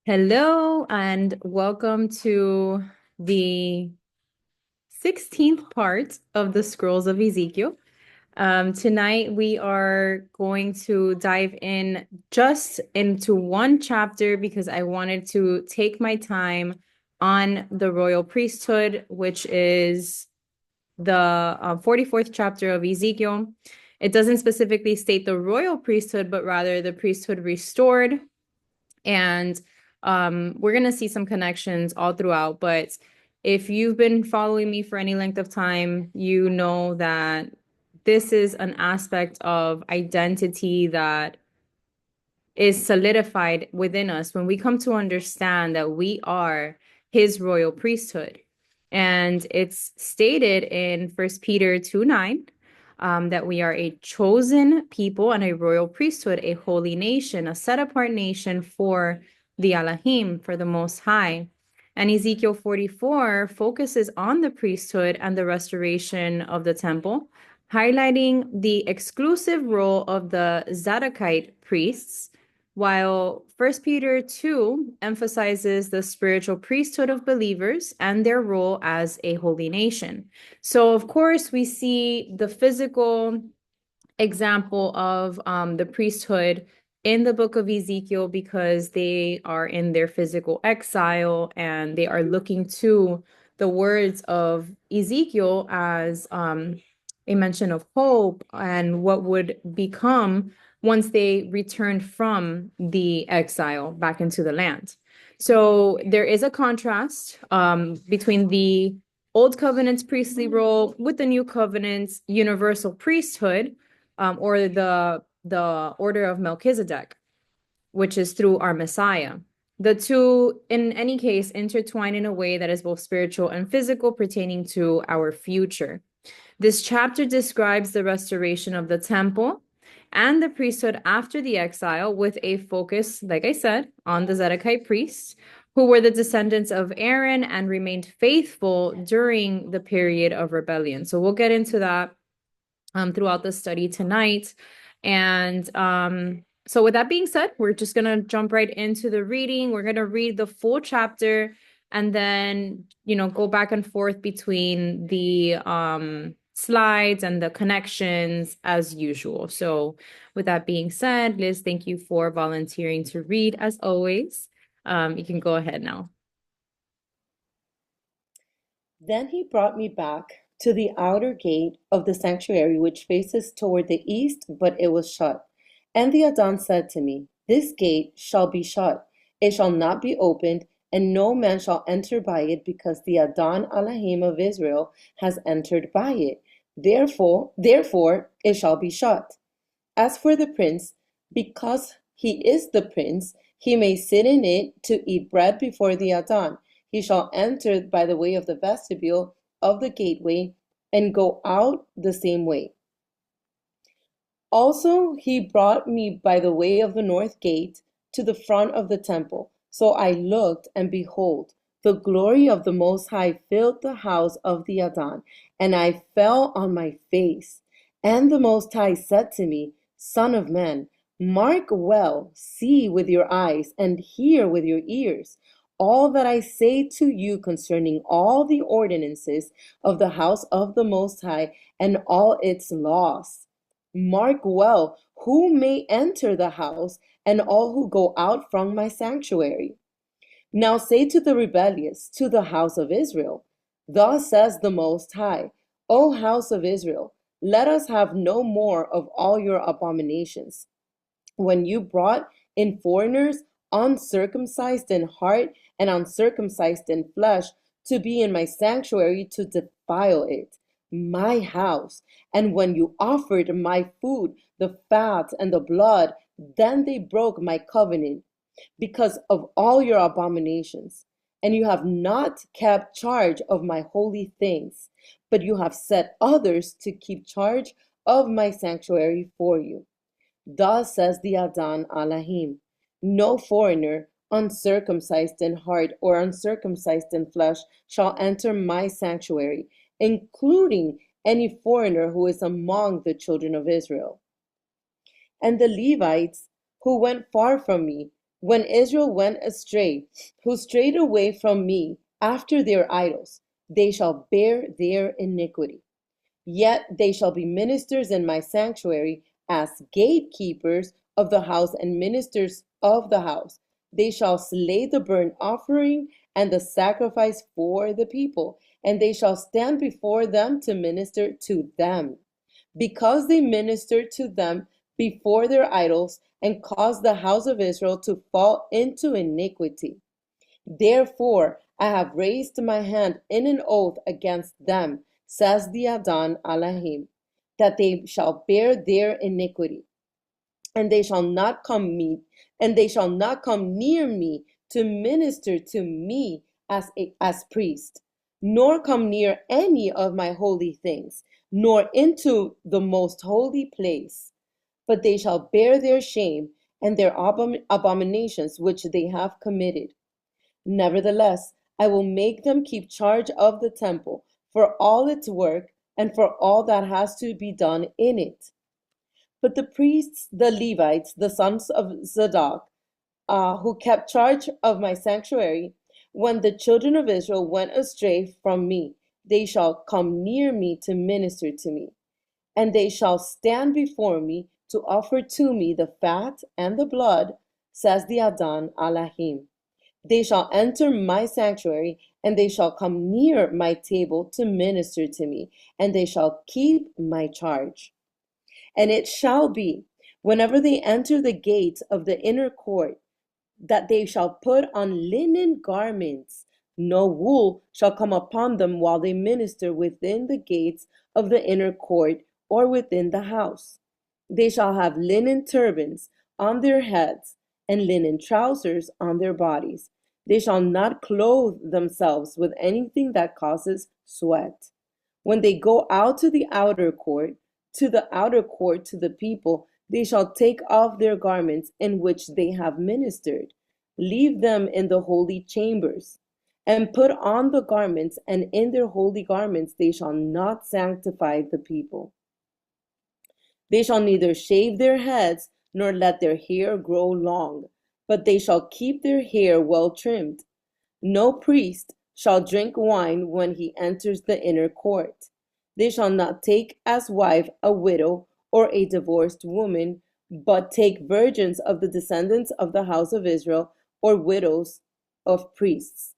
Hello and welcome to the 16th part of the Scrolls of Ezekiel. Tonight we are going to dive in just into one chapter because I wanted to take my time on the royal priesthood, which is the 44th chapter of Ezekiel. It doesn't specifically state the royal priesthood, but rather the priesthood restored. And we're going to see some connections all throughout. But if you've been following me for any length of time, you know that this is an aspect of identity that is solidified within us when we come to understand that we are his royal priesthood. And it's stated in First Peter 2:9 that we are a chosen people and a royal priesthood, a holy nation, a set apart nation for the Elohim, for the Most High. And Ezekiel 44 focuses on the priesthood and the restoration of the temple, highlighting the exclusive role of the Zadokite priests, while First Peter 2 emphasizes the spiritual priesthood of believers and their role as a holy nation. So, of course, we see the physical example of the priesthood in the book of Ezekiel because they are in their physical exile and they are looking to the words of Ezekiel as a mention of hope and what would become once they returned from the exile back into the land. So there is a contrast between the Old Covenant's priestly role with the New Covenant's universal priesthood, or the order of Melchizedek, which is through our Messiah. The two, in any case, intertwine in a way that is both spiritual and physical, pertaining to our future. This chapter describes the restoration of the temple and the priesthood after the exile, with a focus, like I said, on the Zadokite priests, who were the descendants of Aaron and remained faithful during the period of rebellion. So we'll get into that throughout the study tonight. And so with that being said, we're just going to jump right into the reading. We're going to read the full chapter and then, go back and forth between the slides and the connections as usual. So with that being said, Liz, thank you for volunteering to read as always. You can go ahead now. Then he brought me back to the outer gate of the sanctuary, which faces toward the east, but it was shut. And the Adon said to me, This gate shall be shut, it shall not be opened, and no man shall enter by it, because the Adon Elohim of Israel has entered by it. Therefore it shall be shut. As for the prince, because he is the prince, he may sit in it to eat bread before the Adon. He shall enter by the way of the vestibule of the gateway and go out the same way. Also, he brought me by the way of the north gate to the front of the temple. So I looked, and behold, the glory of the Most High filled the house of the Adon, and I fell on my face. And the Most High said to me, Son of man, mark well, see with your eyes, and hear with your ears all that I say to you concerning all the ordinances of the house of the Most High and all its laws. Mark well who may enter the house and all who go out from my sanctuary. Now say to the rebellious, to the house of Israel, Thus says the Most High, O house of Israel, let us have no more of all your abominations. When you brought in foreigners, uncircumcised in heart and uncircumcised in flesh, to be in my sanctuary to defile it, my house, and when you offered my food, the fat and the blood, then they broke my covenant because of all your abominations. And you have not kept charge of my holy things, but you have set others to keep charge of my sanctuary for you. Thus says the Adon Elohim, no foreigner, uncircumcised in heart or uncircumcised in flesh, shall enter my sanctuary, including any foreigner who is among the children of Israel. And the Levites who went far from me, when Israel went astray, who strayed away from me after their idols, they shall bear their iniquity. Yet they shall be ministers in my sanctuary as gatekeepers of the house and ministers of the house. They shall slay the burnt offering and the sacrifice for the people, and they shall stand before them to minister to them. Because they ministered to them before their idols and caused the house of Israel to fall into iniquity. Therefore, I have raised my hand in an oath against them, says the Adon Elohim, that they shall bear their iniquity, and they shall not come near me to minister to me as priest, nor come near any of my holy things, nor into the most holy place. But they shall bear their shame and their abominations which they have committed. Nevertheless, I will make them keep charge of the temple for all its work and for all that has to be done in it. But the priests, the Levites, the sons of Zadok, who kept charge of my sanctuary, when the children of Israel went astray from me, they shall come near me to minister to me, and they shall stand before me to offer to me the fat and the blood, says the Adon Elohim. They shall enter my sanctuary, and they shall come near my table to minister to me, and they shall keep my charge. And it shall be, whenever they enter the gates of the inner court, that they shall put on linen garments. No wool shall come upon them while they minister within the gates of the inner court or within the house. They shall have linen turbans on their heads and linen trousers on their bodies. They shall not clothe themselves with anything that causes sweat. When they go out to the outer court, to the people, they shall take off their garments in which they have ministered, leave them in the holy chambers, and put on the garments, and in their holy garments they shall not sanctify the people. They shall neither shave their heads nor let their hair grow long, but they shall keep their hair well trimmed. No priest shall drink wine when he enters the inner court. They shall not take as wife a widow or a divorced woman, but take virgins of the descendants of the house of Israel, or widows of priests.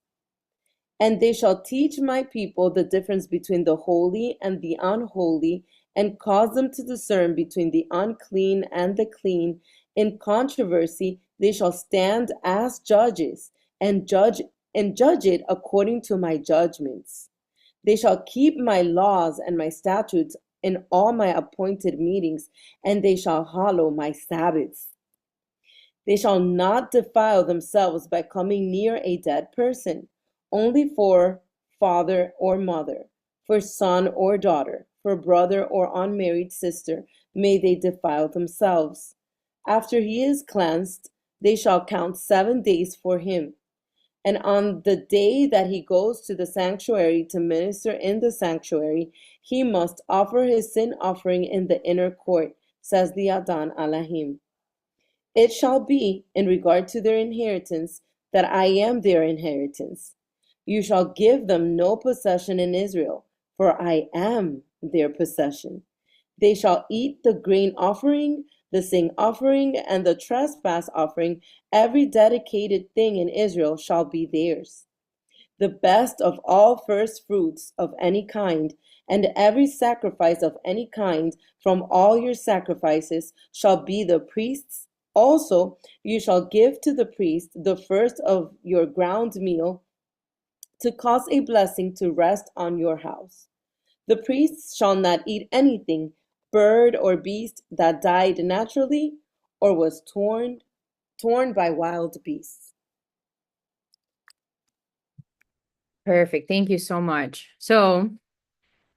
And they shall teach my people the difference between the holy and the unholy, and cause them to discern between the unclean and the clean. In controversy they shall stand as judges, and judge it according to my judgments. They shall keep my laws and my statutes in all my appointed meetings, and they shall hallow my Sabbaths. They shall not defile themselves by coming near a dead person, only for father or mother, for son or daughter, for brother or unmarried sister, may they defile themselves. After he is cleansed, they shall count 7 days for him. And on the day that he goes to the sanctuary to minister in the sanctuary, he must offer his sin offering in the inner court, says the Adon Elohim. It shall be, in regard to their inheritance, that I am their inheritance. You shall give them no possession in Israel, for I am their possession. They shall eat the grain offering, the sin offering, and the trespass offering. Every dedicated thing in Israel shall be theirs. The best of all first fruits of any kind, and every sacrifice of any kind from all your sacrifices shall be the priest's. Also, you shall give to the priest the first of your ground meal to cause a blessing to rest on your house. The priests shall not eat anything, bird or beast, that died naturally or was torn by wild beasts. Perfect. Thank you so much. So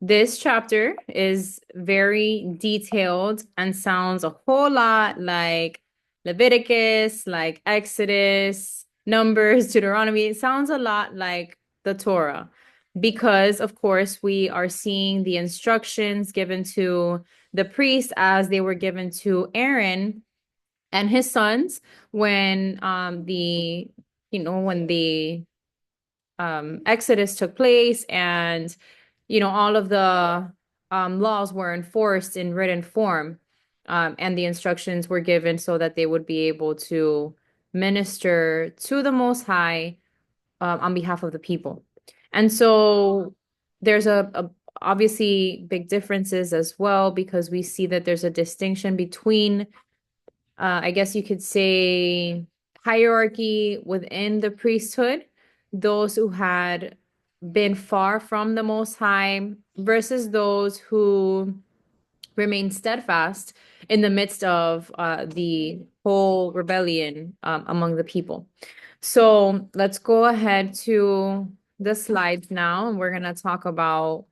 this chapter is very detailed and sounds a whole lot like Leviticus, like Exodus, Numbers, Deuteronomy. It sounds a lot like the Torah because, of course, we are seeing the instructions given to the priests as they were given to Aaron and his sons when when the Exodus took place, and all of the laws were enforced in written form, and the instructions were given so that they would be able to minister to the Most High on behalf of the people. And so there's a obviously big differences as well, because we see that there's a distinction between I guess you could say, hierarchy within the priesthood, those who had been far from the Most High versus those who remained steadfast in the midst of the whole rebellion among the people. So let's go ahead to the slides now, and we're going to talk about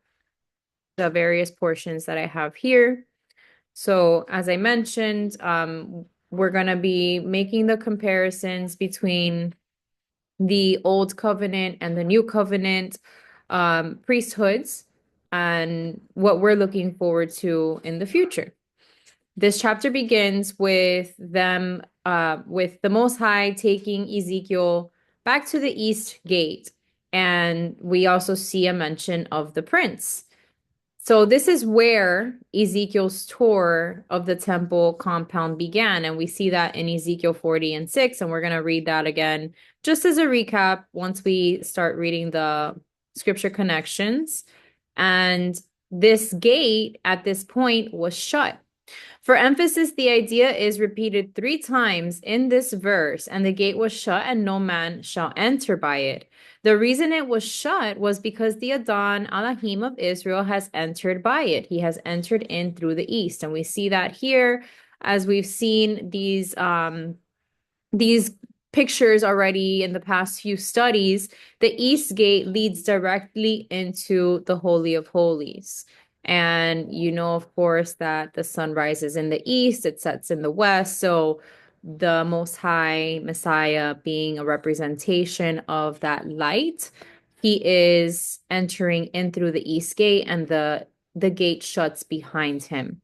the various portions that I have here. So as I mentioned, we're going to be making the comparisons between the Old Covenant and the New Covenant priesthoods and what we're looking forward to in the future. This chapter begins with with the Most High taking Ezekiel back to the East Gate. And we also see a mention of the prince. So this is where Ezekiel's tour of the temple compound began. And we see that in Ezekiel 40 and 6. And we're going to read that again just as a recap once we start reading the scripture connections. And this gate at this point was shut. For emphasis, the idea is repeated 3 times in this verse, and the gate was shut, and no man shall enter by it. The reason it was shut was because the Adon Elohim of Israel has entered by it. He has entered in through the east. And we see that here as we've seen these pictures already in the past few studies. The east gate leads directly into the Holy of Holies. And of course, that the sun rises in the east, it sets in the west. So the Most High Messiah being a representation of that light, he is entering in through the east gate, and the gate shuts behind him.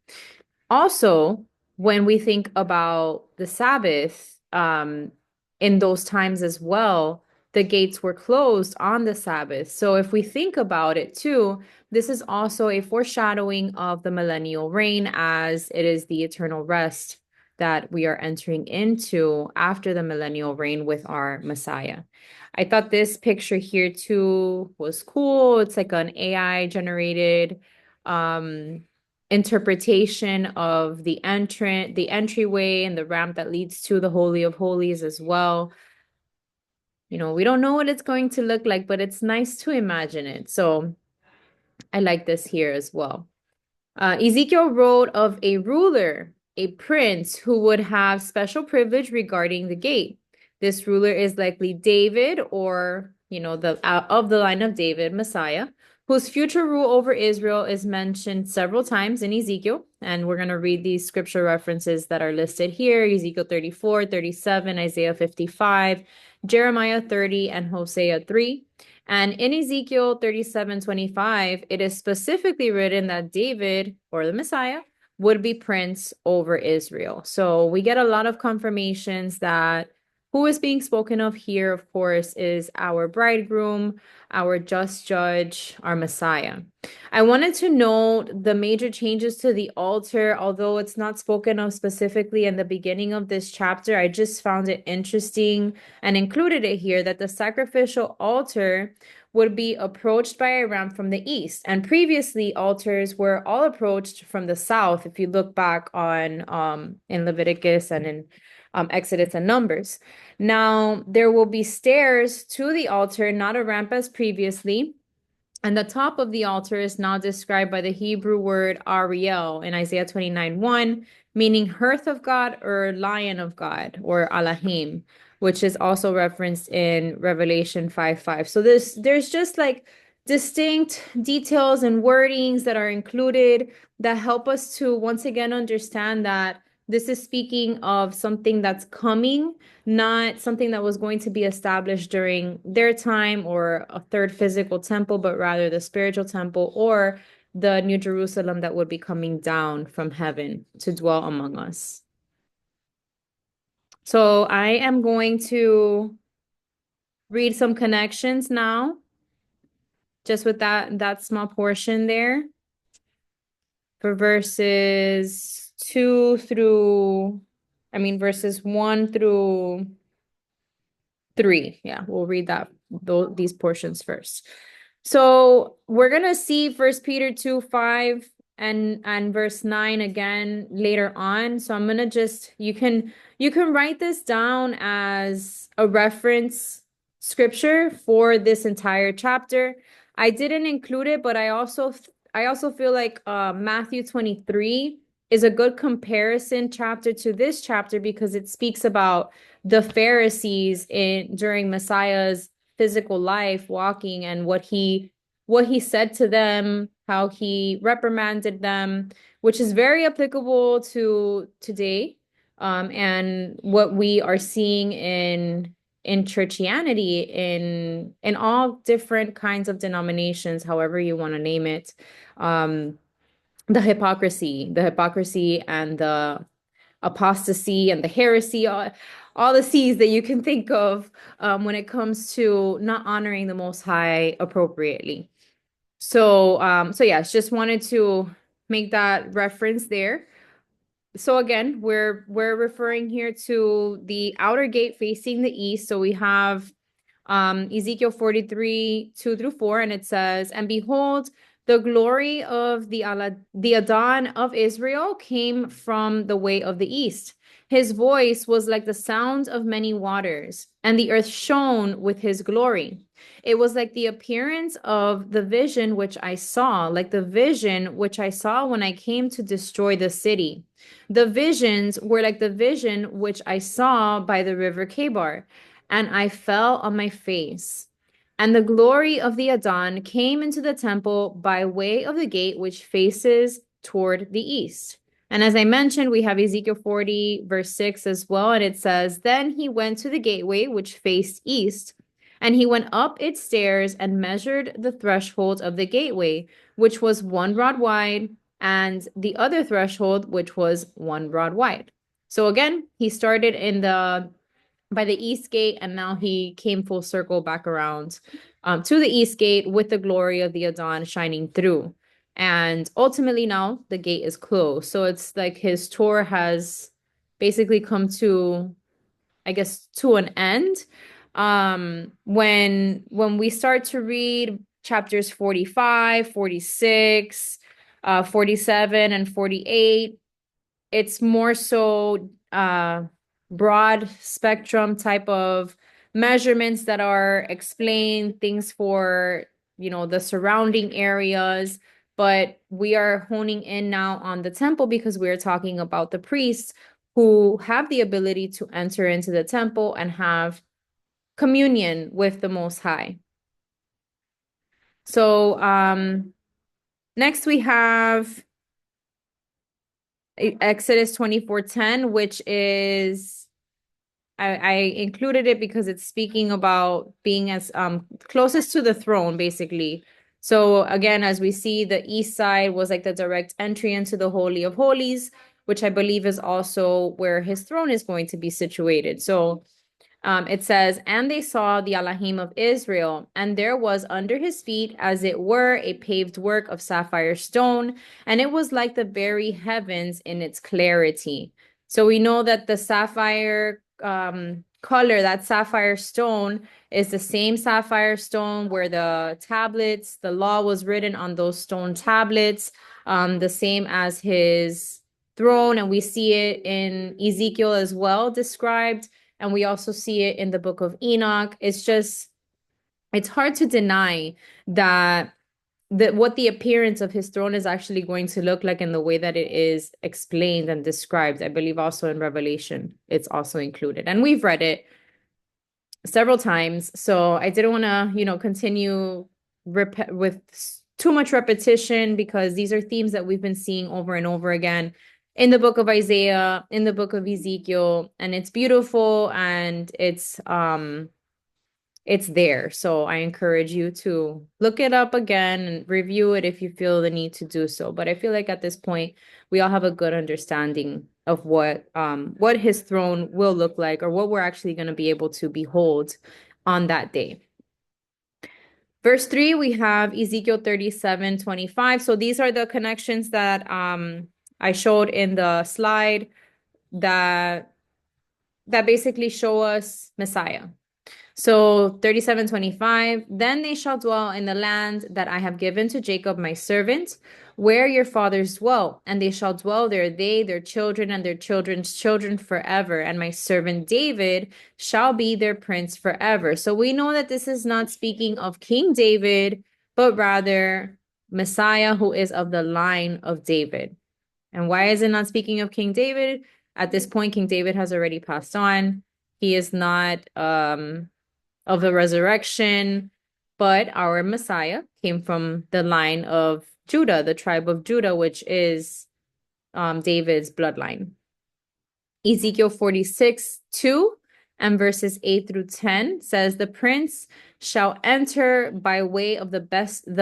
Also, when we think about the Sabbath, in those times as well, the gates were closed on the Sabbath. So if we think about it too, this is also a foreshadowing of the millennial reign, as it is the eternal rest that we are entering into after the millennial reign with our Messiah. I thought this picture here too was cool. It's like an AI generated interpretation of the entryway and the ramp that leads to the Holy of Holies as well. We don't know what it's going to look like, but it's nice to imagine it. So I like this here as well. Ezekiel wrote of a ruler, a prince who would have special privilege regarding the gate. This ruler is likely David, or the of the line of David, Messiah, whose future rule over Israel is mentioned several times in Ezekiel. And we're going to read these scripture references that are listed here: Ezekiel 34, 37, Isaiah 55, Jeremiah 30, and Hosea 3. And in Ezekiel 37:25, it is specifically written that David, or the Messiah, would be prince over Israel. So we get a lot of confirmations that who is being spoken of here, of course, is our bridegroom, our just judge, our Messiah. I wanted to note the major changes to the altar, although it's not spoken of specifically in the beginning of this chapter. I just found it interesting and included it here that the sacrificial altar would be approached by a ramp from the east. And previously, altars were all approached from the south, if you look back on in Leviticus and in Exodus and Numbers. Now, there will be stairs to the altar, not a ramp as previously. And the top of the altar is now described by the Hebrew word Ariel in Isaiah 29:1, meaning hearth of God or lion of God, or Elohim, which is also referenced in Revelation 5:5. So there's just like distinct details and wordings that are included that help us to once again understand that this is speaking of something that's coming, not something that was going to be established during their time or a third physical temple, but rather the spiritual temple or the New Jerusalem that would be coming down from heaven to dwell among us. So I am going to read some connections now, just with that small portion there for verses 1 through 3. Yeah, we'll read these portions first. So we're gonna see First Peter 2:5 and verse 9 again later on. So I'm gonna just you can write this down as a reference scripture for this entire chapter. I didn't include it, but I also feel like Matthew 23 is a good comparison chapter to this chapter because it speaks about the Pharisees during Messiah's physical life walking and what he said to them, how he reprimanded them, which is very applicable to today, and what we are seeing in churchianity in all different kinds of denominations, however you want to name it. Um, the hypocrisy and the apostasy and the heresy, all the C's that you can think of when it comes to not honoring the Most High appropriately. So yes, just wanted to make that reference there. So again, we're referring here to the outer gate facing the east. So we have Ezekiel 43, 2 through 4, and it says, "And behold, the glory of the Adon of Israel came from the way of the east. His voice was like the sound of many waters, and the earth shone with his glory. It was like the appearance of the vision which I saw, like the vision which I saw when I came to destroy the city. The visions were like the vision which I saw by the river Kebar, and I fell on my face. And the glory of the Adon came into the temple by way of the gate which faces toward the east." And as I mentioned, we have Ezekiel 40, verse 6 as well. And it says, "Then he went to the gateway which faced east, and he went up its stairs and measured the threshold of the gateway, which was 1 rod wide, and the other threshold, which was 1 rod wide." So again, he started by the east gate, and now he came full circle back around to the east gate with the glory of the Adon shining through. And ultimately now the gate is closed. So it's like his tour has basically come to, I guess, to an end. When we start to read chapters 45, 46, 47, and 48, it's more so broad spectrum type of measurements that are explained, things for, the surrounding areas. But we are honing in now on the temple because we're talking about the priests who have the ability to enter into the temple and have communion with the Most High. So next we have Exodus 24:10, which is I included it because it's speaking about being as closest to the throne, basically. So again, as we see, the east side was like the direct entry into the Holy of Holies, which I believe is also where his throne is going to be situated. So it says, "And they saw the Elohim of Israel, and there was under his feet, as it were, a paved work of sapphire stone, and it was like the very heavens in its clarity." So we know that the sapphire color, that sapphire stone, is the same sapphire stone where the law was written on those stone tablets, the same as his throne. And we see it in Ezekiel as well described. And we also see it in the book of Enoch. It's hard to deny that what the appearance of his throne is actually going to look like in the way that it is explained and described. I believe also in Revelation, it's also included. And we've read it several times. So I didn't want to, continue with too much repetition because these are themes that we've been seeing over and over again in the book of Isaiah, in the book of Ezekiel, and it's beautiful and it's there. So I encourage you to look it up again and review it if you feel the need to do so. But I feel like at this point, we all have a good understanding of what his throne will look like, or what we're actually going to be able to behold on that day. Verse 3, we have Ezekiel 37:25. So these are the connections that I showed in the slide that basically show us Messiah. So 37:25, then they shall dwell in the land that I have given to Jacob my servant, where your fathers dwell, and they shall dwell there, they, their children, and their children's children forever, and my servant David shall be their prince forever. So we know that this is not speaking of King David, but rather Messiah, who is of the line of David. And why is it not speaking of King David? At this point, King David has already passed on. He is not of the resurrection, but our Messiah came from the line of Judah, the tribe of Judah, which is David's bloodline. Ezekiel 46:2 and verses 8 through 10 says, the prince shall enter by way of the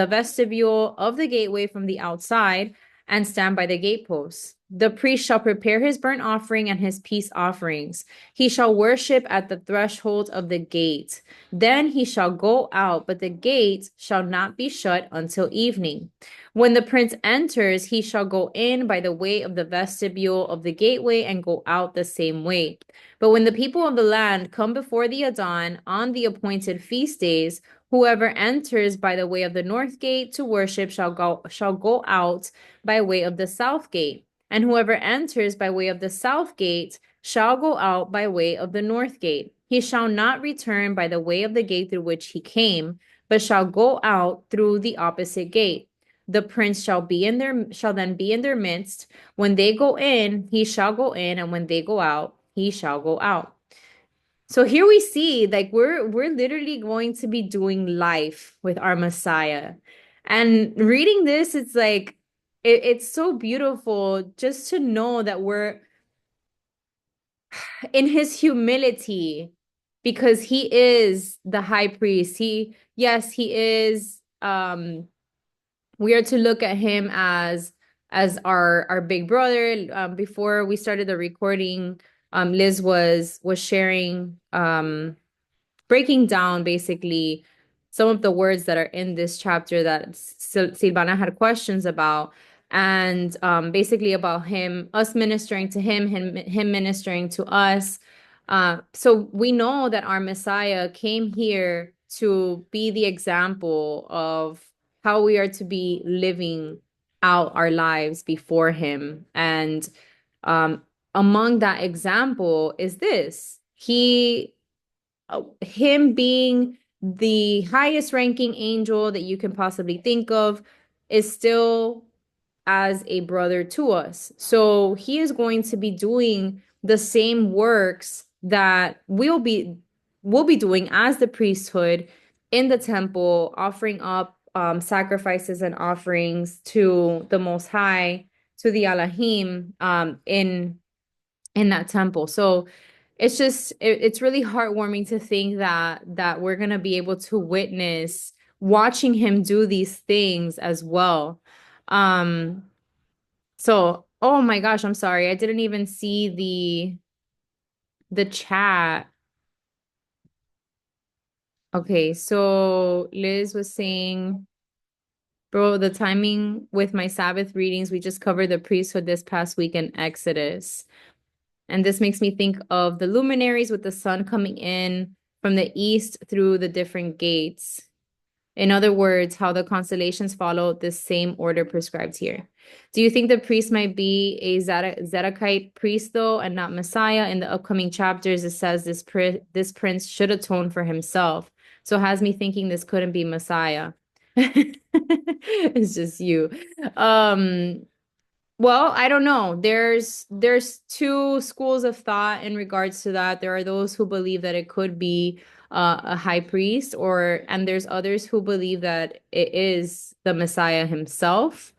vestibule of the gateway from the outside and stand by the gateposts. The priest shall prepare his burnt offering and his peace offerings. He shall worship at the threshold of the gate. Then he shall go out, but the gate shall not be shut until evening. When the prince enters, he shall go in by the way of the vestibule of the gateway and go out the same way. But when the people of the land come before the Adon on the appointed feast days, whoever enters by the way of the north gate to worship shall go out by way of the south gate. And whoever enters by way of the south gate shall go out by way of the north gate. He shall not return by the way of the gate through which he came, but shall go out through the opposite gate. The prince shall then be in their midst. When they go in, he shall go in, and when they go out, he shall go out. So here we see, like, we're literally going to be doing life with our Messiah. And reading this, it's like it's so beautiful just to know that we're in his humility, because he is the high priest. He is we are to look at him as our big brother. Before we started the recording, Liz was sharing breaking down basically some of the words that are in this chapter that Silvana had questions about, and basically about us ministering to him ministering to us. So we know that our Messiah came here to be the example of how we are to be living out our lives before him. And among that example is this: him being the highest ranking angel that you can possibly think of is still as a brother to us. So he is going to be doing the same works that we'll be doing as the priesthood in the temple, offering up sacrifices and offerings to the Most High, to the Elohim, in that temple. So it's really heartwarming to think that we're gonna be able to witness watching him do these things as well. Um, so oh my gosh, I'm sorry. I didn't even see the chat. Okay, so Liz was saying, bro, the timing with my Sabbath readings, we just covered the priesthood this past week in Exodus. And this makes me think of the luminaries with the sun coming in from the east through the different gates. In other words, how the constellations follow the same order prescribed here. Do you think the priest might be a Zadokite priest, though, and not Messiah? In the upcoming chapters, it says this prince should atone for himself. So has me thinking this couldn't be Messiah. It's just you. Well, I don't know. There's two schools of thought in regards to that. There are those who believe that it could be a high priest, and there's others who believe that it is the Messiah himself.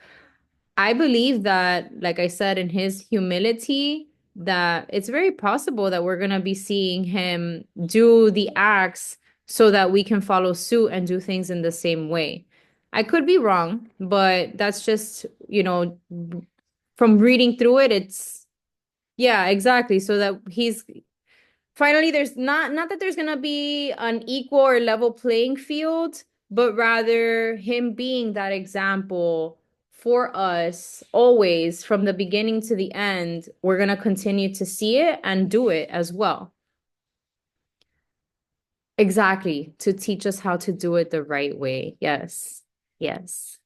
I believe that, like I said, in his humility, that it's very possible that we're gonna be seeing him do the acts so that we can follow suit and do things in the same way. I could be wrong, but that's just, from reading through it, Yeah, exactly. So that he's finally there's not that there's gonna be an equal or level playing field, but rather him being that example for us always from the beginning to the end. We're gonna continue to see it and do it as well. Exactly, to teach us how to do it the right way. Yes. Yes.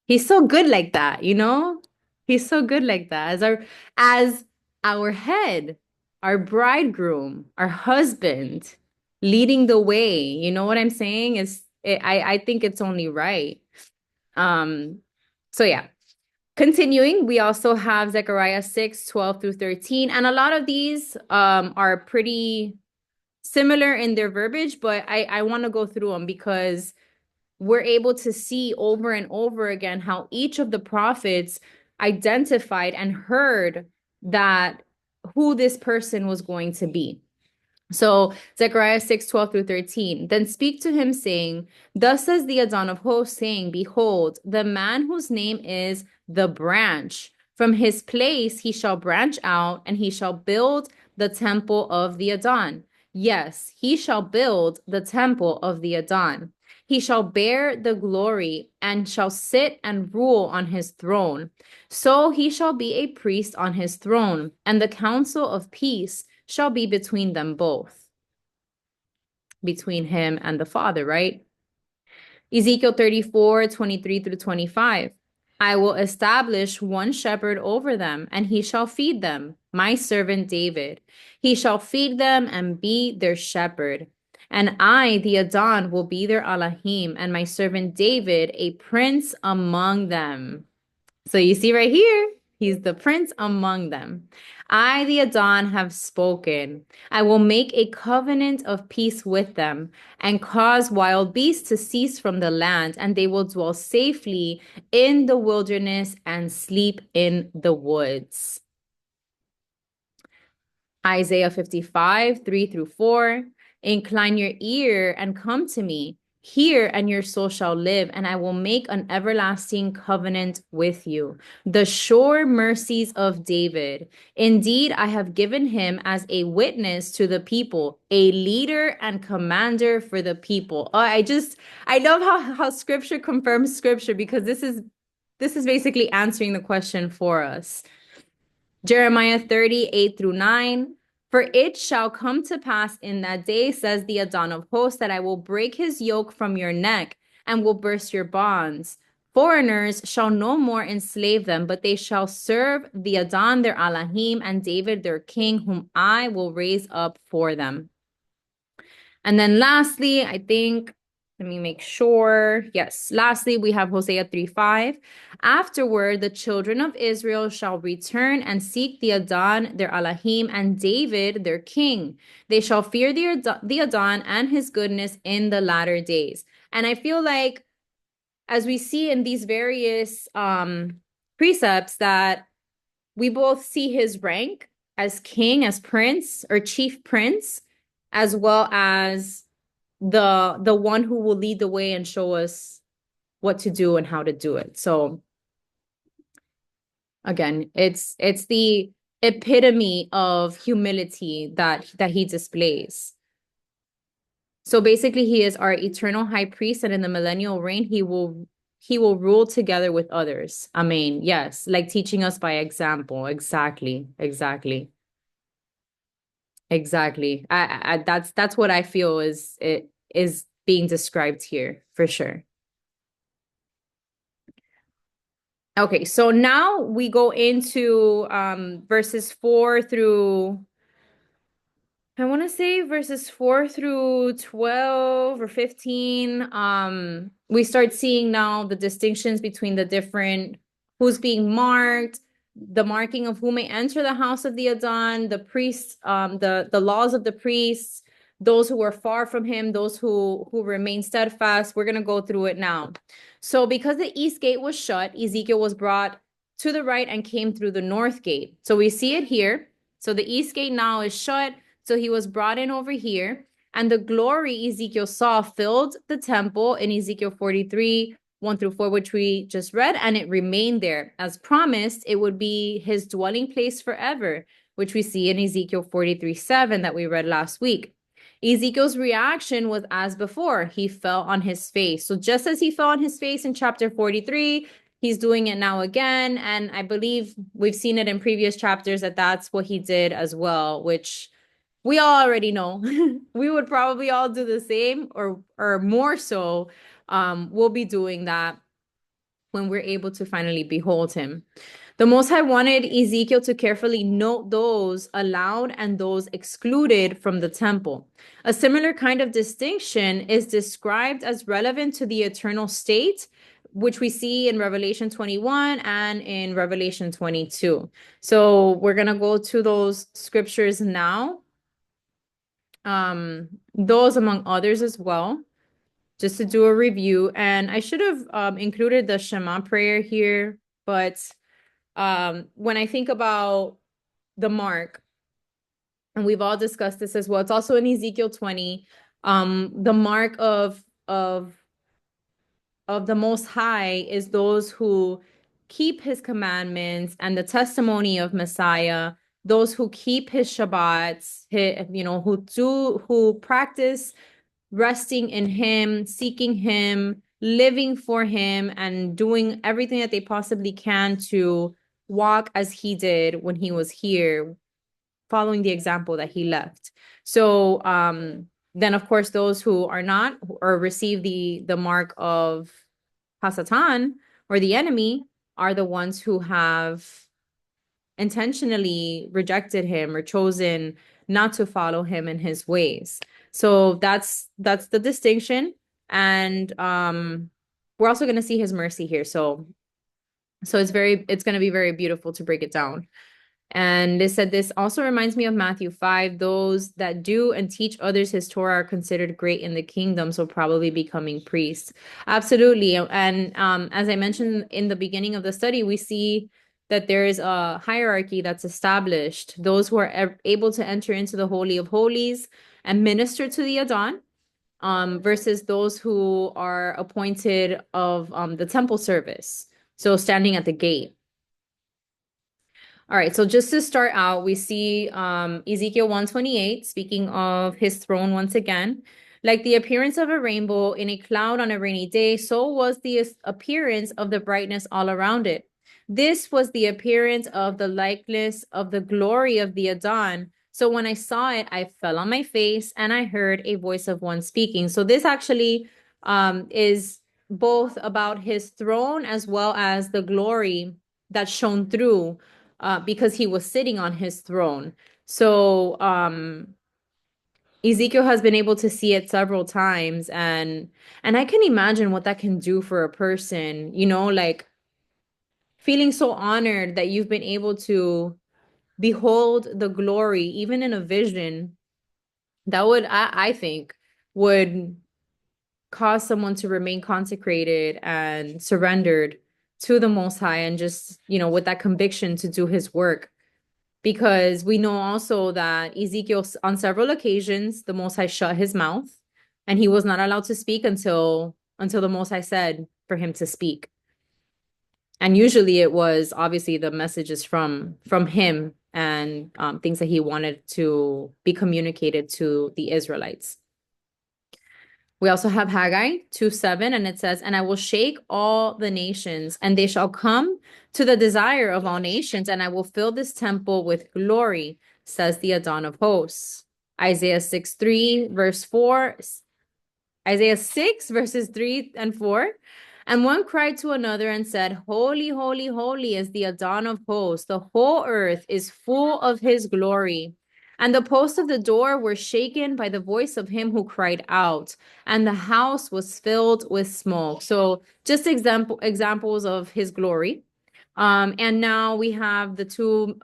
He's so good like that, you know? He's so good like that as our head, our bridegroom, our husband, leading the way. You know what I'm saying? I think it's only right. Um so yeah. Continuing, we also have Zechariah 6:12 through 13. And a lot of these are pretty similar in their verbiage, but I want to go through them because we're able to see over and over again how each of the prophets identified and heard that who this person was going to be. So Zechariah 6:12 through 13. Then speak to him, saying, thus says the Adon of hosts, saying, behold, the man whose name is the branch. From his place he shall branch out, and he shall build the temple of the Adon. Yes, he shall build the temple of the Adon. He shall bear the glory and shall sit and rule on his throne. So he shall be a priest on his throne, and the counsel of peace shall be between them both, between him and the Father, right? Ezekiel 34:23 through 25. I will establish one shepherd over them, and he shall feed them, my servant David. He shall feed them and be their shepherd. And I, the Adon, will be their Elohim, and my servant David, a prince among them. So you see right here, he's the prince among them. I, the Adon, have spoken. I will make a covenant of peace with them and cause wild beasts to cease from the land, and they will dwell safely in the wilderness and sleep in the woods. Isaiah 55:3 through 4. Incline your ear and come to me. Hear, and your soul shall live, and I will make an everlasting covenant with you. The sure mercies of David. Indeed, I have given him as a witness to the people, a leader and commander for the people. I love how scripture confirms scripture because this is basically answering the question for us. Jeremiah 38:8 through 9. For it shall come to pass in that day, says the Adon of hosts, that I will break his yoke from your neck and will burst your bonds. Foreigners shall no more enslave them, but they shall serve the Adon their Elohim and David their king, whom I will raise up for them. And then lastly, I think, let me make sure. Yes, lastly, we have Hosea 3:5. Afterward, the children of Israel shall return and seek the Adon, their Elohim, and David, their king. They shall fear the Adon and his goodness in the latter days. And I feel like, as we see in these various precepts, that we both see his rank as king, as prince or chief prince, as well as the one who will lead the way and show us what to do and how to do it. So again, it's the epitome of humility that he displays. So basically he is our eternal high priest, and in the millennial reign he will rule together with others. Amen. Yes, like teaching us by example. Exactly. Exactly. Exactly. That's what I feel is being described here for sure. Okay, so now we go into verses 4 through, I want to say verses 4 through 12 or 15. We start seeing now the distinctions between the different who's being marked, the marking of who may enter the house of the Adon, the priests, the laws of the priests, those who are far from him, those who remain steadfast. We're gonna go through it now. So because the east gate was shut, Ezekiel was brought to the right and came through the north gate. So we see it here. So the east gate now is shut. So he was brought in over here, and the glory Ezekiel saw filled the temple in Ezekiel 43:1 through 4, which we just read, and it remained there. As promised, it would be his dwelling place forever. which we see in Ezekiel 43:7 that we read last week. Ezekiel's reaction was as before. He fell on his face. So just as he fell on his face in chapter 43, he's doing it now again. And I believe we've seen it in previous chapters that that's what he did as well, which we all already know. We would probably all do the same or more so. We'll be doing that when we're able to finally behold him. The Most High wanted Ezekiel to carefully note those allowed and those excluded from the temple. A similar kind of distinction is described as relevant to the eternal state, which we see in Revelation 21 and in Revelation 22. So we're going to go to those scriptures now, those among others as well, just to do a review. And I should have included the Shema prayer here, but when I think about the mark, and we've all discussed this as well, it's also in Ezekiel 20, the mark of the Most High is those who keep his commandments and the testimony of Messiah, those who keep his Shabbats, who practice resting in him, seeking him, living for him, and doing everything that they possibly can to walk as he did when he was here, following the example that he left. So then of course those who are not or receive the mark of Hasatan or the enemy are the ones who have intentionally rejected him or chosen not to follow him in his ways. So that's the distinction. And we're also going to see his mercy here. So it's going to be very beautiful to break it down. And they said this also reminds me of Matthew 5. Those that do and teach others his Torah are considered great in the kingdom, so probably becoming priests. Absolutely. And as I mentioned in the beginning of the study, we see that there is a hierarchy that's established. Those who are able to enter into the Holy of Holies and minister to the Adon, versus those who are appointed of the temple service. So standing at the gate. All right, so just to start out, we see Ezekiel 128, speaking of his throne once again. Like the appearance of a rainbow in a cloud on a rainy day, so was the appearance of the brightness all around it. This was the appearance of the likeness of the glory of the Adon. So when I saw it, I fell on my face and I heard a voice of one speaking. So this actually is both about his throne as well as the glory that shone through because he was sitting on his throne. So Ezekiel has been able to see it several times, and I can imagine what that can do for a person, like feeling so honored that you've been able to behold the glory, even in a vision. That would, I think, would cause someone to remain consecrated and surrendered to the Most High, and just, with that conviction to do his work. Because we know also that Ezekiel, on several occasions, the Most High shut his mouth and he was not allowed to speak until the Most High said for him to speak. And usually it was obviously the messages from him and things that he wanted to be communicated to the Israelites. We also have Haggai 2:7, and it says, "And I will shake all the nations, and they shall come to the desire of all nations, and I will fill this temple with glory, says the Adon of hosts." Isaiah 6:3, verse 4, Isaiah 6, verses 3 and 4. And one cried to another and said, "Holy, holy, holy is the Adon of hosts. The whole earth is full of his glory." And the posts of the door were shaken by the voice of him who cried out, and the house was filled with smoke. So just examples of his glory. And now we have the two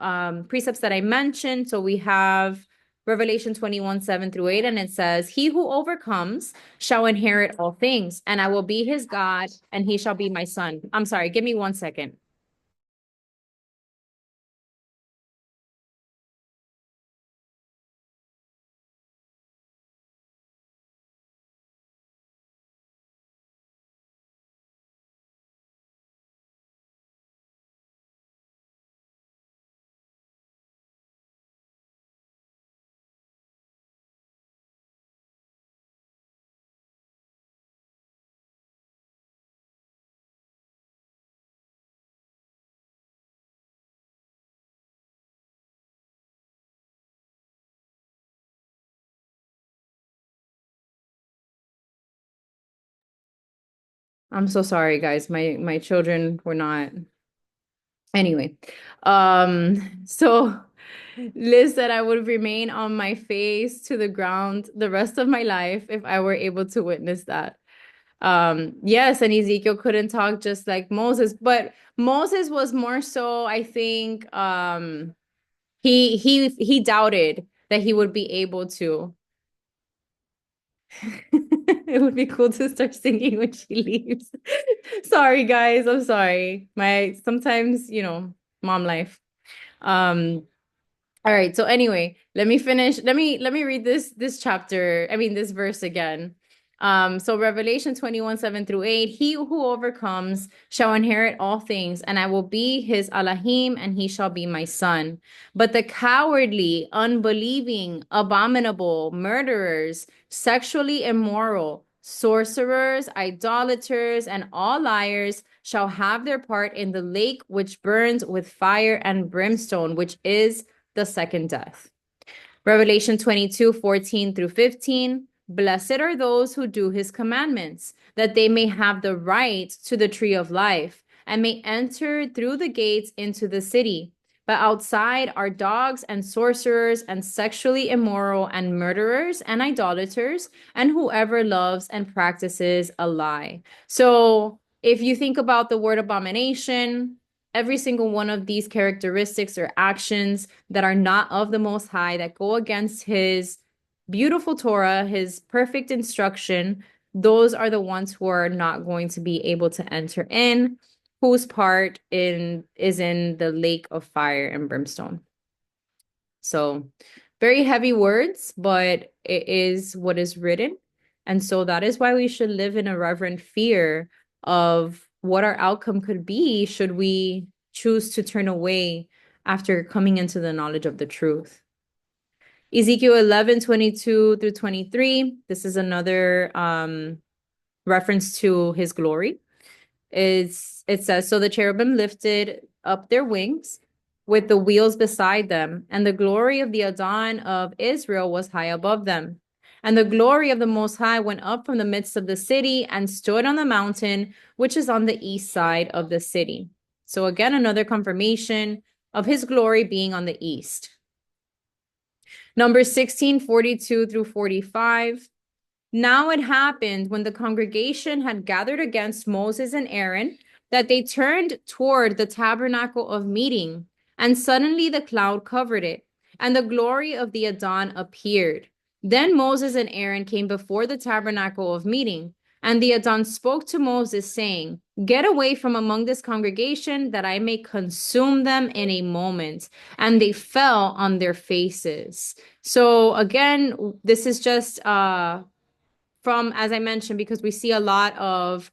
precepts that I mentioned. So we have Revelation 21:7-8, and it says, "He who overcomes shall inherit all things, and I will be his God, and he shall be my son." I'm sorry, give me 1 second. I'm so sorry, guys. My children were not. Anyway, so Liz said I would remain on my face to the ground the rest of my life if I were able to witness that. Yes, and Ezekiel couldn't talk just like Moses, but Moses was more so, I think, he doubted that he would be able to. It would be cool to start singing when she leaves. Sorry, guys. I'm sorry. My sometimes, mom life. Um, all right. So anyway, let me finish. Let me read this chapter. I mean this verse again. So Revelation 21, 7 through 8. He who overcomes shall inherit all things, and I will be his Elohim, and he shall be my son. But the cowardly, unbelieving, abominable, murderers, sexually immoral, sorcerers, idolaters, and all liars shall have their part in the lake which burns with fire and brimstone, which is the second death. Revelation 22, 14 through 15. Blessed are those who do his commandments, that they may have the right to the tree of life and may enter through the gates into the city. But outside are dogs and sorcerers and sexually immoral and murderers and idolaters and whoever loves and practices a lie. So if you think about the word abomination, every single one of these characteristics or actions that are not of the Most High, that go against his beautiful Torah, his perfect instruction, those are the ones who are not going to be able to enter in, whose part in is in the lake of fire and brimstone. So very heavy words, but it is what is written. And so that is why we should live in a reverent fear of what our outcome could be should we choose to turn away after coming into the knowledge of the truth. Ezekiel 11, 22 through 23. This is another reference to his glory. It says, so the cherubim lifted up their wings with the wheels beside them, and the glory of the Adon of Israel was high above them. And the glory of the Most High went up from the midst of the city and stood on the mountain, which is on the east side of the city. So again, another confirmation of his glory being on the east. Numbers 16, 42 through 45. Now it happened when the congregation had gathered against Moses and Aaron that they turned toward the tabernacle of meeting, and suddenly the cloud covered it, and the glory of the Adon appeared. Then Moses and Aaron came before the tabernacle of meeting, and the Adon spoke to Moses, saying, get away from among this congregation, that I may consume them in a moment. And they fell on their faces. So again, this is just from, as I mentioned, because we see a lot of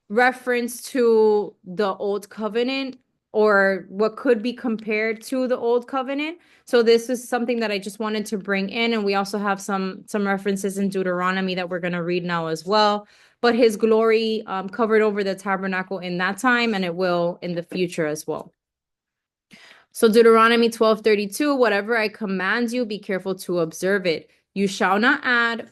reference to the old covenant or what could be compared to the old covenant. So this is something that I just wanted to bring in. And we also have some references in Deuteronomy that we're going to read now as well. But his glory covered over the tabernacle in that time, and it will in the future as well. So Deuteronomy 12:32, whatever I command you, be careful to observe it. You shall not add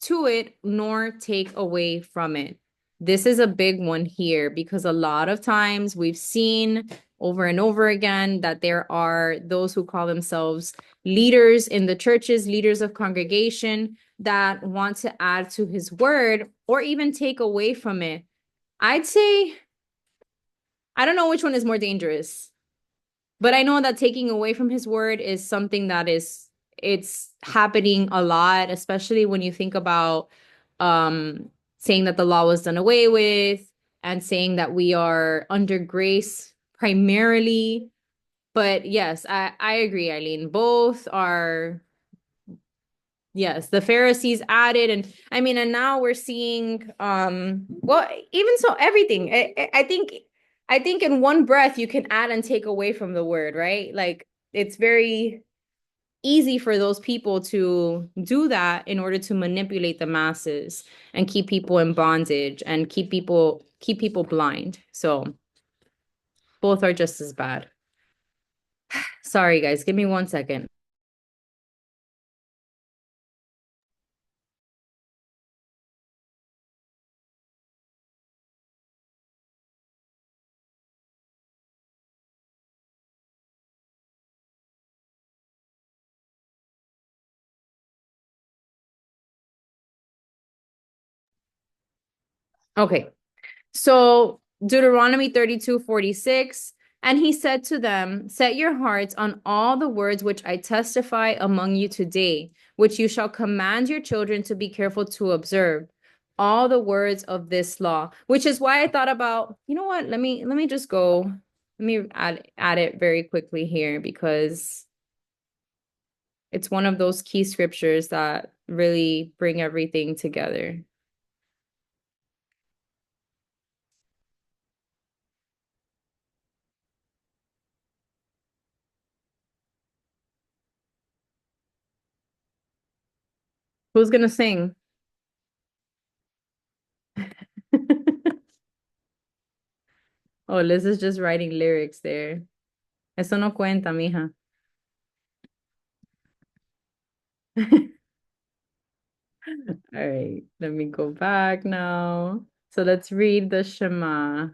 to it nor take away from it. This is a big one here because a lot of times we've seen over and over again that there are those who call themselves leaders in the churches, leaders of congregation that want to add to his word or even take away from it. I'd say, I don't know which one is more dangerous, but I know that taking away from his word is something that it's happening a lot, especially when you think about saying that the law was done away with and saying that we are under grace primarily. But yes, I agree, Eileen. Both are, yes, the Pharisees added, and I mean, and now we're seeing well, even so, everything. I think in one breath you can add and take away from the word, right? Like it's very easy for those people to do that in order to manipulate the masses and keep people in bondage and keep people blind. So both are just as bad. Sorry, guys. Give me 1 second. Okay. So Deuteronomy 32:46, and he said to them, set your hearts on all the words which I testify among you today, which you shall command your children to be careful to observe all the words of this law, which is why I thought about, you know what, let me just go, let me add it very quickly here because it's one of those key scriptures that really bring everything together. Who's gonna sing? Oh, Liz is just writing lyrics there. Eso no cuenta, mija. All right, let me go back now. So let's read the Shema.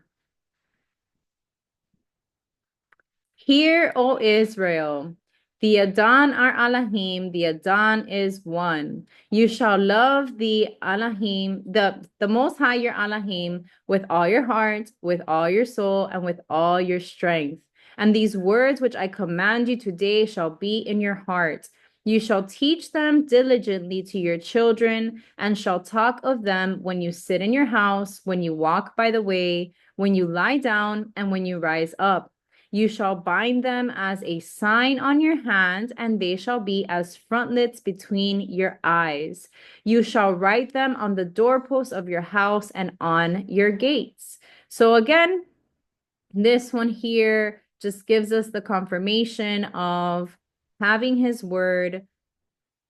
Hear, O Israel, the Adon our Elohim, the Adon is one. You shall love the Elohim, the Most High your Elohim, with all your heart, with all your soul, and with all your strength. And these words which I command you today shall be in your heart. You shall teach them diligently to your children, and shall talk of them when you sit in your house, when you walk by the way, when you lie down, and when you rise up. You shall bind them as a sign on your hand, and they shall be as frontlets between your eyes. You shall write them on the doorposts of your house and on your gates. So, again, this one here just gives us the confirmation of having his word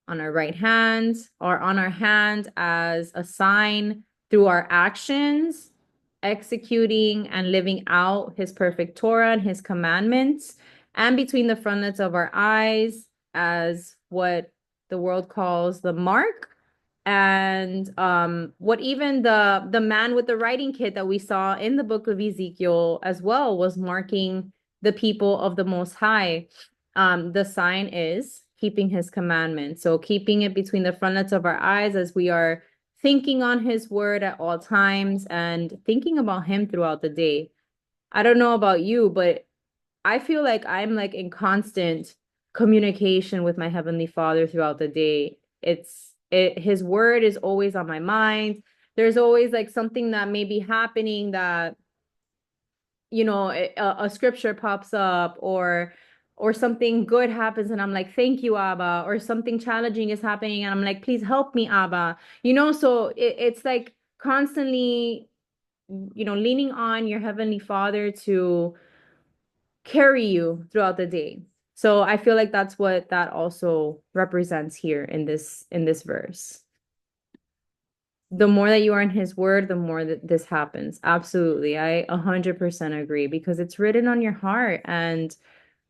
on our right hand or on our hand as a sign through our actions, executing and living out his perfect Torah and his commandments, and between the frontlets of our eyes as what the world calls the mark. And what even the man with the writing kit that we saw in the book of Ezekiel as well was marking the people of the Most High. The sign is keeping his commandments. So keeping it between the frontlets of our eyes as we are thinking on his word at all times and thinking about him throughout the day. I don't know about you, but I feel like I'm like in constant communication with my Heavenly Father throughout the day. His word is always on my mind. There's always like something that may be happening that a scripture pops up or something good happens and I'm like, thank you, Abba, or something challenging is happening and I'm like, please help me, Abba. So it's like constantly, leaning on your Heavenly Father to carry you throughout the day. So I feel like that's what that also represents here in this verse. The more that you are in his word, the more that this happens. Absolutely. I 100% agree because it's written on your heart and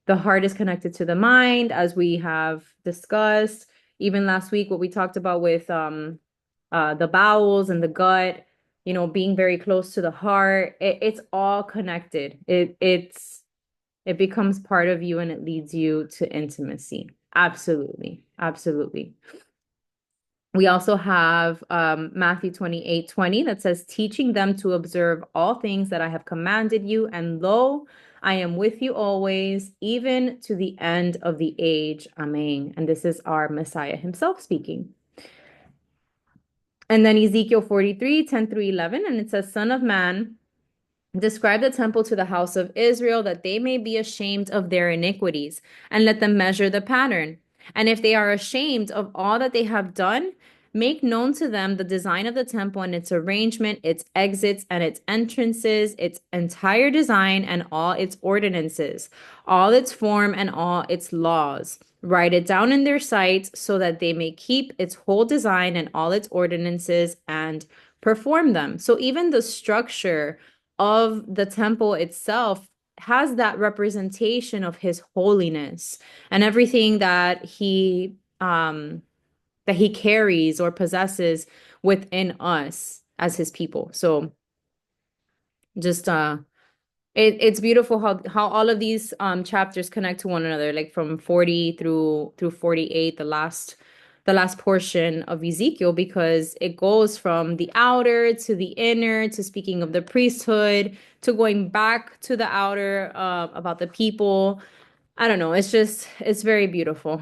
the heart is connected to the mind as we have discussed even last week what we talked about with the bowels and the gut, being very close to the heart. It's all connected. It becomes part of you and it leads you to intimacy. Absolutely. Absolutely. We also have Matthew 28:20 that says, teaching them to observe all things that I have commanded you. And lo, I am with you always, even to the end of the age. Amen. And this is our Messiah himself speaking. And then Ezekiel 43:10 through 11. And it says, Son of man, describe the temple to the house of Israel, that they may be ashamed of their iniquities, and let them measure the pattern. And if they are ashamed of all that they have done, make known to them the design of the temple and its arrangement, its exits and its entrances, its entire design and all its ordinances, all its form and all its laws. Write it down in their sight so that they may keep its whole design and all its ordinances and perform them. So even the structure of the temple itself has that representation of his holiness and everything that he carries or possesses within us as his people. So just it's beautiful how all of these chapters connect to one another, like from 40 through 48, the last the last portion of Ezekiel because it goes from the outer to the inner to speaking of the priesthood to going back to the outer about the people. I don't know. It's very beautiful.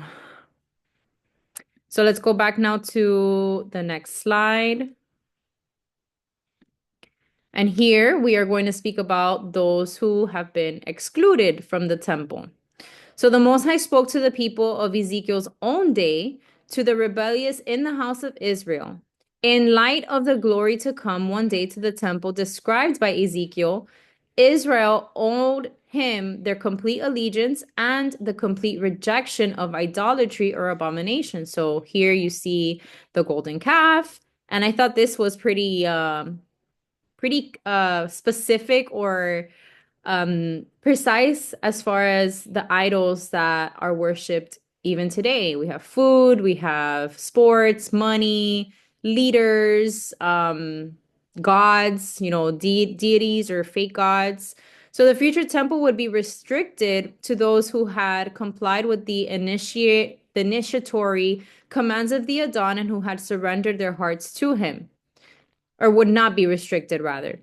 So let's go back now to the next slide. And here we are going to speak about those who have been excluded from the temple. So the Most High spoke to the people of Ezekiel's own day, to the rebellious in the house of Israel. In light of the glory to come one day to the temple described by Ezekiel, Israel owed him their complete allegiance and the complete rejection of idolatry or abomination. So here you see the golden calf. And I thought this was pretty specific or precise as far as the idols that are worshipped even today. We have food, we have sports, money, leaders, gods, deities or fake gods. So the future temple would be restricted to those who had complied with the initiatory commands of the Adon and who had surrendered their hearts to him, or would not be restricted rather.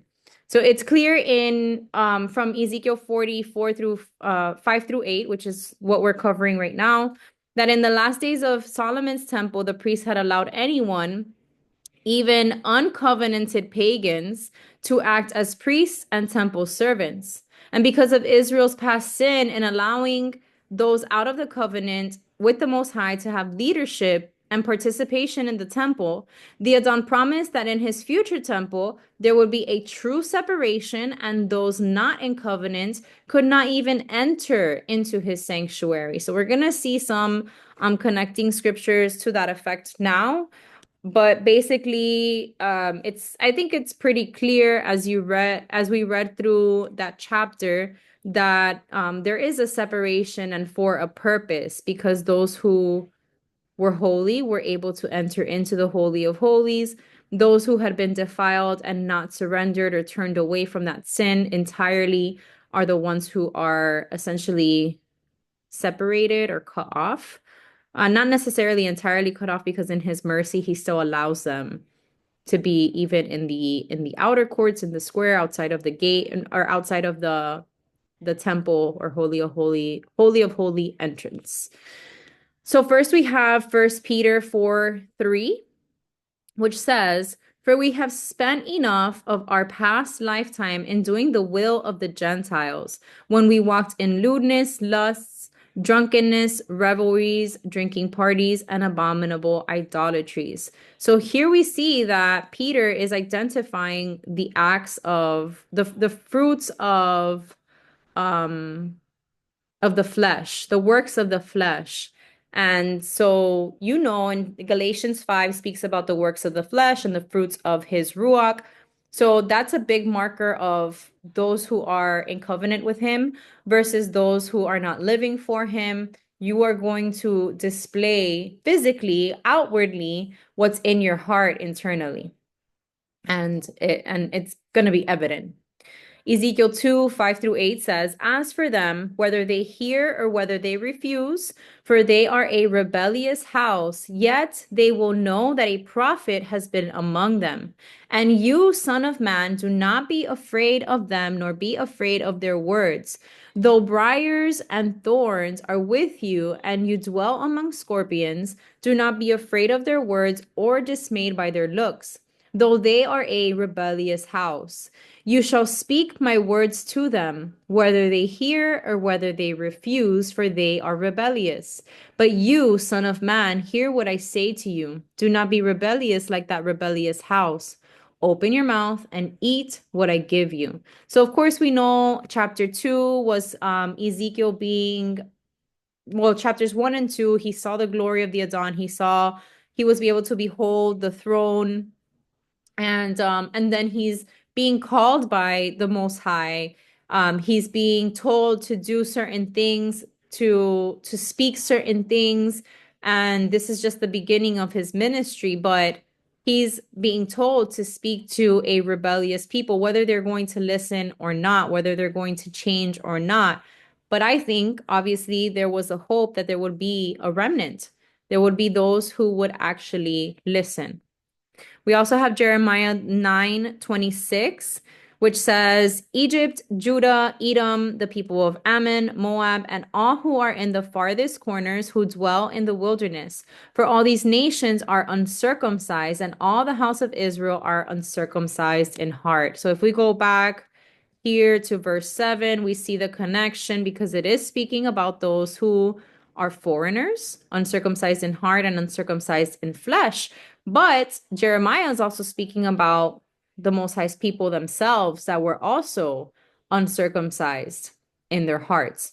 So it's clear in from Ezekiel 44 through 5 through 8, which is what we're covering right now, that in the last days of Solomon's temple, the priest had allowed anyone, even uncovenanted pagans, to act as priests and temple servants. And because of Israel's past sin in allowing those out of the covenant with the Most High to have leadership and participation in the temple, the Adon promised that in his future temple, there would be a true separation, and those not in covenant could not even enter into his sanctuary. So we're going to see some connecting scriptures to that effect now. But basically, I think it's pretty clear as we read through that chapter that there is a separation and for a purpose, because those who were holy were able to enter into the Holy of Holies. Those who had been defiled and not surrendered or turned away from that sin entirely are the ones who are essentially separated or cut off. Not necessarily entirely cut off, because in his mercy, he still allows them to be even in the outer courts, in the square, outside of the gate, or outside of the temple or holy of holy entrance. So first we have 1 Peter 4:3, which says, "For we have spent enough of our past lifetime in doing the will of the Gentiles, when we walked in lewdness, lusts, drunkenness, revelries, drinking parties, and abominable idolatries." So here we see that Peter is identifying the acts of the fruits of the flesh, the works of the flesh. And so, in Galatians 5 speaks about the works of the flesh and the fruits of his ruach. So that's a big marker of those who are in covenant with him versus those who are not living for him. You are going to display physically, outwardly, what's in your heart internally. And it's going to be evident. Ezekiel 2:5 through 8 says, "As for them, whether they hear or whether they refuse, for they are a rebellious house, yet they will know that a prophet has been among them. And you, son of man, do not be afraid of them, nor be afraid of their words. Though briars and thorns are with you, and you dwell among scorpions, do not be afraid of their words or dismayed by their looks, though they are a rebellious house. You shall speak my words to them, whether they hear or whether they refuse, for they are rebellious. But you, son of man, hear what I say to you. Do not be rebellious like that rebellious house. Open your mouth and eat what I give you." So, of course, we know chapter 2 was Ezekiel being, well, chapters 1 and 2, he saw the glory of the Adon. He was able to behold the throne, and then he's being called by the Most High. He's being told to do certain things, to speak certain things, and this is just the beginning of his ministry. But he's being told to speak to a rebellious people, whether they're going to listen or not, whether they're going to change or not. But I think obviously there was a hope that there would be a remnant, There would be those who would actually listen. We also have Jeremiah 9:26, which says, Egypt, Judah, Edom, the people of Ammon, Moab, and all who are in the farthest corners who dwell in the wilderness. For all these nations are uncircumcised, and all the house of Israel are uncircumcised in heart. So if we go back here to verse 7, we see the connection because it is speaking about those who are foreigners, uncircumcised in heart and uncircumcised in flesh. But Jeremiah is also speaking about the Most High's people themselves that were also uncircumcised in their hearts.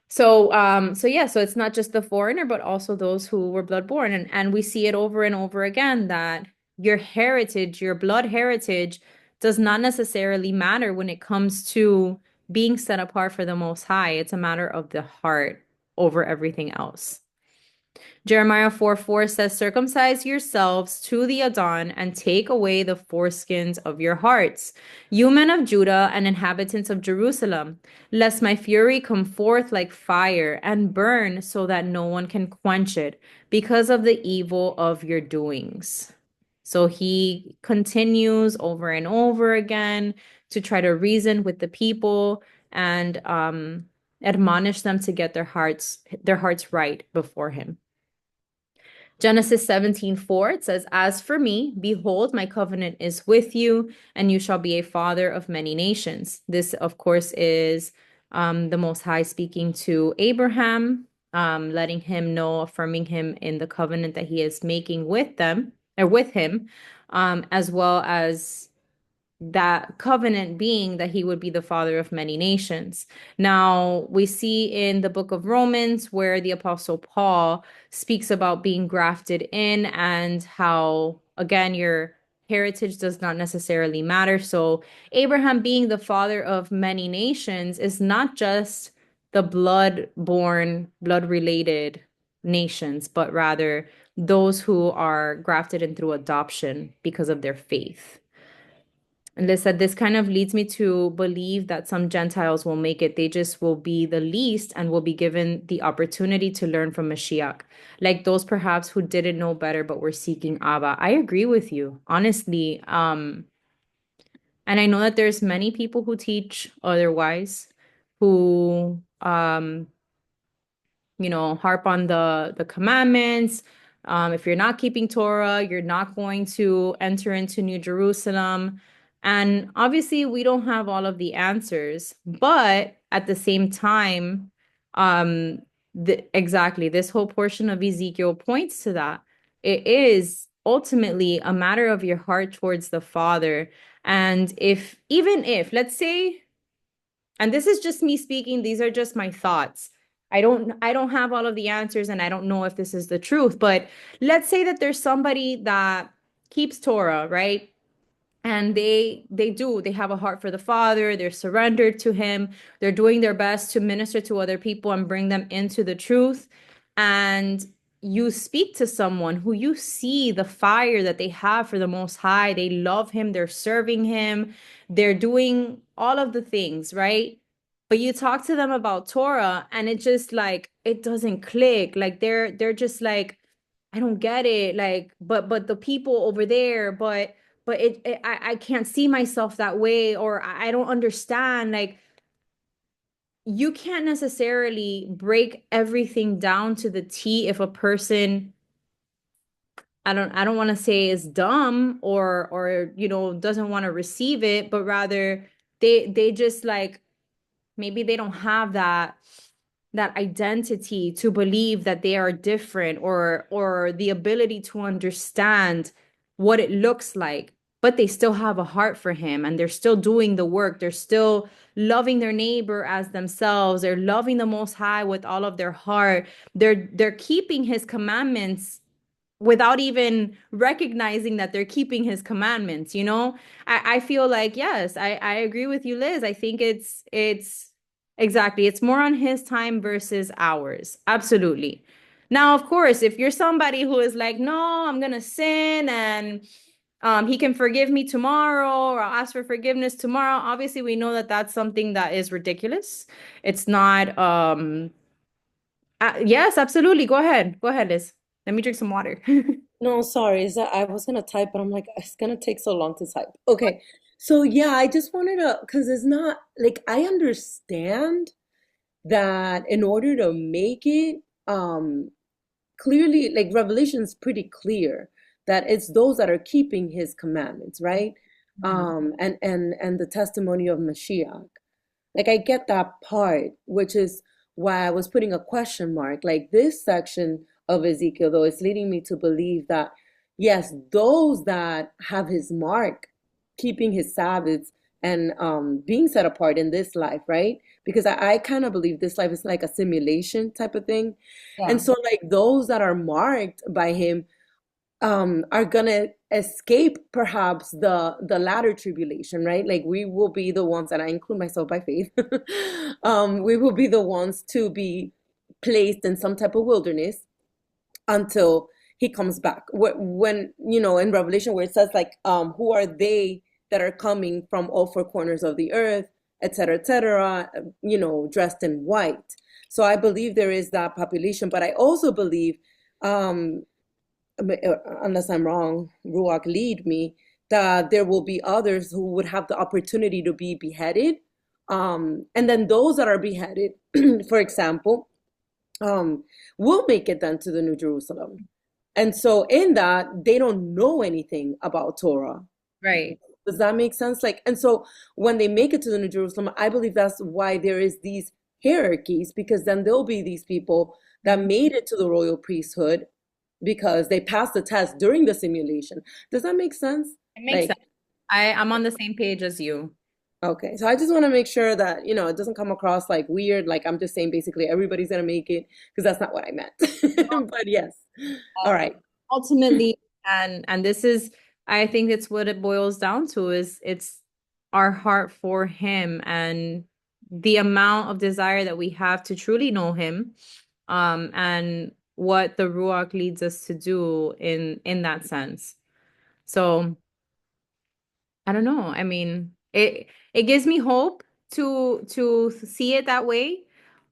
So it's not just the foreigner, but also those who were blood-born. And we see it over and over again that your heritage, your blood heritage, does not necessarily matter when it comes to being set apart for the Most High. It's a matter of the heart over everything else. Jeremiah 4:4 says, Circumcise yourselves to the Adon and take away the foreskins of your hearts, you men of Judah and inhabitants of Jerusalem, lest my fury come forth like fire and burn so that no one can quench it because of the evil of your doings. So he continues over and over again to try to reason with the people and admonish them to get their hearts right before him. Genesis 17:4, it says, As for me, behold, my covenant is with you, and you shall be a father of many nations. This, of course, is the Most High speaking to Abraham, letting him know, affirming him in the covenant that he is making with them, or with him, as well as that covenant being that he would be the father of many nations. Now, we see in the book of Romans where the Apostle Paul speaks about being grafted in and how, again, your heritage does not necessarily matter. So, Abraham being the father of many nations is not just the blood-born, blood-related nations, but rather those who are grafted in through adoption because of their faith. And they said this kind of leads me to believe that some Gentiles will make it. They just will be the least and will be given the opportunity to learn from Mashiach. Like those perhaps who didn't know better but were seeking Abba. I agree with you, honestly. And I know that there's many people who teach otherwise, who harp on the commandments. If you're not keeping Torah, you're not going to enter into New Jerusalem. And obviously, we don't have all of the answers, but at the same time, exactly this whole portion of Ezekiel points to that. It is ultimately a matter of your heart towards the Father. And even if, let's say, and this is just me speaking, these are just my thoughts. I don't have all of the answers and I don't know if this is the truth, but let's say that there's somebody that keeps Torah, right? And they have a heart for the Father, they're surrendered to him, they're doing their best to minister to other people and bring them into the truth. And you speak to someone who you see the fire that they have for the Most High, they love him, they're serving him, they're doing all of the things, right? But you talk to them about Torah and it just like it doesn't click. Like they're just like, I don't get it. Like, but the people over there, but I can't see myself that way, or I don't understand. Like, you can't necessarily break everything down to the T if a person, I don't want to say is dumb or doesn't want to receive it, but rather they just like maybe they don't have that identity to believe that they are different or the ability to understand what it looks like, but they still have a heart for him and they're still doing the work. They're still loving their neighbor as themselves. They're loving the Most High with all of their heart. They're keeping his commandments without even recognizing that they're keeping his commandments. I feel like, yes, I agree with you, Liz. I think it's exactly, it's more on his time versus ours. Absolutely. Now, of course, if you're somebody who is like, no, I'm gonna sin and he can forgive me tomorrow or I'll ask for forgiveness tomorrow, obviously we know that that's something that is ridiculous. It's not Yes, absolutely. Go ahead. Go ahead, Liz. Let me drink some water. No, sorry, is that I was gonna type, but I'm like, it's gonna take so long to type. Okay. So yeah, I just wanted to, because it's not like I understand that in order to make it, clearly, like Revelation's pretty clear that it's those that are keeping his commandments, right? Mhm. And the testimony of Mashiach. Like I get that part, which is why I was putting a question mark. Like this section of Ezekiel, though, is leading me to believe that yes, those that have his mark, keeping his Sabbaths and being set apart in this life, right? Because I kind of believe this life is like a simulation type of thing. And Yeah. so like those that are marked by him are gonna escape perhaps the latter tribulation, right? Like we will be the ones, and I include myself by faith, we will be the ones to be placed in some type of wilderness until he comes back. When, you know, in Revelation where it says like, who are they that are coming from all four corners of the earth, et cetera, you know, dressed in white. So I believe there is that population, but I also believe, um, unless I'm wrong, Ruach lead me, that there will be others who would have the opportunity to be beheaded. And then those that are beheaded, for example, um, will make it then to the New Jerusalem. And so in that, they don't know anything about Torah. Right. Does that make sense? Like, and so when they make it to the New Jerusalem, I believe that's why there is these hierarchies, because then there'll be these people that Mhm. made it to the royal priesthood because they passed the test during the simulation. Does that make sense? It makes sense. Like, I'm on the same page as you. okay, so I just want to make sure that, you know, it doesn't come across like weird, like I'm just saying basically everybody's gonna make it, because that's not what I meant. But yes. All right. Ultimately, and this is, I think it's what it boils down to is it's our heart for him and the amount of desire that we have to truly know him, and what the Ruach leads us to do in that sense. So I don't know. I mean, it gives me hope to see it that way.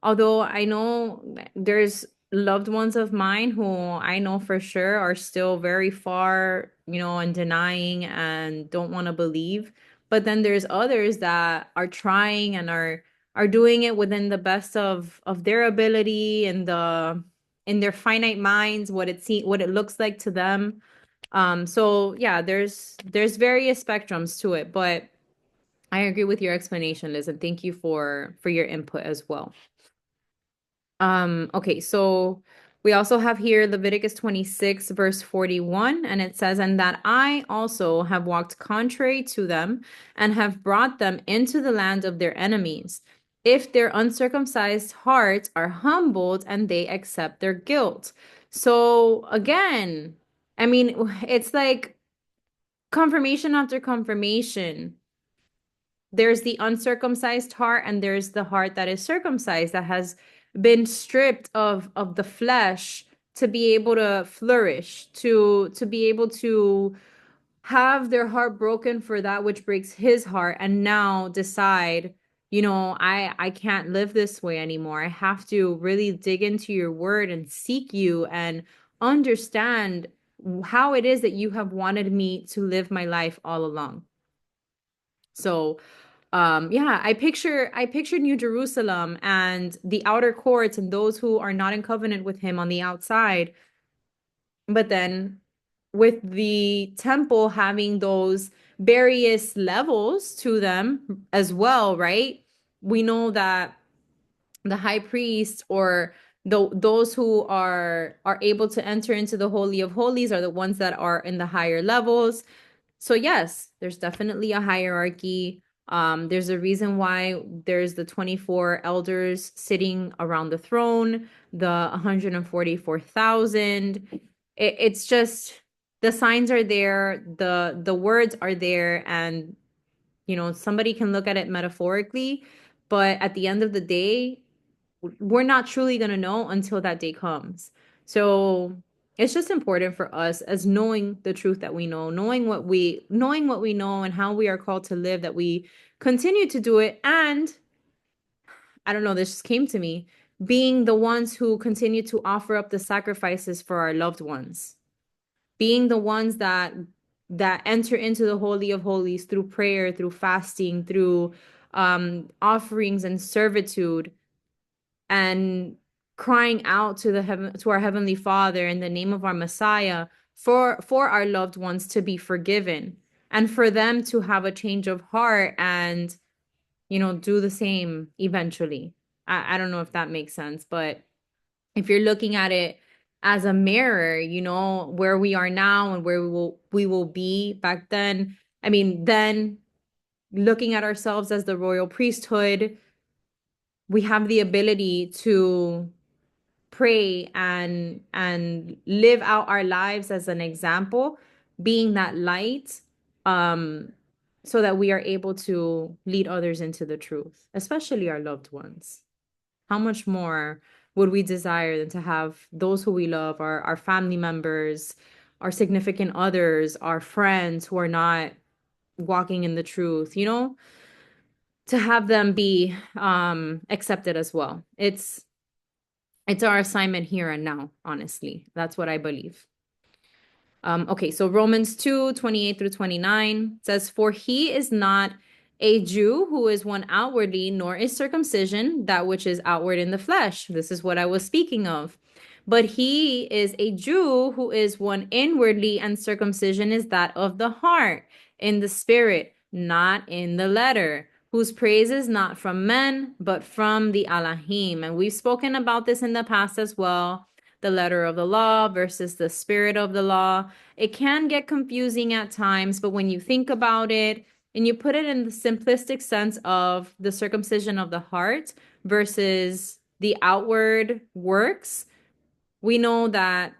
Although I know there's loved ones of mine who I know for sure are still very far, and denying and don't want to believe. But then there's others that are trying and are doing it within the best of their ability and in their finite minds, what it looks like to them. So yeah, there's various spectrums to it, but I agree with your explanation, Liz, and thank you for your input as well. Okay, so we also have here Leviticus 26, verse 41, and it says, "And that I also have walked contrary to them and have brought them into the land of their enemies, if their uncircumcised hearts are humbled and they accept their guilt." So again, I mean, it's like confirmation after confirmation. There's the uncircumcised heart and there's the heart that is circumcised, that has been stripped of the flesh to be able to flourish, to be able to have their heart broken for that which breaks his heart, and now decide, I can't live this way anymore. I have to really dig into your word and seek you and understand how it is that you have wanted me to live my life all along. So, yeah, I pictured New Jerusalem and the outer courts and those who are not in covenant with him on the outside. But then with the temple having those various levels to them as well, right? We know that the high priest, or those who are able to enter into the holy of holies, are the ones that are in the higher levels. So yes, there's definitely a hierarchy. There's a reason why there's the 24 elders sitting around the throne, the 144,000. It's just the signs are there, the words are there, and somebody can look at it metaphorically, but at the end of the day, we're not truly going to know until that day comes. So it's just important for us, as knowing the truth that we know, knowing what we know and how we are called to live, that we continue to do it. And I don't know, this just came to me. being the ones who continue to offer up the sacrifices for our loved ones, being the ones that enter into the Holy of Holies through prayer, through fasting, through offerings and servitude, and crying out to the heaven to our Heavenly Father in the name of our Messiah for our loved ones to be forgiven and for them to have a change of heart and do the same eventually. I don't know if that makes sense, but if you're looking at it as a mirror, where we are now and where we will be back then. I mean, then looking at ourselves as the royal priesthood, we have the ability to pray and live out our lives as an example, being that light, um so that we are able to lead others into the truth, especially our loved ones. How much more would we desire than to have those who we love, our family members, our significant others, our friends who are not walking in the truth, to have them be accepted as well. It's our assignment here and now, honestly. That's what I believe. Okay, so Romans 2:28 through 29 says, "For he is not a Jew who is one outwardly, nor is circumcision that which is outward in the flesh." This is what I was speaking of. "But he is a Jew who is one inwardly, and circumcision is that of the heart, in the spirit, not in the letter, whose praise is not from men, but from the Elohim." And we've spoken about this in the past as well. The letter of the law versus the spirit of the law. It can get confusing at times, but when you think about it and you put it in the simplistic sense of the circumcision of the heart versus the outward works, we know that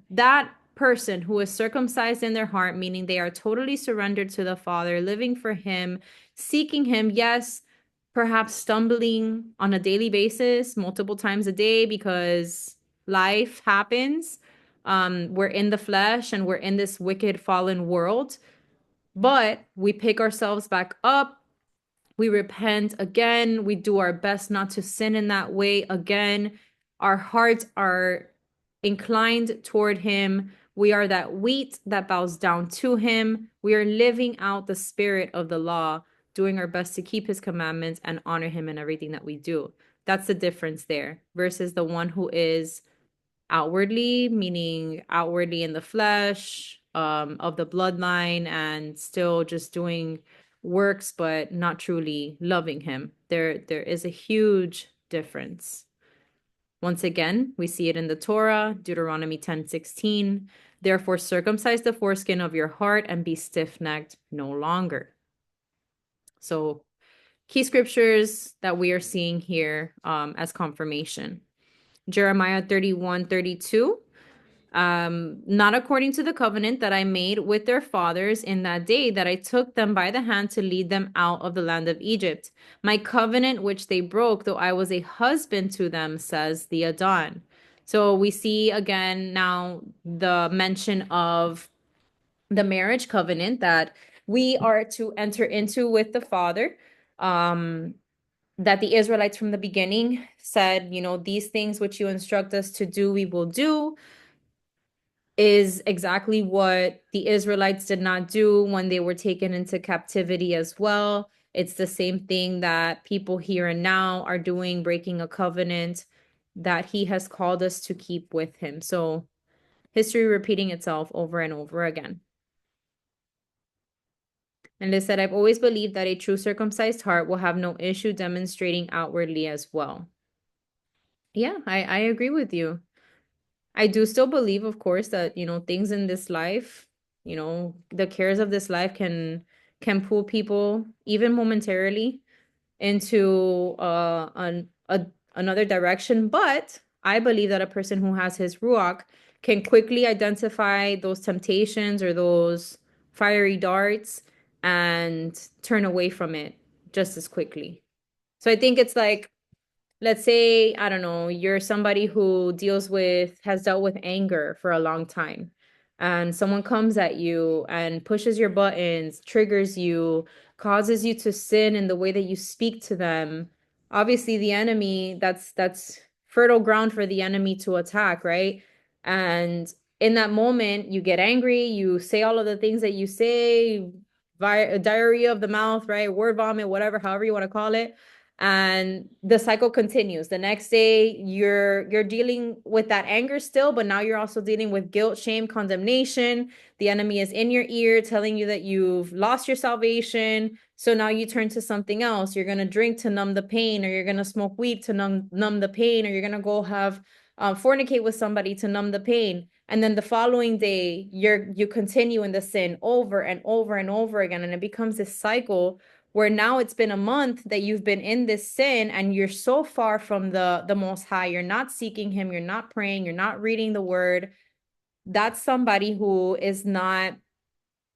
that person who is circumcised in their heart, meaning they are totally surrendered to the Father, living for him, seeking him, yes, perhaps stumbling on a daily basis, multiple times a day, because life happens. We're in the flesh and we're in this wicked fallen world, but we pick ourselves back up. We repent again. We do our best not to sin in that way again. Our hearts are inclined toward him. We are that wheat that bows down to him. We are living out the spirit of the law, doing our best to keep his commandments and honor him in everything that we do. That's the difference there versus the one who is outwardly, meaning outwardly in the flesh, of the bloodline, and still just doing works, but not truly loving him. There is a huge difference. Once again, we see it in the Torah, Deuteronomy 10:16. "Therefore circumcise the foreskin of your heart and be stiff-necked no longer." So key scriptures that we are seeing here as confirmation. Jeremiah 31:32. "Not according to the covenant that I made with their fathers in that day that I took them by the hand to lead them out of the land of Egypt. My covenant which they broke, though I was a husband to them, says the Adon." So we see again now the mention of the marriage covenant that we are to enter into with the Father. That the Israelites from the beginning said, these things which you instruct us to do, we will do, is exactly what the Israelites did not do when they were taken into captivity as well. It's the same thing that people here and now are doing, breaking a covenant that he has called us to keep with him. So history repeating itself over and over again. And they said, "I've always believed that a true circumcised heart will have no issue demonstrating outwardly as well." Yeah, I agree with you. I do still believe, of course, that, things in this life, the cares of this life can pull people even momentarily into another direction. But I believe that a person who has his ruach can quickly identify those temptations or those fiery darts and turn away from it just as quickly. So I think it's like, let's say, I don't know, you're somebody who has dealt with anger for a long time, and someone comes at you and pushes your buttons, triggers you, causes you to sin in the way that you speak to them. obviously the enemy, that's fertile ground for the enemy to attack, right? And in that moment, you get angry, you say all of the things that you say, diarrhea of the mouth, right? Word vomit, whatever, however you want to call it. And the cycle continues. The next day, you're dealing with that anger still, but now you're also dealing with guilt, shame, condemnation. The enemy is in your ear telling you that you've lost your salvation. So now you turn to something else. You're going to drink to numb the pain, or you're going to smoke weed to numb the pain, or you're going to go have fornicate with somebody to numb the pain. And then the following day, you continue in the sin over and over and over again. And it becomes this cycle where now it's been a month that you've been in this sin and you're so far from the Most High. You're not seeking Him. You're not praying. You're not reading the Word. That's somebody who is not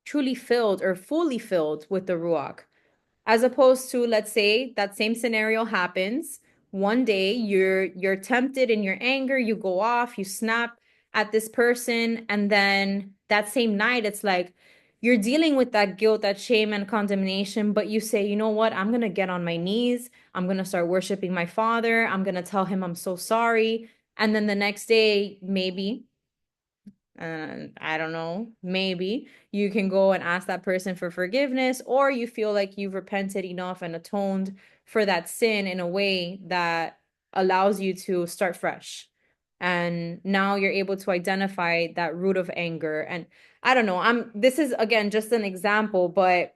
truly filled or fully filled with the Ruach. As opposed to, let's say that same scenario happens. One day you're tempted in your anger, you go off, you snap at this person, and then that same night it's like you're dealing with that guilt, that shame and condemnation, but you say, you know what, I'm going to get on my knees, I'm going to start worshiping my Father, I'm going to tell him I'm so sorry. And then the next day, maybe, and I don't know, maybe you can go and ask that person for forgiveness, or you feel like you've repented enough and atoned for that sin in a way that allows you to start fresh. And now you're able to identify that root of anger. And I don't know, this is again just an example, but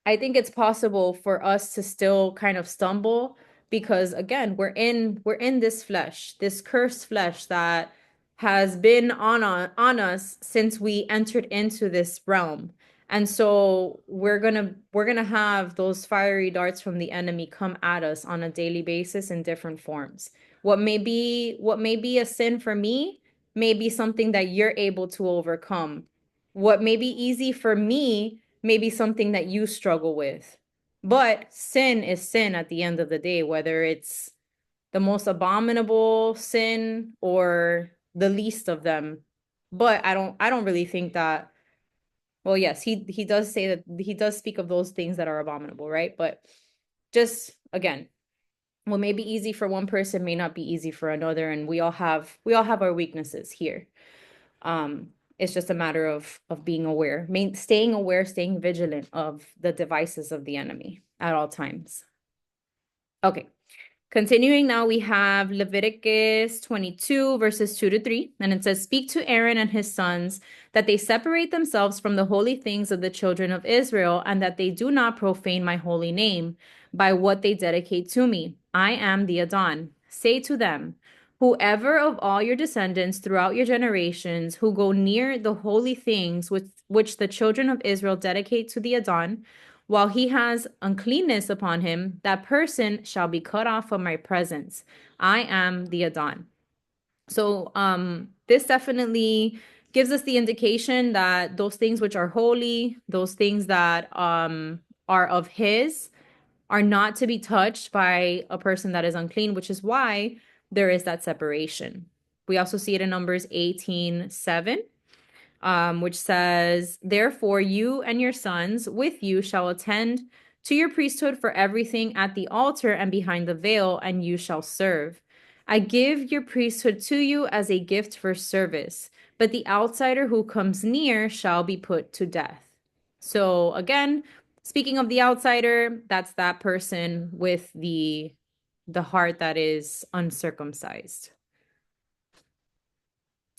I think it's possible for us to still kind of stumble because again, we're in this flesh, this cursed flesh that has been on us since we entered into this realm. And so we're going to have those fiery darts from the enemy come at us on a daily basis in different forms. What may be a sin for me may be something that you're able to overcome. What may be easy for me may be something that you struggle with. But sin is sin at the end of the day, whether it's the most abominable sin or the least of them. But I don't really think that, well, yes, he does say that he does speak of those things that are abominable, right? But just again, what may be easy for one person may not be easy for another, and we all have our weaknesses here. It's just a matter of being aware, staying aware, staying vigilant of the devices of the enemy at all times. Okay. Continuing now, we have Leviticus 22, verses 2 to 3. And it says, Speak to Aaron and his sons that they separate themselves from the holy things of the children of Israel, and that they do not profane my holy name by what they dedicate to me. I am the Adon. Say to them, Whoever of all your descendants throughout your generations who go near the holy things which the children of Israel dedicate to the Adon, while he has uncleanness upon him, that person shall be cut off from my presence. I am the Adon. So this definitely gives us the indication that those things which are holy, those things that are of his, are not to be touched by a person that is unclean, which is why there is that separation. We also see it in Numbers 18:7, which says, Therefore you and your sons with you shall attend to your priesthood for everything at the altar and behind the veil, and you shall serve. I give your priesthood to you as a gift for service, but the outsider who comes near shall be put to death. So again, speaking of the outsider, that's that person with the heart that is uncircumcised.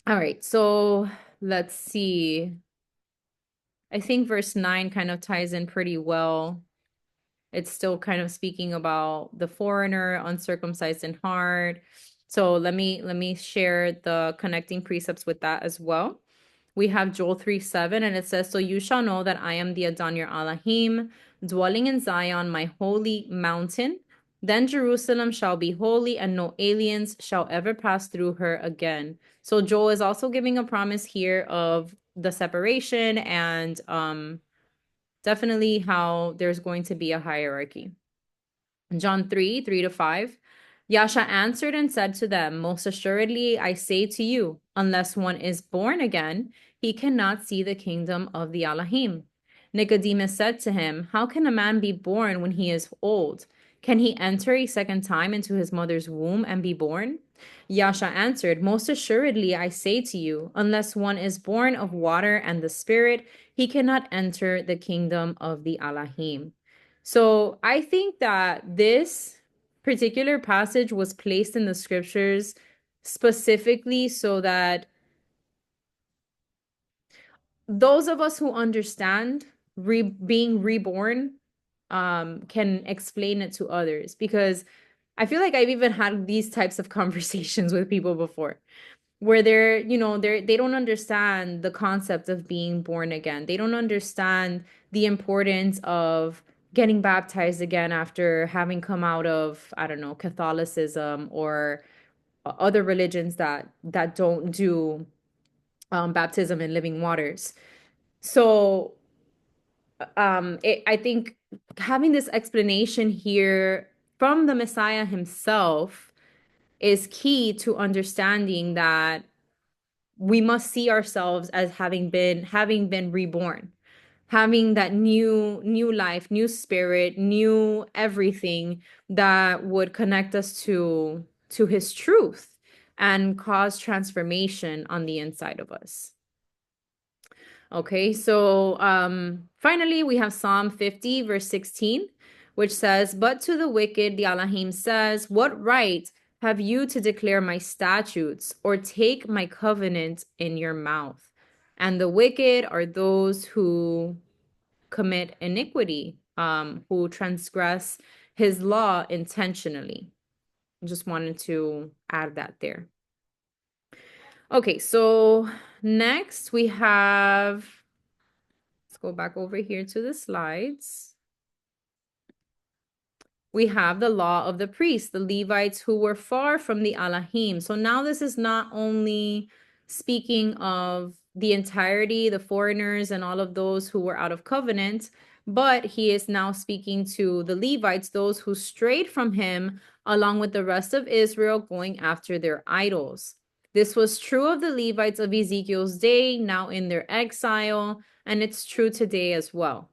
All right, so let's see. I think verse 9 kind of ties in pretty well. It's still kind of speaking about the foreigner, uncircumcised in heart. So let me share the connecting precepts with that as well. We have Joel 3:7, and it says, So you shall know that I am the Adon your Elohim, dwelling in Zion, my holy mountain. Then Jerusalem shall be holy, and no aliens shall ever pass through her again. So Joel is also giving a promise here of the separation and definitely how there's going to be a hierarchy. John 3:3 to 5. Yasha answered and said to them, Most assuredly, I say to you, unless one is born again, he cannot see the kingdom of the Elohim. Nicodemus said to him, How can a man be born when he is old? Can he enter a second time into his mother's womb and be born? Yasha answered, most assuredly, I say to you, unless one is born of water and the Spirit, he cannot enter the kingdom of the Allahim. So I think that this particular passage was placed in the scriptures specifically so that those of us who understand being reborn can explain it to others, because I feel like I've even had these types of conversations with people before where they don't understand the concept of being born again. They don't understand the importance of getting baptized again after having come out of, I don't know, Catholicism or other religions that don't do baptism in living waters. So I think having this explanation here from the Messiah himself is key to understanding that we must see ourselves as having been reborn, having that new life, new spirit, new everything that would connect us to his truth and cause transformation on the inside of us. Okay, so finally we have Psalm 50, verse 16, which says, but to the wicked, the Elohim says, what right have you to declare my statutes or take my covenant in your mouth? And the wicked are those who commit iniquity, who transgress his law intentionally. Just wanted to add that there. Okay, so next we have, let's go back over here to the slides. We have the law of the priests, the Levites who were far from the Elohim. So now this is not only speaking of the entirety, the foreigners and all of those who were out of covenant, but he is now speaking to the Levites, those who strayed from him along with the rest of Israel, going after their idols. This was true of the Levites of Ezekiel's day, now in their exile, and it's true today as well.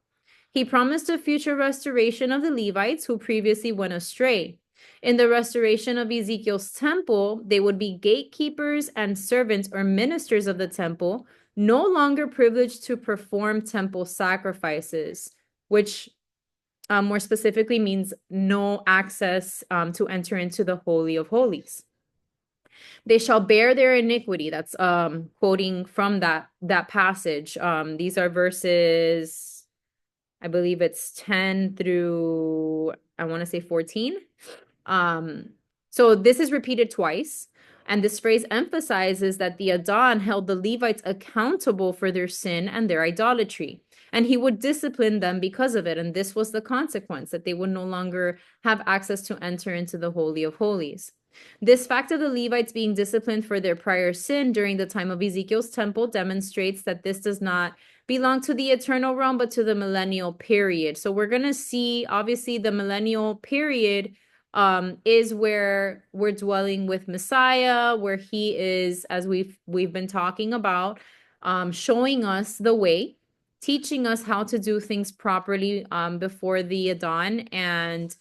He promised a future restoration of the Levites who previously went astray. In the restoration of Ezekiel's temple, they would be gatekeepers and servants or ministers of the temple, no longer privileged to perform temple sacrifices, which more specifically means no access to enter into the Holy of Holies. They shall bear their iniquity. That's quoting from that passage. These are verses, I believe it's 10 through, I want to say 14. So this is repeated twice. And this phrase emphasizes that the Adon held the Levites accountable for their sin and their idolatry. And he would discipline them because of it. And this was the consequence, that they would no longer have access to enter into the Holy of Holies. This fact of the Levites being disciplined for their prior sin during the time of Ezekiel's temple demonstrates that this does not belong to the eternal realm, but to the millennial period. So we're going to see, obviously, the millennial period is where we're dwelling with Messiah, where he is, as we've been talking about, showing us the way, teaching us how to do things properly before the Adon, and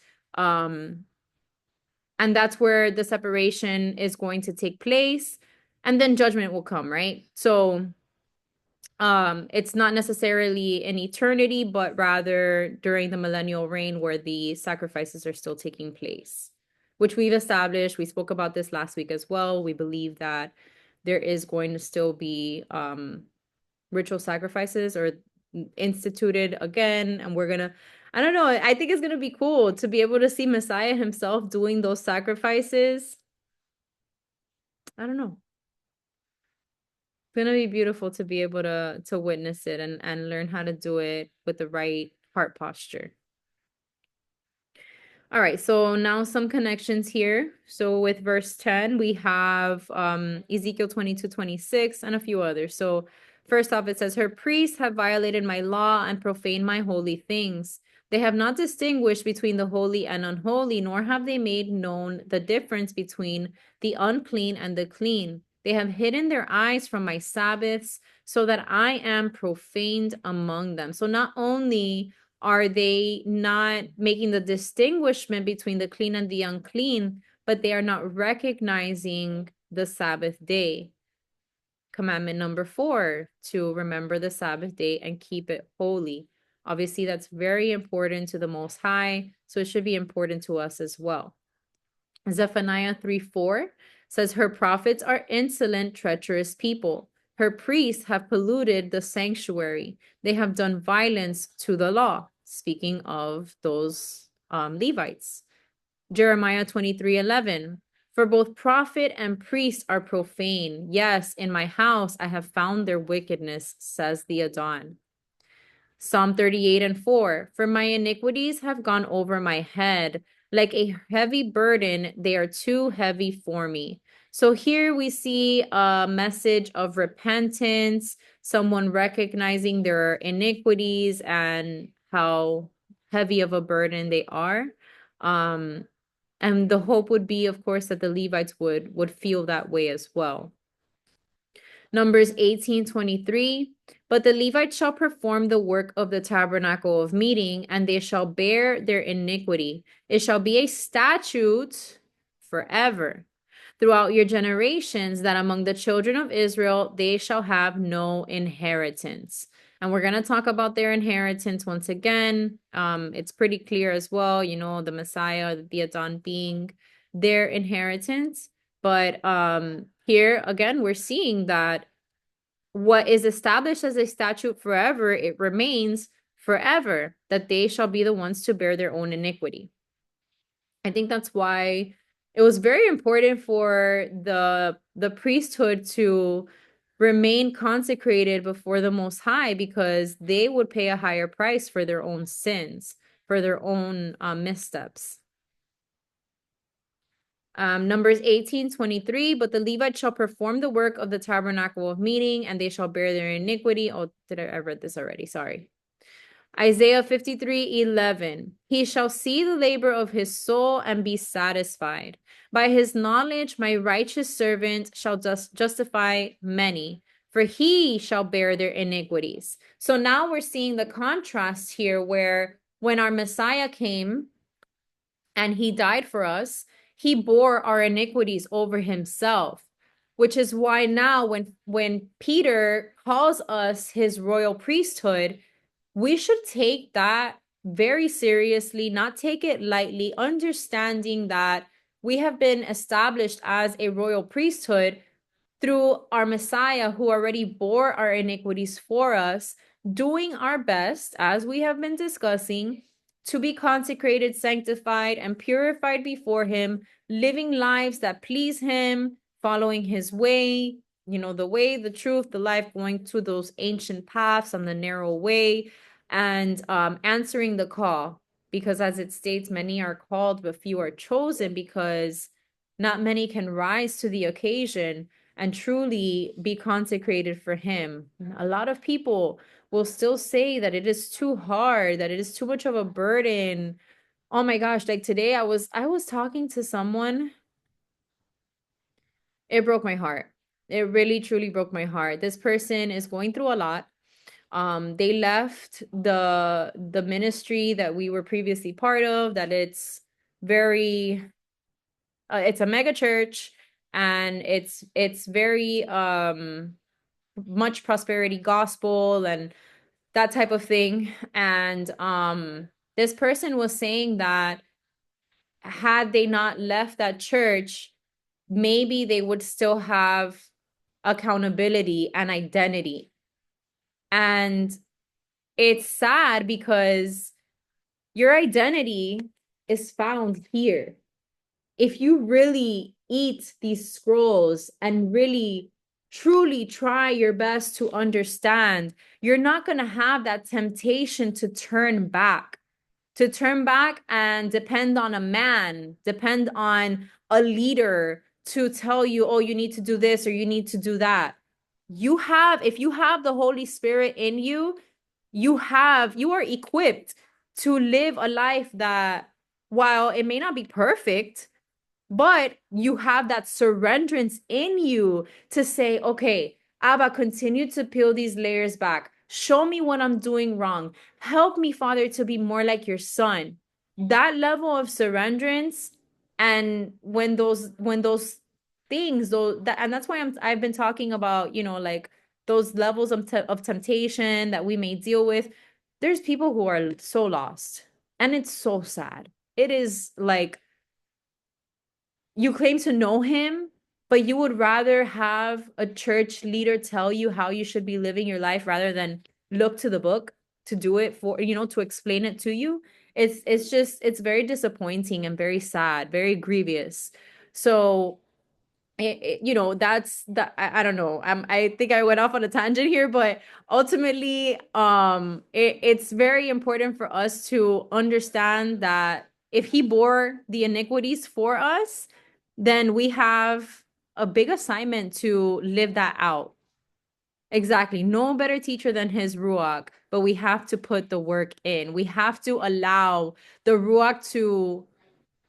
that's where the separation is going to take place, and then judgment will come, right? So it's not necessarily in eternity, but rather during the millennial reign where the sacrifices are still taking place, which we've established. We spoke about this last week as well. We believe that there is going to still be ritual sacrifices or instituted again, and we're gonna, I don't know, I think it's gonna be cool to be able to see Messiah himself doing those sacrifices. I don't know. It's gonna be beautiful to be able to witness it and learn how to do it with the right heart posture. All right, so now some connections here. So with verse 10, we have Ezekiel 22:26 and a few others. So first off, it says, her priests have violated my law and profaned my holy things. They have not distinguished between the holy and unholy, nor have they made known the difference between the unclean and the clean. They have hidden their eyes from my Sabbaths so that I am profaned among them. So not only Are they not making the distinguishment between the clean and the unclean, but they are not recognizing the Sabbath day? Commandment number 4, to remember the Sabbath day and keep it holy. Obviously, that's very important to the Most High, so it should be important to us as well. Zephaniah 3:4 says, her prophets are insolent, treacherous people. Her priests have polluted the sanctuary. They have done violence to the law. Speaking of those Levites. Jeremiah 23:11. For both prophet and priest are profane. Yes, in my house I have found their wickedness, says the Adon. Psalm 38:4. For my iniquities have gone over my head. Like a heavy burden, they are too heavy for me. So here we see a message of repentance, someone recognizing their iniquities and how heavy of a burden they are. And the hope would be, of course, that the Levites would feel that way as well. Numbers 18:23. But the Levites shall perform the work of the tabernacle of meeting, and they shall bear their iniquity. It shall be a statute forever throughout your generations, that among the children of Israel they shall have no inheritance. And we're going to talk about their inheritance once again. It's pretty clear as well, the Messiah, the Adon being their inheritance. But here again, we're seeing that what is established as a statute forever, it remains forever, that they shall be the ones to bear their own iniquity. I think that's why it was very important for the priesthood to remain consecrated before the Most High, because they would pay a higher price for their own sins, for their own missteps. Numbers 18:23. But the Levites shall perform the work of the tabernacle of meeting, and they shall bear their iniquity. Oh, I read this already? Sorry. Isaiah 53:11. He shall see the labor of his soul and be satisfied. By his knowledge, my righteous servant shall justify many, for he shall bear their iniquities. So now we're seeing the contrast here, where when our Messiah came and he died for us, he bore our iniquities over himself, which is why now when Peter calls us his royal priesthood, we should take that very seriously, not take it lightly, understanding that we have been established as a royal priesthood through our Messiah, who already bore our iniquities for us, doing our best, as we have been discussing, to be consecrated, sanctified, and purified before him, living lives that please him, following his way, the way, the truth, the life, going to those ancient paths on the narrow way, and answering the call. Because as it states, many are called, but few are chosen, because not many can rise to the occasion and truly be consecrated for him. A lot of people will still say that it is too hard, that it is too much of a burden. Oh my gosh, like today I was talking to someone. It broke my heart. It really truly broke my heart. This person is going through a lot. They left the ministry that we were previously part of, that it's very it's a mega church, and it's very much prosperity gospel and that type of thing. And this person was saying that had they not left that church, maybe they would still have accountability and identity. And it's sad, because your identity is found here. If you really eat these scrolls and really truly try your best to understand, you're not going to have that temptation to turn back, and depend on a man, depend on a leader to tell you, oh, you need to do this or you need to do that. If you have the Holy Spirit in you, you are equipped to live a life that, while it may not be perfect, but you have that surrenderance in you to say, okay, Abba, continue to peel these layers back. Show me what I'm doing wrong. Help me, Father, to be more like your son. That level of surrenderance, and when those things, those that, and that's why I've been talking about, like those levels of temptation that we may deal with. There's people who are so lost, and it's so sad. It is like you claim to know him, but you would rather have a church leader tell you how you should be living your life rather than look to the book to do it for, to explain it to you. It's very disappointing and very sad, very grievous. So that's that. I don't know. I think I went off on a tangent here, but ultimately, it's very important for us to understand that if he bore the iniquities for us, then we have a big assignment to live that out. Exactly. No better teacher than his Ruach, but we have to put the work in. We have to allow the Ruach to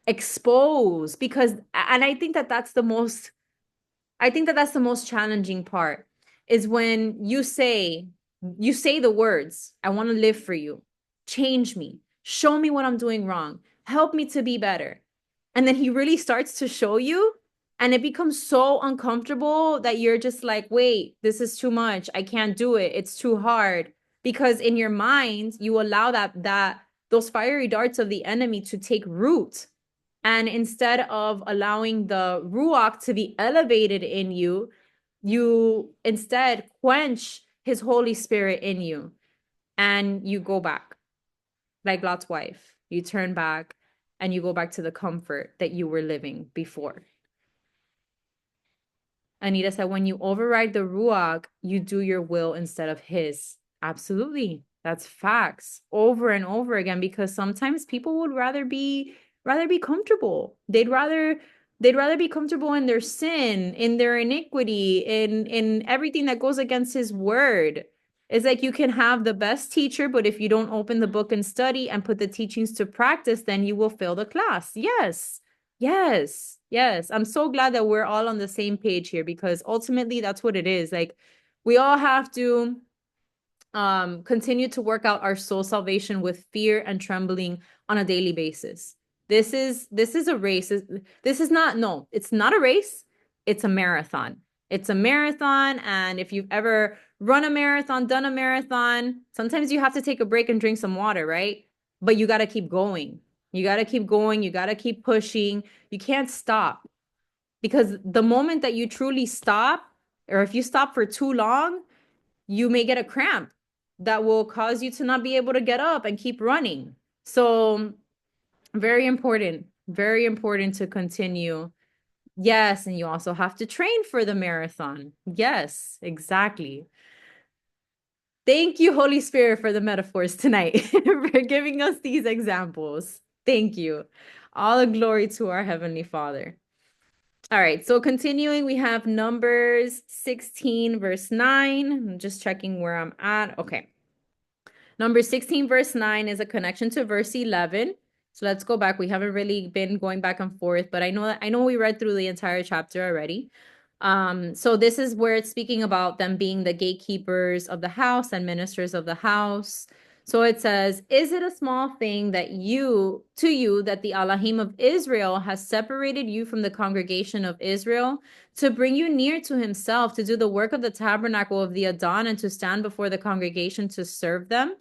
expose, because, and I think that that's the most challenging part, is when you say the words, I want to live for you. Change me. Show me what I'm doing wrong. Help me to be better. And then he really starts to show you, and it becomes so uncomfortable that you're just like, "Wait, this is too much. I can't do it. It's too hard." Because in your mind, you allow that those fiery darts of the enemy to take root, and instead of allowing the Ruach to be elevated in you, you instead quench his Holy Spirit in you, and you go back like Lot's wife. You turn back and you go back to the comfort that you were living before. Anita said, when you override the Ruach, you do your will instead of his. Absolutely. That's facts over and over again, because sometimes people would rather be comfortable. They'd rather be comfortable in their sin, in their iniquity, in everything that goes against his word. It's like you can have the best teacher, but if you don't open the book and study and put the teachings to practice, then you will fail the class. Yes. Yes, yes. I'm so glad that we're all on the same page here, because ultimately that's what it is. Like, we all have to continue to work out our soul salvation with fear and trembling on a daily basis. This is a race. This is not, no, it's not a race. It's a marathon. It's a marathon, and if you've ever run a marathon, done a marathon, sometimes you have to take a break and drink some water, right? But you got to keep going. You got to keep going. You got to keep pushing. You can't stop, because the moment that you truly stop, or if you stop for too long, you may get a cramp that will cause you to not be able to get up and keep running. So, very important to continue. Yes, and you also have to train for the marathon. Yes, exactly. Thank you, Holy Spirit, for the metaphors tonight, for giving us these examples. Thank you. All the glory to our Heavenly Father. All right, so continuing, we have Numbers 16, verse 9. I'm just checking where I'm at. Okay. Number 16, verse 9 is a connection to verse 11. So let's go back. We haven't really been going back and forth, but I know we read through the entire chapter already. So this is where it's speaking about them being the gatekeepers of the house and ministers of the house. So it says, "Is it a small thing that that the Elohim of Israel has separated you from the congregation of Israel to bring you near to himself, to do the work of the tabernacle of the Adon, and to stand before the congregation to serve them?"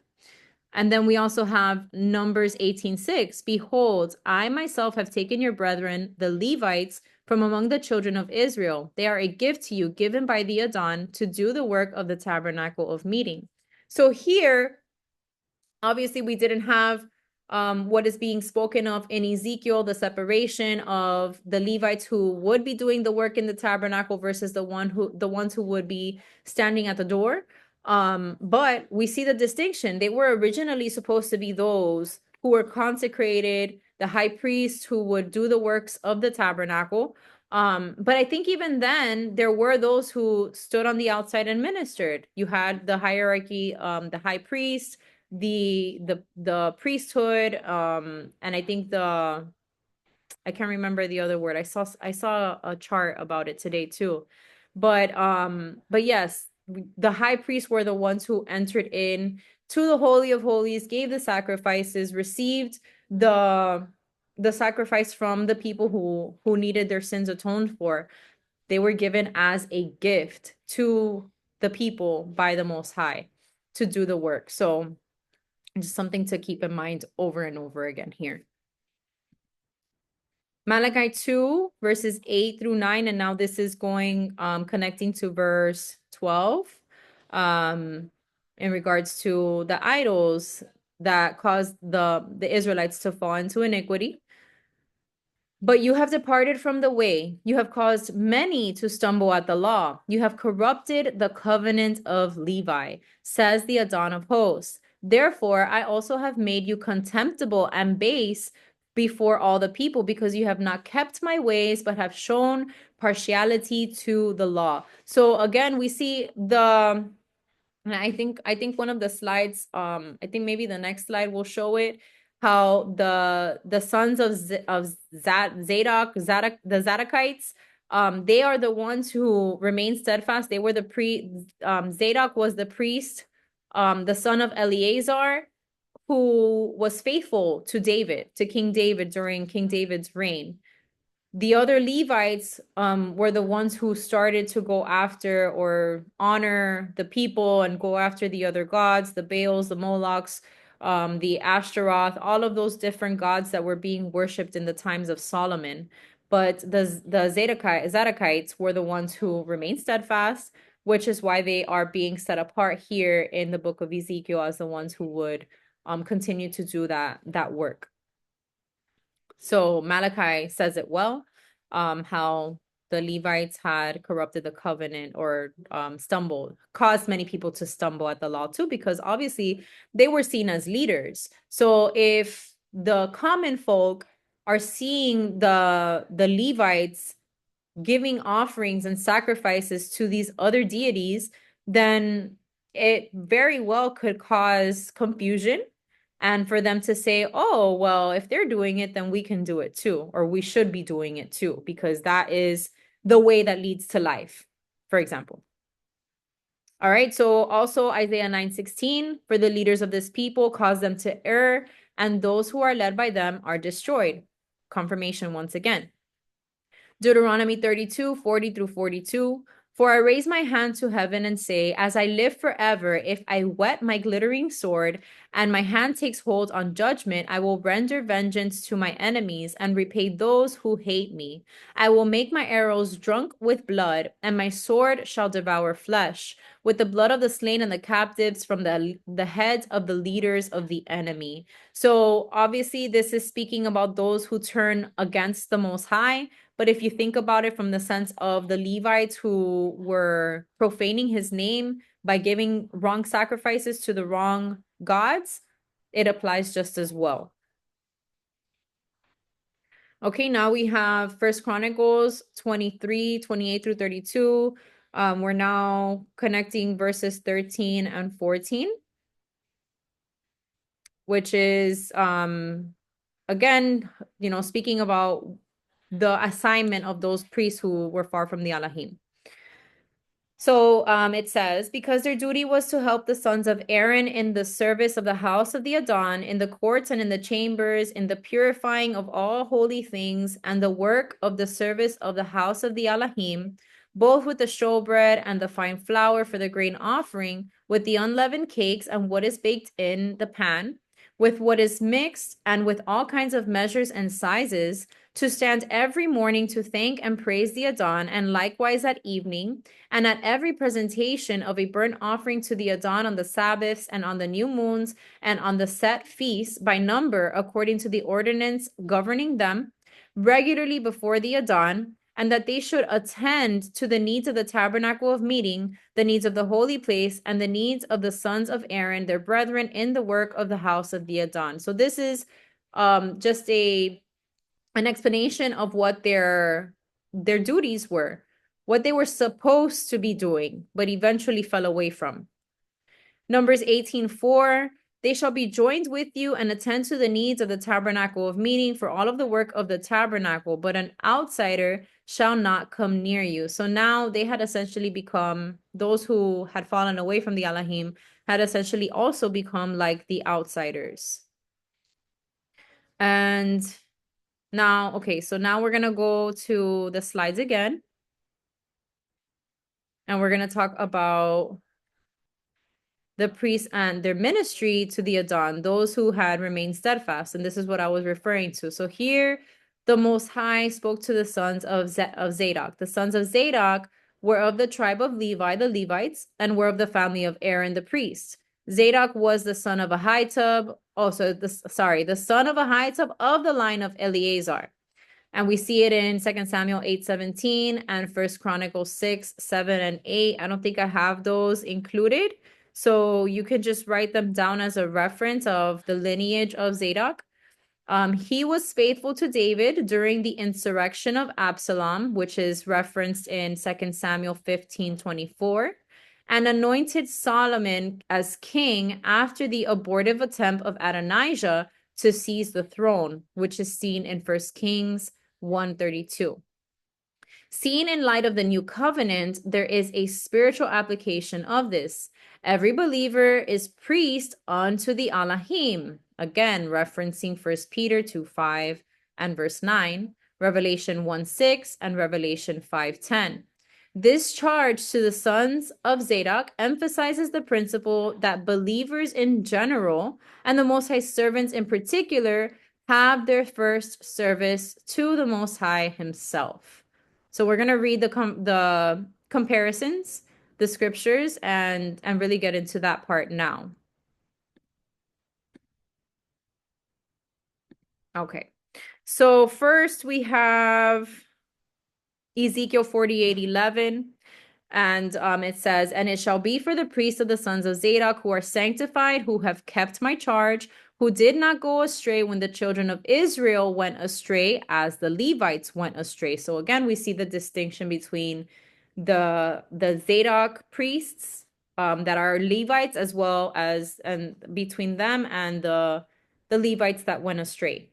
And then we also have Numbers 18:6. "Behold, I myself have taken your brethren, the Levites, from among the children of Israel. They are a gift to you, given by the Adon, to do the work of the tabernacle of meeting." So here, obviously, we didn't have what is being spoken of in Ezekiel, the separation of the Levites who would be doing the work in the tabernacle versus the ones who would be standing at the door. But we see the distinction. They were originally supposed to be those who were consecrated, the high priest who would do the works of the tabernacle. But I think even then there were those who stood on the outside and ministered. You had the hierarchy, the high priest, the priesthood, and I think I can't remember the other word. I saw a chart about it today too. But yes, the high priests were the ones who entered in to the Holy of Holies, gave the sacrifices, received the sacrifice from the people who needed their sins atoned for. They were given as a gift to the people by the Most High to do the work. So just something to keep in mind over and over again here. Malachi 2, verses 8 through 9, and now this is going connecting to verse 12 in regards to the idols that caused the Israelites to fall into iniquity. But you have departed from the way. You have caused many to stumble at the law. You have corrupted the covenant of Levi, says the Adon of hosts. Therefore, I also have made you contemptible and base before all the people, because you have not kept my ways, but have shown partiality to the law. So again, we see and I think one of the slides, I think maybe the next slide will show it, how the sons of Zadok, the Zadokites, they are the ones who remain steadfast. They were Zadok was the priest, the son of Eleazar, who was faithful to David, to King David during King David's reign. The other Levites were the ones who started to go after or honor the people and go after the other gods, the Baals, the Molochs, the Ashtaroth, all of those different gods that were being worshipped in the times of Solomon. But the Zadokites were the ones who remained steadfast, which is why they are being set apart here in the book of Ezekiel as the ones who would continue to do that work. So Malachi says it well, how the Levites had corrupted the covenant or stumbled, caused many people to stumble at the law too, because obviously they were seen as leaders. So if the common folk are seeing the Levites giving offerings and sacrifices to these other deities, then it very well could cause confusion, and for them to say, oh, well, if they're doing it, then we can do it too, or we should be doing it too, because that is the way that leads to life, for example. All right, so also Isaiah 9:16, for the leaders of this people cause them to err, and those who are led by them are destroyed. Confirmation once again. Deuteronomy 32:40 through 42. For I raise my hand to heaven and say, as I live forever, if I whet my glittering sword and my hand takes hold on judgment, I will render vengeance to my enemies and repay those who hate me. I will make my arrows drunk with blood, and my sword shall devour flesh, with the blood of the slain and the captives from the heads of the leaders of the enemy. So obviously, this is speaking about those who turn against the Most High. But if you think about it from the sense of the Levites who were profaning his name by giving wrong sacrifices to the wrong gods, it applies just as well. Okay, now we have First Chronicles 23:28 through 32. We're now connecting verses 13 and 14, which is again, speaking about the assignment of those priests who were far from the Elohim. So it says, because their duty was to help the sons of Aaron in the service of the house of the Adon, in the courts and in the chambers, in the purifying of all holy things, and the work of the service of the house of the Elohim, both with the showbread and the fine flour for the grain offering, with the unleavened cakes and what is baked in the pan, with what is mixed, and with all kinds of measures and sizes, to stand every morning to thank and praise the Adon, and likewise at evening, and at every presentation of a burnt offering to the Adon on the Sabbaths and on the new moons and on the set feasts by number according to the ordinance governing them, regularly before the Adon, and that they should attend to the needs of the tabernacle of meeting, the needs of the holy place, and the needs of the sons of Aaron, their brethren, in the work of the house of the Adon. So this is just an explanation of what their duties were, what they were supposed to be doing, but eventually fell away from. Numbers 18:4, they shall be joined with you and attend to the needs of the tabernacle of meeting for all of the work of the tabernacle, but an outsider shall not come near you. So now they had essentially become, those who had fallen away from the Elohim had essentially also become like the outsiders. And now, okay, so now we're gonna go to the slides again, and we're gonna talk about the priests and their ministry to the Adon, those who had remained steadfast. And this is what I was referring to. So here, the Most High spoke to the sons of Zadok. The sons of Zadok were of the tribe of Levi, the Levites, and were of the family of Aaron, the priest. Zadok was the son of Ahitub, the son of Ahitub of the line of Eleazar. And we see it in 2 Samuel 8:17 and 1 Chronicles 6, 7, and 8. I don't think I have those included. So you can just write them down as a reference of the lineage of Zadok. He was faithful to David during the insurrection of Absalom, which is referenced in 2 Samuel 15:24, and anointed Solomon as king after the abortive attempt of Adonijah to seize the throne, which is seen in 1 Kings 1:32. Seen in light of the new covenant, there is a spiritual application of this. Every believer is priest unto the Elohim. Again, referencing 1 Peter 2:5 and verse 9, Revelation 1:6, and Revelation 5:10. This charge to the sons of Zadok emphasizes the principle that believers in general, and the Most High servants in particular, have their first service to the Most High himself. So we're going to read the comparisons, the scriptures, and really get into that part now. Okay. So first we have Ezekiel 48:11. And it says, and it shall be for the priests of the sons of Zadok who are sanctified, who have kept my charge, who did not go astray when the children of Israel went astray, as the Levites went astray. So again, we see the distinction between the Zadok priests that are Levites, as well as and between them and the Levites that went astray.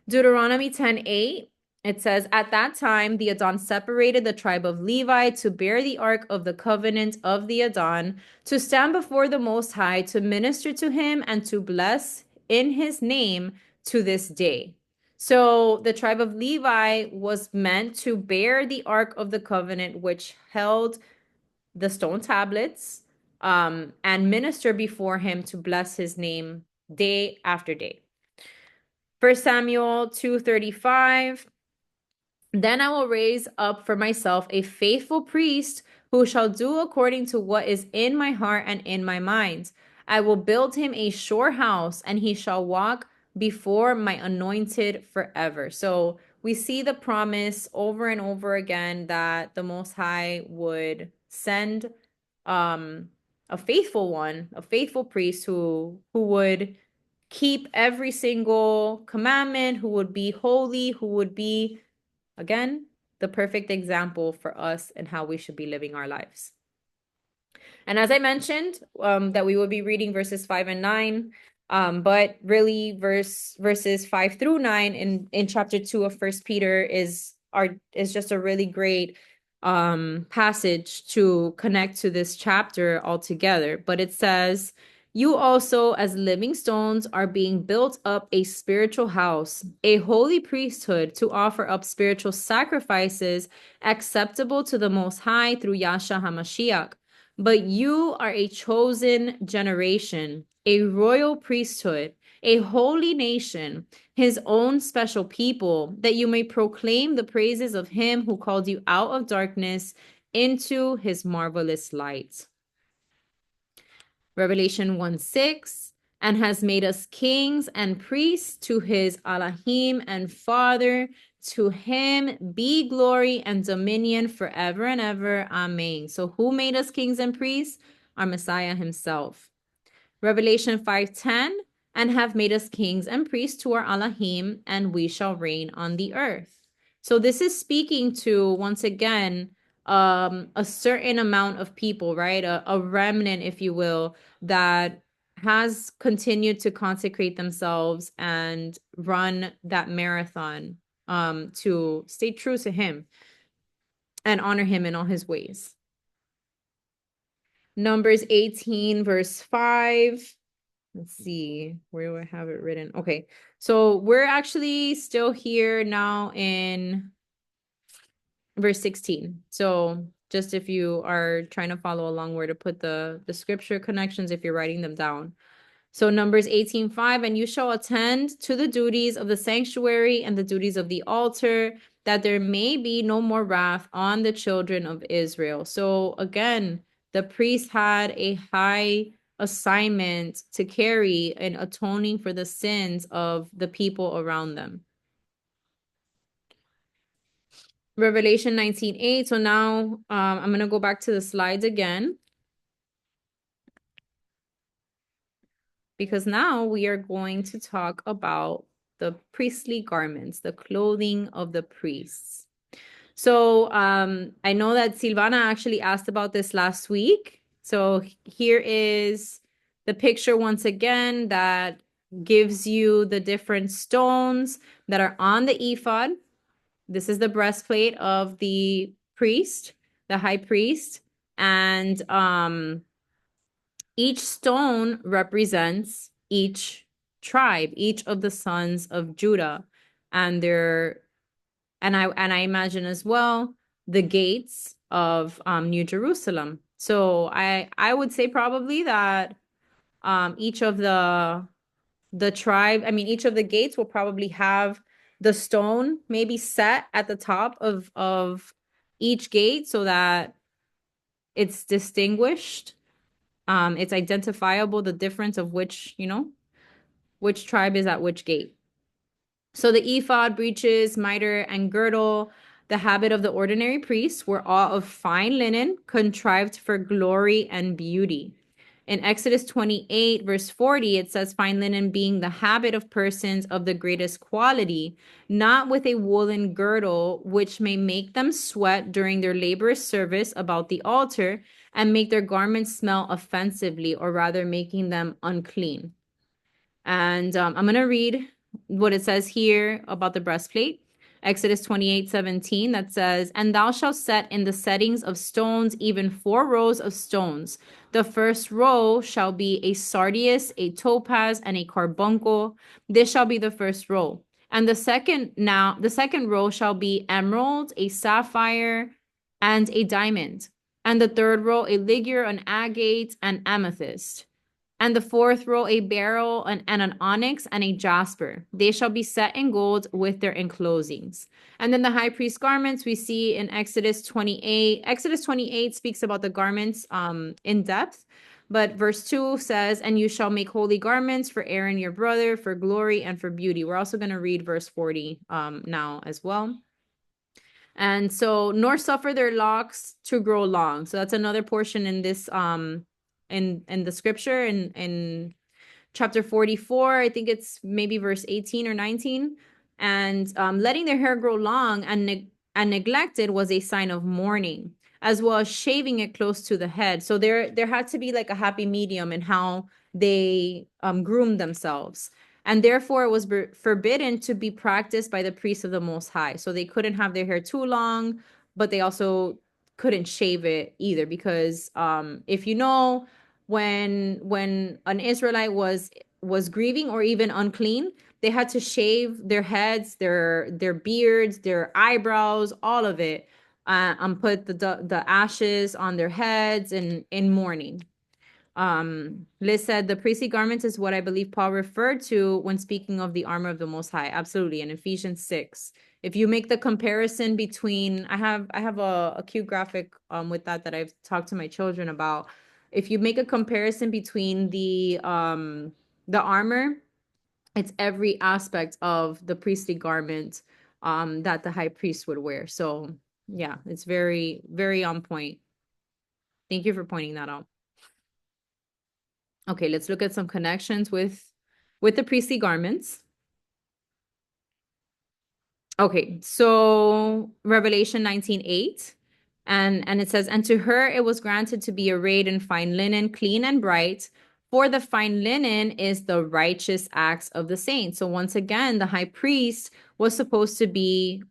Deuteronomy 10:8, it says, at that time, the Adon separated the tribe of Levi to bear the ark of the covenant of the Adon, to stand before the Most High, to minister to him, and to bless in his name to this day. So the tribe of Levi was meant to bear the ark of the covenant, which held the stone tablets, and minister before him to bless his name day after day. 1 Samuel 2:35, then I will raise up for myself a faithful priest who shall do according to what is in my heart and in my mind. I will build him a sure house, and he shall walk before my anointed forever. So we see the promise over and over again that the Most High would send a faithful one, a faithful priest who would keep every single commandment, who would be holy, who would be, again, the perfect example for us and how we should be living our lives. And as I mentioned, that we will be reading verses 5 and 9, but really verses 5 through 9 in chapter 2 of First Peter is just a really great passage to connect to this chapter altogether. But it says, you also, as living stones, are being built up a spiritual house, a holy priesthood, to offer up spiritual sacrifices acceptable to the Most High through Yahshua HaMashiach. But you are a chosen generation, a royal priesthood, a holy nation, his own special people, that you may proclaim the praises of him who called you out of darkness into his marvelous light. Revelation 1:6, and has made us kings and priests to his Elohim and Father. To him be glory and dominion forever and ever. Amen. So who made us kings and priests? Our Messiah himself. Revelation 5:10, and have made us kings and priests to our Elohim, and we shall reign on the earth. So this is speaking to, once again, a certain amount of people, right? A remnant, if you will, that has continued to consecrate themselves and run that marathon to stay true to him and honor him in all his ways. Numbers 18, verse 5. Let's see, where do I have it written? Okay, so we're actually still here now in verse 16. So just if you are trying to follow along where to put the scripture connections, if you're writing them down. So Numbers 18:5, and you shall attend to the duties of the sanctuary and the duties of the altar, that there may be no more wrath on the children of Israel. So again, the priest had a high assignment to carry in atoning for the sins of the people around them. Revelation 19:8. So now I'm going to go back to the slides again, because now we are going to talk about the priestly garments, the clothing of the priests. So I know that Silvana actually asked about this last week. So here is the picture once again that gives you the different stones that are on the ephod. This is the breastplate of the priest, the high priest, and each stone represents each tribe, each of the sons of Judah, and their and I imagine as well the gates of New Jerusalem. So I would say probably that each of the tribe, I mean each of the gates will probably have the stone maybe set at the top of each gate so that it's distinguished, it's identifiable, the difference of which, which tribe is at which gate. So the ephod, breeches, mitre, and girdle, the habit of the ordinary priests, were all of fine linen, contrived for glory and beauty. In Exodus 28, verse 40, it says, fine linen being the habit of persons of the greatest quality, not with a woolen girdle, which may make them sweat during their laborious service about the altar and make their garments smell offensively, or rather making them unclean. And I'm going to read what it says here about the breastplate. Exodus 28:17, that says, and thou shalt set in the settings of stones even 4 rows of stones. The first row shall be a sardius, a topaz, and a carbuncle. This shall be the first row. And the second row shall be emerald, a sapphire, and a diamond. And the third row a ligure, an agate, and amethyst. And the fourth row a beryl, and an onyx, and a jasper. They shall be set in gold with their enclosings. And then the high priest garments we see in Exodus 28. Exodus 28 speaks about the garments in depth. But verse 2 says, and you shall make holy garments for Aaron your brother, for glory and for beauty. We're also going to read verse 40 now as well. And so, nor suffer their locks to grow long. So that's another portion in this in the scripture in chapter 44. I think it's maybe verse 18 or 19. And letting their hair grow long and neglected was a sign of mourning, as well as shaving it close to the head. So there had to be like a happy medium in how they groomed themselves. And therefore it was forbidden to be practiced by the priests of the Most High. So they couldn't have their hair too long, but they also couldn't shave it either, because if you know, when an Israelite was grieving or even unclean, they had to shave their heads, their beards, their eyebrows, all of it, and put the ashes on their heads in mourning. Liz said the priestly garments is what I believe Paul referred to when speaking of the armor of the Most High. Absolutely, in Ephesians 6. If you make the comparison between, I have a cute graphic with that I've talked to my children about. If you make a comparison between the armor, it's every aspect of the priestly garment that the high priest would wear. So yeah, it's very, very on point. Thank you for pointing that out. Okay, let's look at some connections with the priestly garments. Okay, so Revelation 19:8, and it says, and to her it was granted to be arrayed in fine linen, clean and bright, for the fine linen is the righteous acts of the saints. So once again, the high priest was supposed to be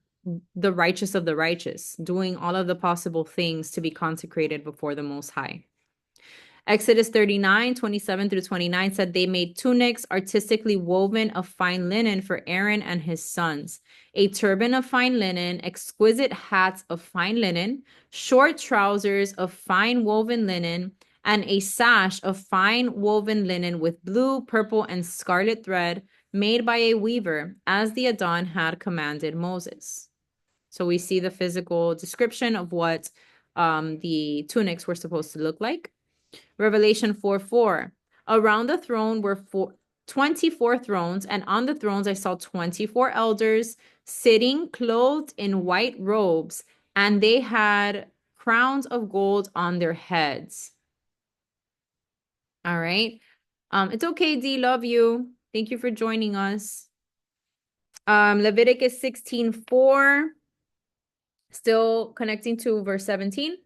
the righteous of the righteous, doing all of the possible things to be consecrated before the Most High. Exodus 39, 27 through 29 said they made tunics artistically woven of fine linen for Aaron and his sons, a turban of fine linen, exquisite hats of fine linen, short trousers of fine woven linen, and a sash of fine woven linen with blue, purple, and scarlet thread made by a weaver, as the Adon had commanded Moses. So we see the physical description of what the tunics were supposed to look like. Revelation 4:4. Around the throne were 24 thrones, and on the thrones I saw 24 elders sitting clothed in white robes, and they had crowns of gold on their heads. All right. It's okay, D. Love you. Thank you for joining us. Leviticus 16:4. Still connecting to verse 17.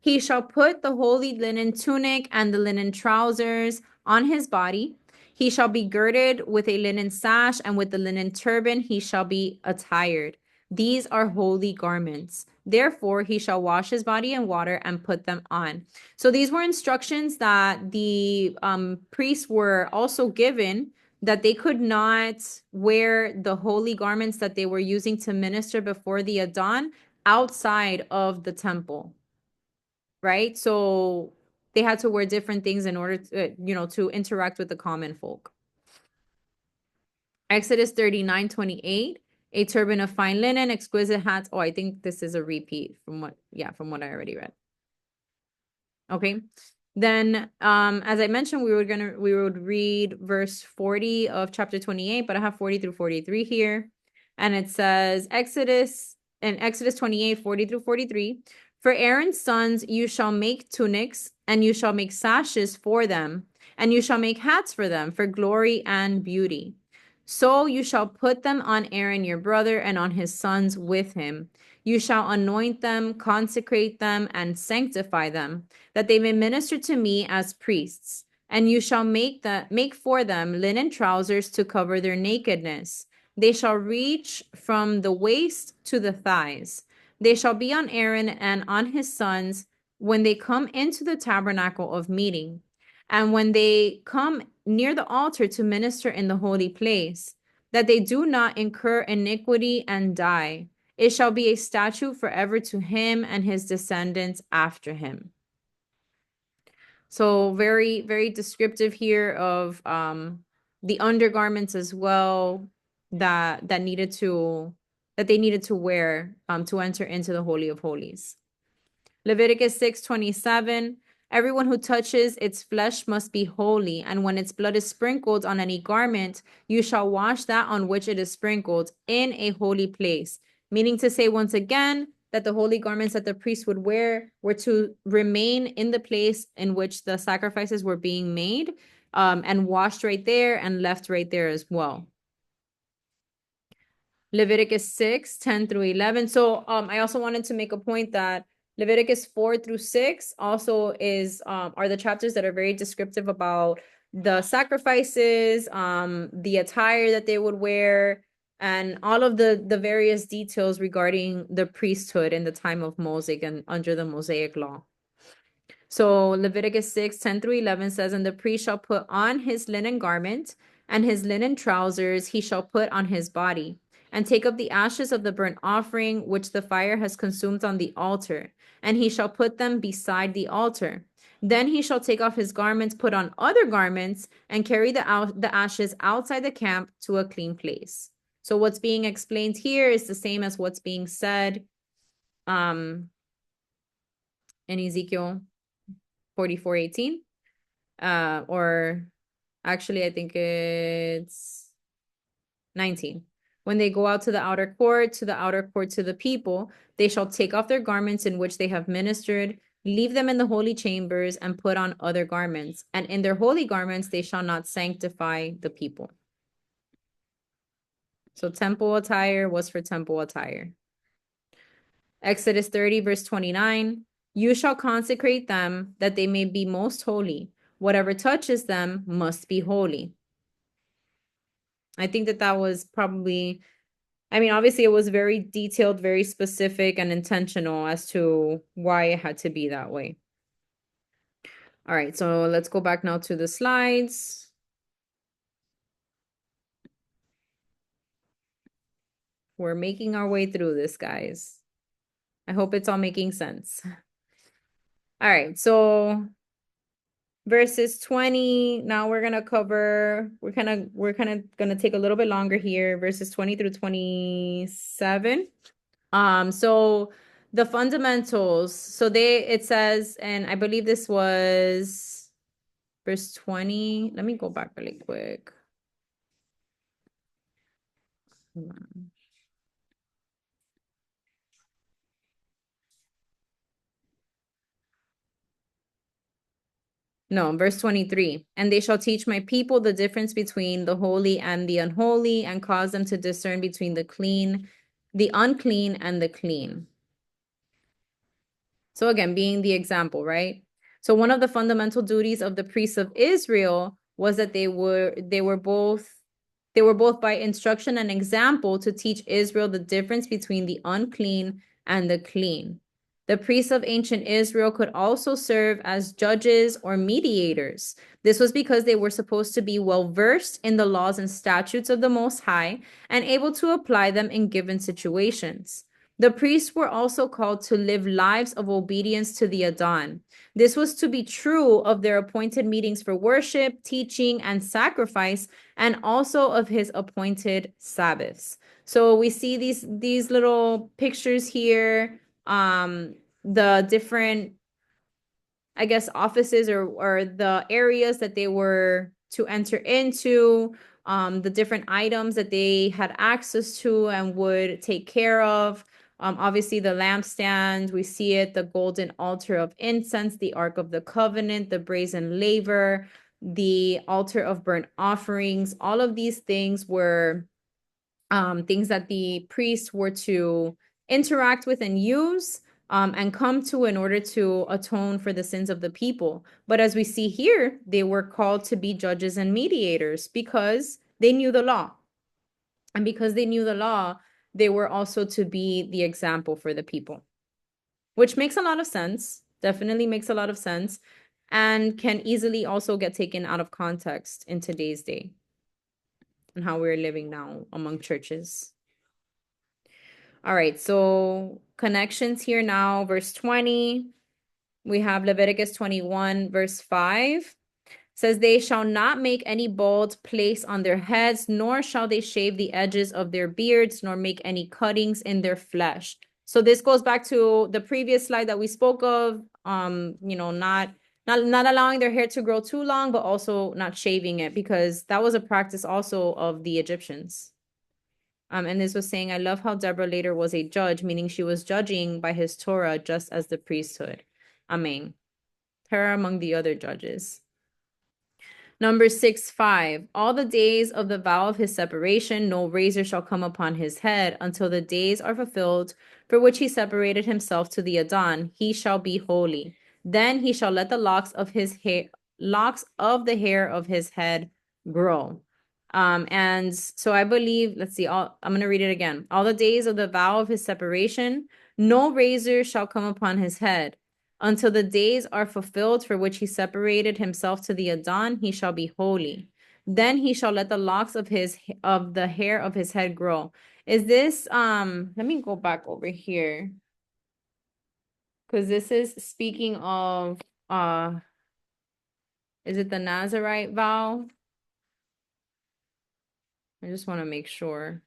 He shall put the holy linen tunic and the linen trousers on his body. He shall be girded with a linen sash, and with the linen turban he shall be attired. These are holy garments. Therefore, he shall wash his body in water and put them on. So these were instructions that the priests were also given, that they could not wear the holy garments that they were using to minister before the Adon outside of the temple, right? So they had to wear different things in order to, to interact with the common folk. Exodus 39:28, a turban of fine linen, exquisite hats. Oh, I think this is a repeat from what I already read. Okay. Then, as I mentioned, we would read verse 40 of chapter 28, but I have 40 through 43 here. And it says, Exodus 28, 40 through 43, for Aaron's sons you shall make tunics, and you shall make sashes for them, and you shall make hats for them for glory and beauty. So you shall put them on Aaron your brother and on his sons with him. You shall anoint them, consecrate them, and sanctify them, that they may minister to me as priests. And you shall make for them linen trousers to cover their nakedness. They shall reach from the waist to the thighs. They shall be on Aaron and on his sons when they come into the tabernacle of meeting, and when they come near the altar to minister in the holy place, that they do not incur iniquity and die. It shall be a statute forever to him and his descendants after him. So very, very descriptive here of the undergarments as well that they needed to wear to enter into the Holy of Holies. Leviticus 6:27, everyone who touches its flesh must be holy, and when its blood is sprinkled on any garment, you shall wash that on which it is sprinkled in a holy place. Meaning to say once again that the holy garments that the priest would wear were to remain in the place in which the sacrifices were being made, and washed right there and left right there as well. Leviticus 6:10 through 11. So I also wanted to make a point that Leviticus 4 through 6 also are the chapters that are very descriptive about the sacrifices, the attire that they would wear, and all of the various details regarding the priesthood in the time of Moses and under the Mosaic law. So Leviticus 6:10 through 11 says, and the priest shall put on his linen garment, and his linen trousers he shall put on his body, and take up the ashes of the burnt offering which the fire has consumed on the altar, and he shall put them beside the altar. Then he shall take off his garments, put on other garments, and carry the ashes outside the camp to a clean place. So what's being explained here is the same as what's being said in Ezekiel 44:18. Or actually, I think it's 19. When they go out to the outer court, to the people, they shall take off their garments in which they have ministered, leave them in the holy chambers, and put on other garments. And in their holy garments, they shall not sanctify the people. So temple attire was for temple attire. Exodus 30, verse 29. You shall consecrate them that they may be most holy. Whatever touches them must be holy. I think that was probably, I mean, obviously it was very detailed, very specific and intentional as to why it had to be that way. All right, so let's go back now to the slides. We're making our way through this, guys. I hope it's all making sense. All right, so verses 20. Now we're gonna cover, we're kind of gonna take a little bit longer here, verses 20 through 27. So the fundamentals, so it says, and I believe this was verse 20. Let me go back really quick. Hold on. No, verse 23. And they shall teach my people the difference between the holy and the unholy, and cause them to discern between the clean, the unclean, and the clean. So again, being the example, right? So one of the fundamental duties of the priests of Israel was that they were both by instruction and example to teach Israel the difference between the unclean and the clean. The priests of ancient Israel could also serve as judges or mediators. This was because they were supposed to be well versed in the laws and statutes of the Most High and able to apply them in given situations. The priests were also called to live lives of obedience to the Adon. This was to be true of their appointed meetings for worship, teaching, and sacrifice, and also of his appointed Sabbaths. So we see these little pictures here, the different, I guess, offices or the areas that they were to enter into, the different items that they had access to and would take care of. Obviously, the lampstand, we see it, the golden altar of incense, the Ark of the Covenant, the brazen laver, the altar of burnt offerings. All of these things were things that the priests were to interact with and use and come to in order to atone for the sins of the people. But as we see here, they were called to be judges and mediators because they knew the law. And because they knew the law, they were also to be the example for the people, which makes a lot of sense, definitely makes a lot of sense, and can easily also get taken out of context in today's day and how we're living now among churches. All right, so connections here now, verse 20. We have Leviticus 21, verse 5. Says, they shall not make any bald place on their heads, nor shall they shave the edges of their beards, nor make any cuttings in their flesh. So this goes back to the previous slide that we spoke of, not allowing their hair to grow too long, but also not shaving it, because that was a practice also of the Egyptians. And this was saying, I love how Deborah later was a judge, meaning she was judging by his Torah just as the priesthood. Amen. Her among the other judges. Number 6:5. All the days of the vow of his separation, no razor shall come upon his head until the days are fulfilled for which he separated himself to the Adon. He shall be holy. Then he shall let the locks of the hair of his head grow. And so I believe, let's see, I'm going to read it again. All the days of the vow of his separation, no razor shall come upon his head. Until the days are fulfilled for which he separated himself to the Adon, he shall be holy. Then he shall let the locks of the hair of his head grow. Is this, let me go back over here. Because this is speaking of, is it the Nazarite vow? I just want to make sure.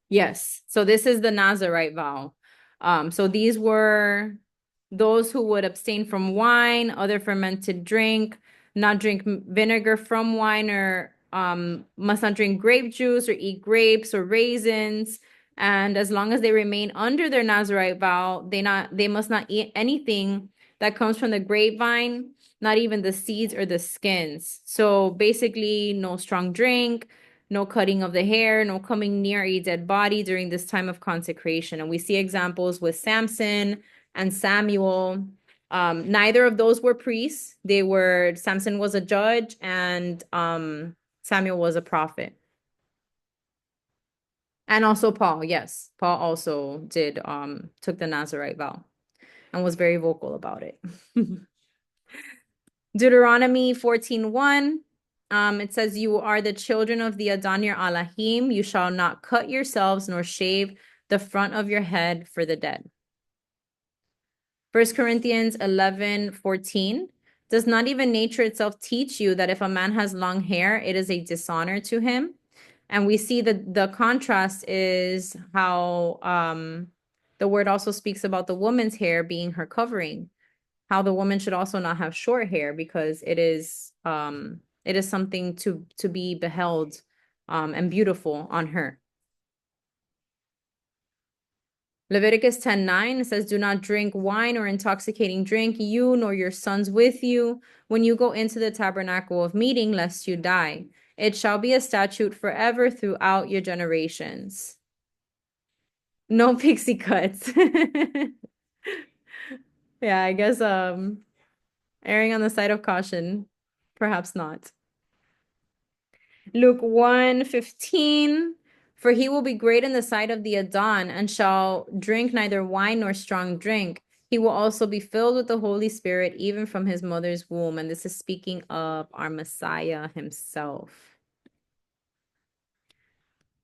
Yes. So this is the Nazarite vow. So these were those who would abstain from wine, other fermented drink, not drink vinegar from wine, or must not drink grape juice or eat grapes or raisins. And as long as they remain under their Nazarite vow, they must not eat anything that comes from the grapevine, not even the seeds or the skins. So basically, no strong drink, no cutting of the hair, no coming near a dead body during this time of consecration. And we see examples with Samson and Samuel. Neither of those were priests. Samson was a judge and Samuel was a prophet. And also Paul, yes. Paul also took the Nazarite vow. and was very vocal about it. Deuteronomy 14:1. It says, "You are the children of the Adon your Elohim. You shall not cut yourselves nor shave the front of your head for the dead." 1 Corinthians 11:14. "Does not even nature itself teach you that if a man has long hair, it is a dishonor to him?" And we see that the contrast is how the word also speaks about the woman's hair being her covering, how the woman should also not have short hair because it is something to be beheld and beautiful on her. Leviticus 10:9 says, "Do not drink wine or intoxicating drink, you nor your sons with you, when you go into the tabernacle of meeting, lest you die. It shall be a statute forever throughout your generations." No pixie cuts. Yeah, I guess erring on the side of caution, perhaps not. Luke 1:15, "For he will be great in the sight of the Adon, and shall drink neither wine nor strong drink. He will also be filled with the Holy Spirit, even from his mother's womb." And this is speaking of our Messiah himself.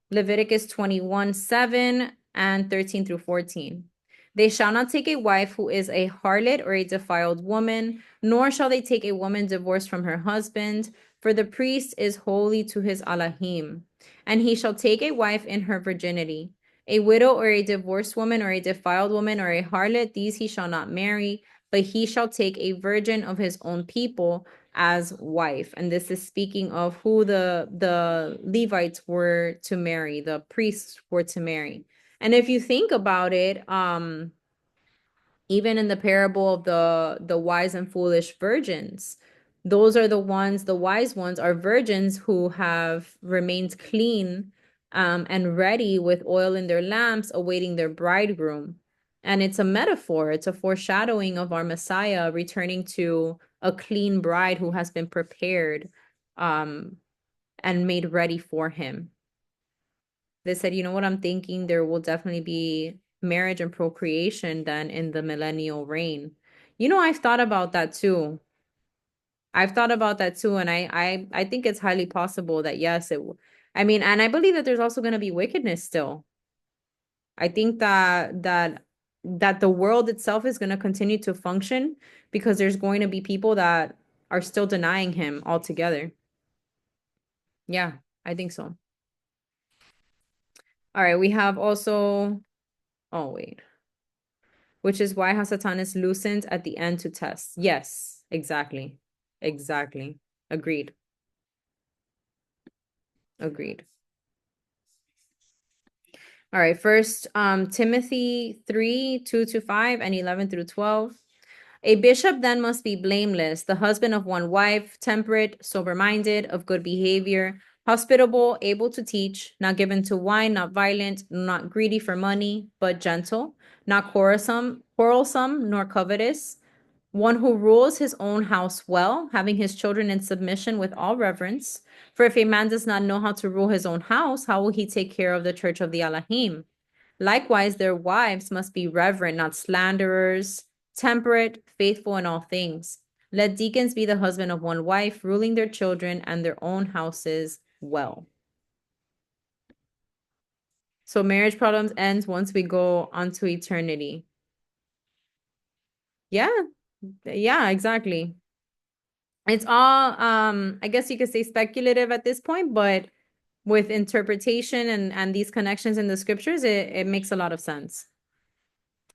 Leviticus 21:7 and 13 through 14. "They shall not take a wife who is a harlot or a defiled woman, nor shall they take a woman divorced from her husband, for the priest is holy to his Elohim. And he shall take a wife in her virginity. A widow or a divorced woman or a defiled woman or a harlot, these he shall not marry, but he shall take a virgin of his own people as wife." And this is speaking of who the Levites were to marry, the priests were to marry. And if you think about it, even in the parable of the wise and foolish virgins, those are the wise ones are virgins who have remained clean and ready with oil in their lamps, awaiting their bridegroom. And it's a metaphor, it's a foreshadowing of our Messiah returning to a clean bride who has been prepared um, and made ready for him. They said, you know what I'm thinking? There will definitely be marriage and procreation then in the millennial reign. I've thought about that too. I've thought about that too, and I think it's highly possible that yes, I mean, and I believe that there's also going to be wickedness still. I think that the world itself is going to continue to function because there's going to be people that are still denying him altogether. Yeah, I think so. All right, we have also, oh wait, which is why Hasatan is loosened at the end to test. Yes, exactly. Exactly. Agreed. Agreed. All right, first Timothy 3:2-5 and 11 through 12. "A bishop then must be blameless, the husband of one wife, temperate, sober-minded, of good behavior, hospitable, able to teach, not given to wine, not violent, not greedy for money, but gentle, not quarrelsome, nor covetous, one who rules his own house well, having his children in submission with all reverence. For if a man does not know how to rule his own house, how will he take care of the church of the Elohim? Likewise, their wives must be reverent, not slanderers, temperate, faithful in all things. Let deacons be the husband of one wife, ruling their children and their own houses well." So marriage problems ends once we go on to eternity. Yeah, yeah, exactly. It's all I guess you could say speculative at this point, but with interpretation and these connections in the scriptures, it makes a lot of sense.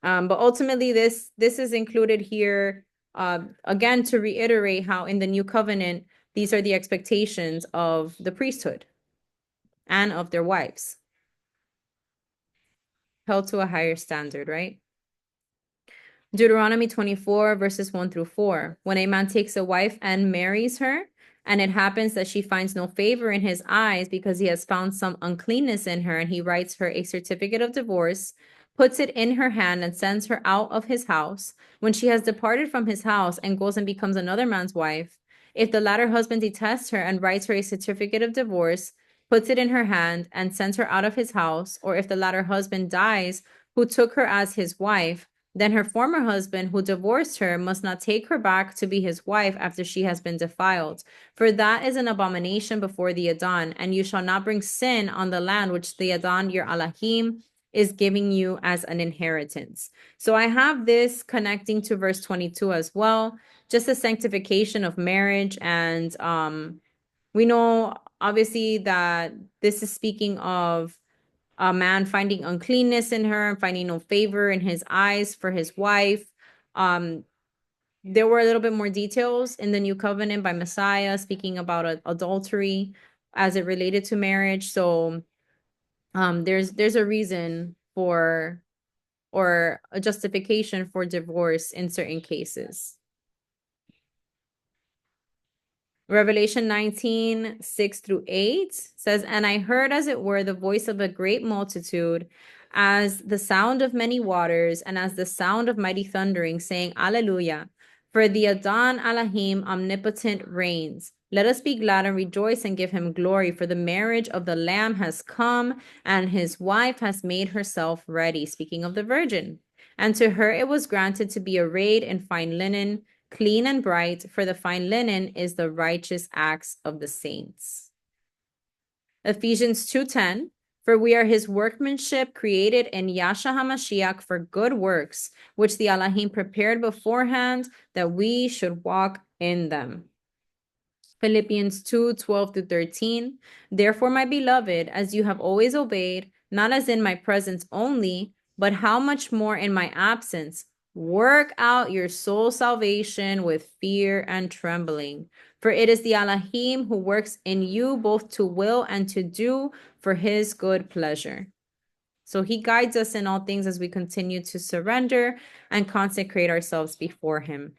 But ultimately, this is included here again to reiterate how in the new covenant, these are the expectations of the priesthood and of their wives, held to a higher standard, right? Deuteronomy 24, verses 1 through 4. "When a man takes a wife and marries her, and it happens that she finds no favor in his eyes because he has found some uncleanness in her, and he writes her a certificate of divorce, puts it in her hand, and sends her out of his house, when she has departed from his house and goes and becomes another man's wife, if the latter husband detests her and writes her a certificate of divorce, puts it in her hand, and sends her out of his house, or if the latter husband dies who took her as his wife, Then her former husband, who divorced her, must not take her back to be his wife after she has been defiled. For that is an abomination before the Adon, and you shall not bring sin on the land which the Adon, your Elohim, is giving you as an inheritance. So I have this connecting to verse 22 as well, just the sanctification of marriage. And we know obviously that this is speaking of a man finding uncleanness in her and finding no favor in his eyes for his wife. There were a little bit more details in the new covenant by Messiah speaking about adultery as it related to marriage. So there's a reason for or a justification for divorce in certain cases. Revelation 19, 6 through 8 says, And I heard as it were the voice of a great multitude, as the sound of many waters, and as the sound of mighty thundering, saying, Alleluia. For the Adon Elohim omnipotent reigns. Let us be glad and rejoice and give him glory, for the marriage of the Lamb has come, and his wife has made herself ready. Speaking of the virgin. And to her it was granted to be arrayed in fine linen, clean and bright, for the fine linen is the righteous acts of the saints. Ephesians 2:10, for we are his workmanship created in Yahshua HaMashiach for good works, which the Elohim prepared beforehand that we should walk in them. Philippians 2:12 through 13, therefore, my beloved, as you have always obeyed, not as in my presence only, but how much more in my absence, work out your soul salvation with fear and trembling. For it is the Elohim who works in you both to will and to do for his good pleasure. So he guides us in all things as we continue to surrender and consecrate ourselves before him.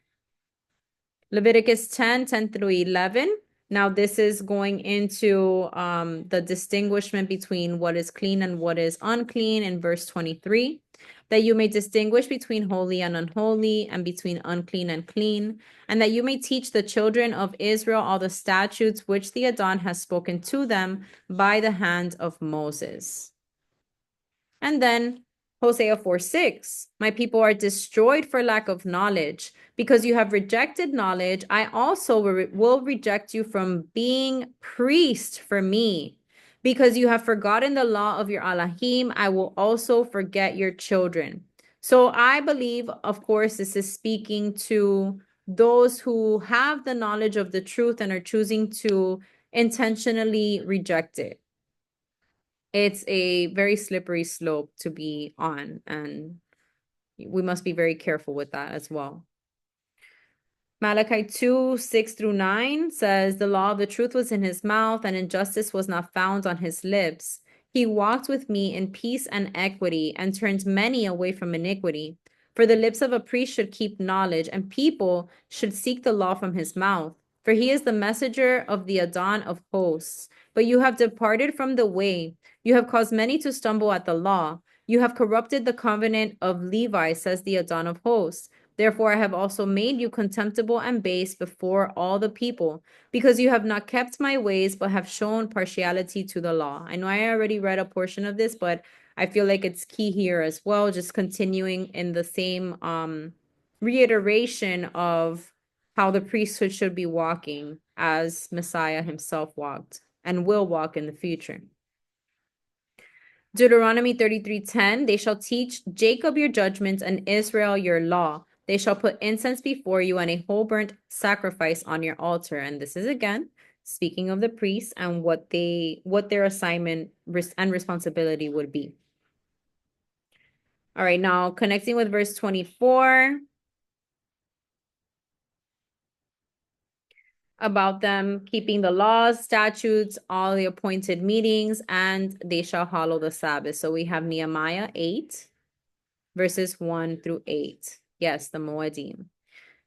Leviticus 10 through 11. Now this is going into the distinguishment between what is clean and what is unclean in verse 23. That you may distinguish between holy and unholy, and between unclean and clean, and that you may teach the children of Israel all the statutes which the Adon has spoken to them by the hand of Moses. And then Hosea 4:6, my people are destroyed for lack of knowledge. Because you have rejected knowledge, I also will reject you from being priest for me. Because you have forgotten the law of your Elohim, I will also forget your children. So I believe, of course, this is speaking to those who have the knowledge of the truth and are choosing to intentionally reject it. It's a very slippery slope to be on, and we must be very careful with that as well. Malachi 2:6 through 9 says, the law of the truth was in his mouth, and injustice was not found on his lips. He walked with me in peace and equity, and turned many away from iniquity. For the lips of a priest should keep knowledge, and people should seek the law from his mouth. For he is the messenger of the Adon of hosts. But you have departed from the way. You have caused many to stumble at the law. You have corrupted the covenant of Levi, says the Adon of hosts. Therefore, I have also made you contemptible and base before all the people, because you have not kept my ways, but have shown partiality to the law. I know I already read a portion of this, but I feel like it's key here as well, just continuing in the same reiteration of how the priesthood should be walking as Messiah himself walked and will walk in the future. Deuteronomy 33:10, they shall teach Jacob your judgments and Israel your law. They shall put incense before you and a whole burnt sacrifice on your altar. And this is again speaking of the priests and what their assignment and responsibility would be. All right, now connecting with verse 24 about them keeping the laws, statutes, all the appointed meetings, and they shall hallow the Sabbath. So we have Nehemiah 8, verses 1 through 8. Yes, the Moedim.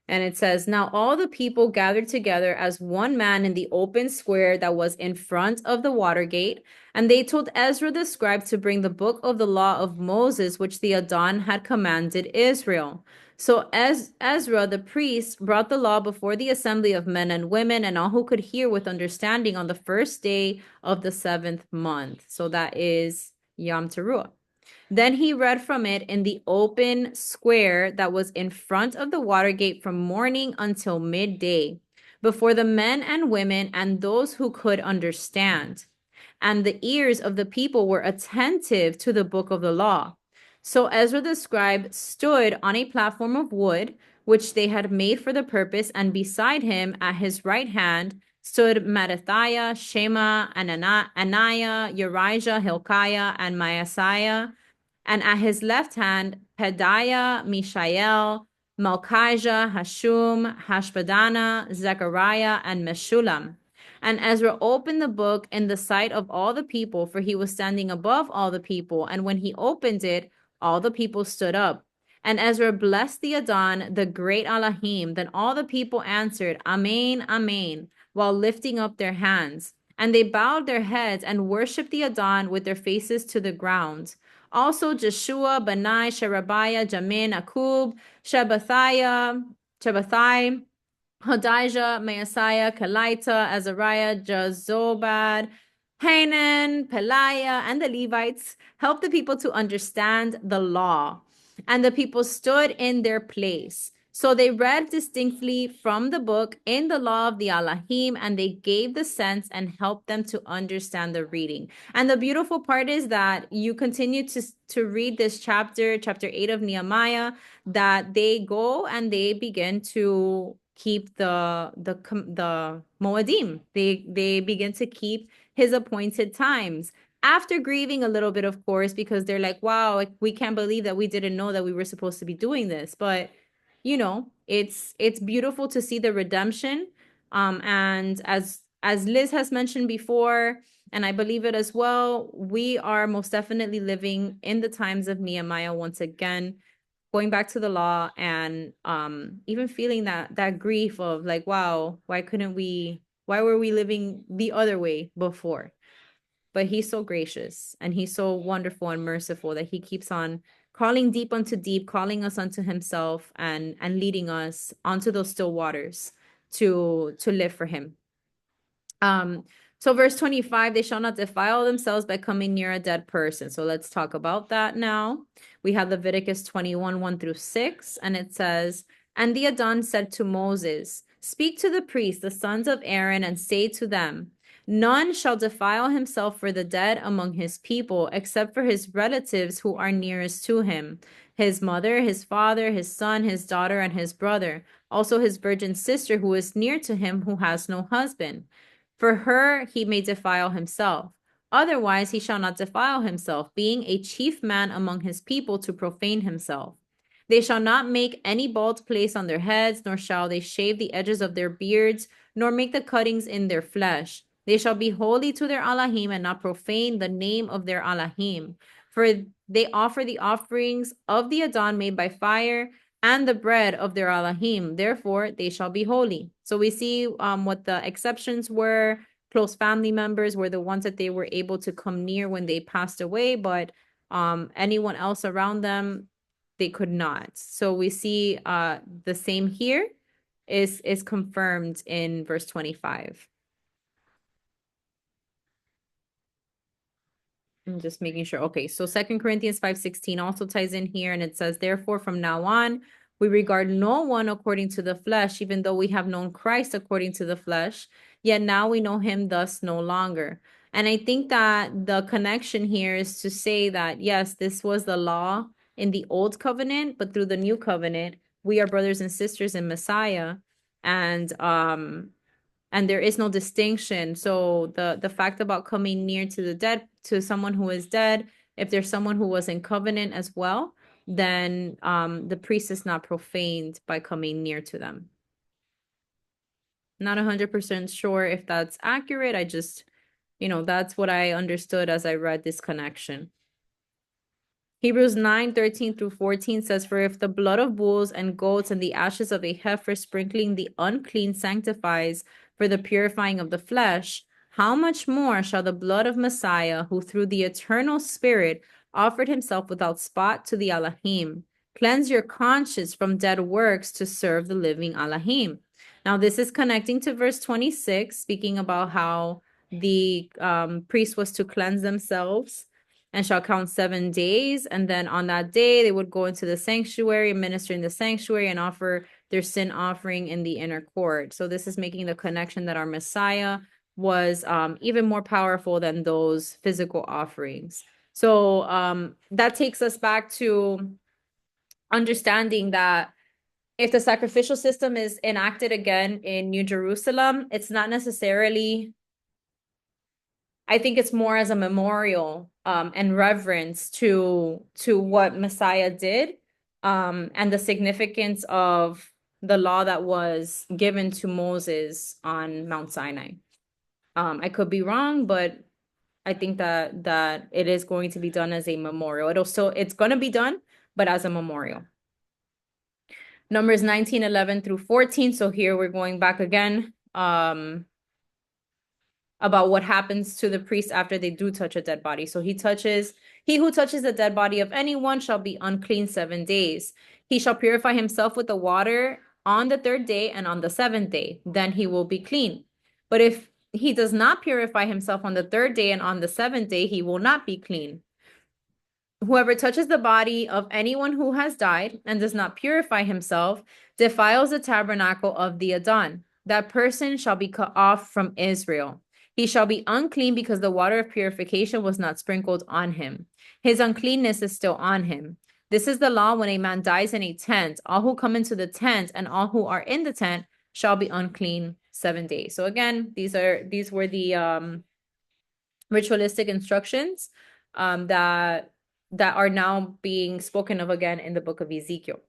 And it says, now all the people gathered together as one man in the open square that was in front of the water gate. And they told Ezra the scribe to bring the book of the law of Moses, which the Adon had commanded Israel. So as Ezra the priest brought the law before the assembly of men and women and all who could hear with understanding on the first day of the 7th month. So that is Yom Teruah. Then he read from it in the open square that was in front of the water gate from morning until midday, before the men and women and those who could understand. And the ears of the people were attentive to the book of the law. So Ezra the scribe stood on a platform of wood, which they had made for the purpose, and beside him at his right hand stood Mattithiah, Shema, Ananiah, Urijah, Hilkiah, and Maaseiah, and at his left hand, Pedaiah, Mishael, Malchijah, Hashum, Hashbadana, Zechariah, and Meshullam. And Ezra opened the book in the sight of all the people, for he was standing above all the people. And when he opened it, all the people stood up. And Ezra blessed the Adon, the great Elohim. Then all the people answered, Amen, Amen, while lifting up their hands. And they bowed their heads and worshipped the Adon with their faces to the ground. Also Jeshua, Benai, Sherebiah, Jamin, Akub, Shabbathai, Hodijah, Maaseiah, Kelita, Azariah, Jozobad, Hanan, Peliah, and the Levites helped the people to understand the law. And the people stood in their place. So they read distinctly from the book in the law of the Elohim, and they gave the sense and helped them to understand the reading. And the beautiful part is that you continue to read this chapter 8 of Nehemiah, that they go and they begin to keep the Moedim. They begin to keep his appointed times after grieving a little bit, of course, because they're like, wow, like, we can't believe that we didn't know that we were supposed to be doing this. But it's beautiful to see the redemption. And as Liz has mentioned before, and I believe it as well, we are most definitely living in the times of Nehemiah once again, going back to the law, and even feeling that grief of like, wow, why were we living the other way before? But he's so gracious and he's so wonderful and merciful that he keeps on calling deep unto deep, calling us unto himself, and leading us onto those still waters to live for him. So verse 25, they shall not defile themselves by coming near a dead person. So let's talk about that now. We have Leviticus 21, 1 through 6, and it says, And the Adon said to Moses, Speak to the priests, the sons of Aaron, and say to them, None shall defile himself for the dead among his people, except for his relatives who are nearest to him, his mother, his father, his son, his daughter, and his brother, also his virgin sister who is near to him, who has no husband. For her he may defile himself. Otherwise he shall not defile himself, being a chief man among his people, to profane himself. They shall not make any bald place on their heads, nor shall they shave the edges of their beards, nor make the cuttings in their flesh. They shall be holy to their Elohim, and not profane the name of their Elohim. For they offer the offerings of the Adon made by fire, and the bread of their Elohim. Therefore, they shall be holy. So we see what the exceptions were. Close family members were the ones that they were able to come near when they passed away, but anyone else around them, they could not. So we see the same here is confirmed in verse 25. I'm just making sure. Okay, so 2 Corinthians 5:16 also ties in here, and it says, Therefore, from now on, we regard no one according to the flesh, even though we have known Christ according to the flesh, yet now we know him thus no longer. And I think that the connection here is to say that, yes, this was the law in the old covenant, but through the new covenant, we are brothers and sisters in Messiah. And there is no distinction. So the fact about coming near to the dead, to someone who is dead, if there's someone who was in covenant as well, then the priest is not profaned by coming near to them. Not 100% sure if that's accurate. I just, that's what I understood as I read this connection. Hebrews 9:13 through 14 says, For if the blood of bulls and goats and the ashes of a heifer sprinkling the unclean sanctifies for the purifying of the flesh, how much more shall the blood of Messiah, who through the eternal Spirit offered himself without spot to the Elohim, cleanse your conscience from dead works to serve the living Elohim? Now, this is connecting to verse 26, speaking about how the priest was to cleanse themselves and shall count 7 days. And then on that day, they would go into the sanctuary, minister in the sanctuary, and offer their sin offering in the inner court. So this is making the connection that our Messiah was even more powerful than those physical offerings. So that takes us back to understanding that if the sacrificial system is enacted again in New Jerusalem, it's not necessarily, I think it's more as a memorial and reverence to what Messiah did and the significance of the law that was given to Moses on Mount Sinai. I could be wrong, but I think that it is going to be done as a memorial. It's going to be done, but as a memorial. Numbers 19, 11 through 14. So here we're going back again about what happens to the priest after they do touch a dead body. So he who touches the dead body of anyone shall be unclean 7 days. He shall purify himself with the water on the third day and on the seventh day. Then he will be clean. But if he does not purify himself on the third day and on the seventh day, he will not be clean. Whoever touches the body of anyone who has died and does not purify himself defiles the tabernacle of the Adon. That person shall be cut off from Israel. He shall be unclean because the water of purification was not sprinkled on him. His uncleanness is still on him. This is the law when a man dies in a tent. All who come into the tent and all who are in the tent shall be unclean 7 days. So again, these were the ritualistic instructions that are now being spoken of again in the book of Ezekiel.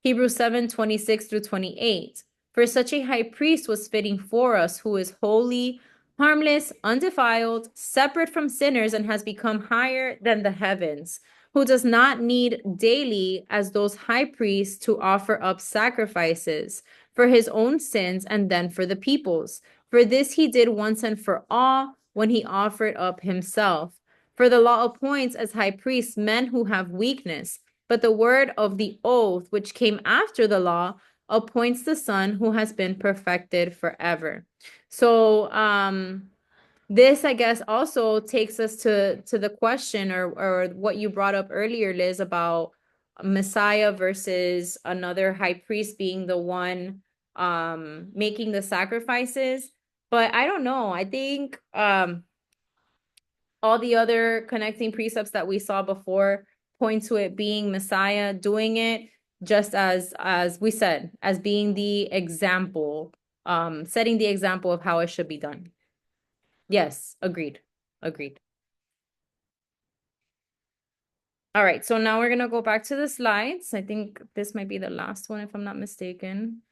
Hebrews 7, 26 through 28. For such a high priest was fitting for us, who is holy, harmless, undefiled, separate from sinners, and has become higher than the heavens, who does not need daily, as those high priests, to offer up sacrifices for his own sins and then for the people's. For this he did once and for all when he offered up himself. For the law appoints as high priests men who have weakness, but the word of the oath, which came after the law, appoints the Son who has been perfected forever. So this, I guess, also takes us to the question or what you brought up earlier, Liz, about Messiah versus another high priest being the one making the sacrifices. But I don't know. I think all the other connecting precepts that we saw before point to it being Messiah doing it, just as we said, as being the example, setting the example of how it should be done. Yes, agreed. Agreed. All right, so now we're gonna go back to the slides. I think this might be the last one if I'm not mistaken.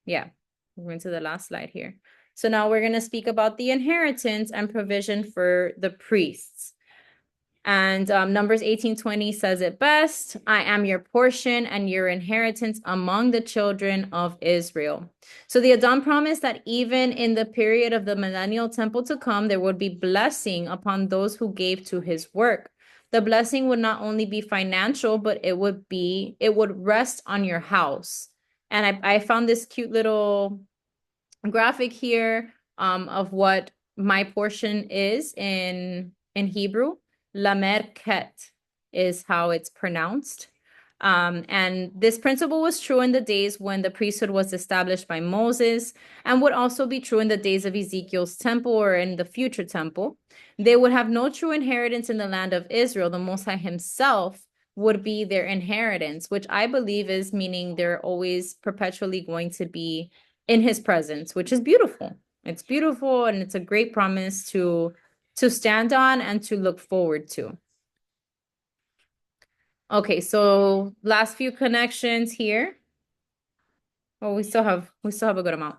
Yeah, we're going to the last slide here. So now we're gonna speak about the inheritance and provision for the priests. And Numbers 18:20 says it best. I am your portion and your inheritance among the children of Israel. So the Adon promised that even in the period of the millennial temple to come, there would be blessing upon those who gave to his work. The blessing would not only be financial, but it would rest on your house. And I found this cute little graphic here of what my portion is in Hebrew. Lamerket is how it's pronounced. And this principle was true in the days when the priesthood was established by Moses and would also be true in the days of Ezekiel's temple or in the future temple. They would have no true inheritance in the land of Israel. The Most High himself would be their inheritance, which I believe is meaning they're always perpetually going to be in his presence, which is beautiful. It's beautiful and it's a great promise to stand on and to look forward to. Okay, so last few connections here. Well, we still have a good amount.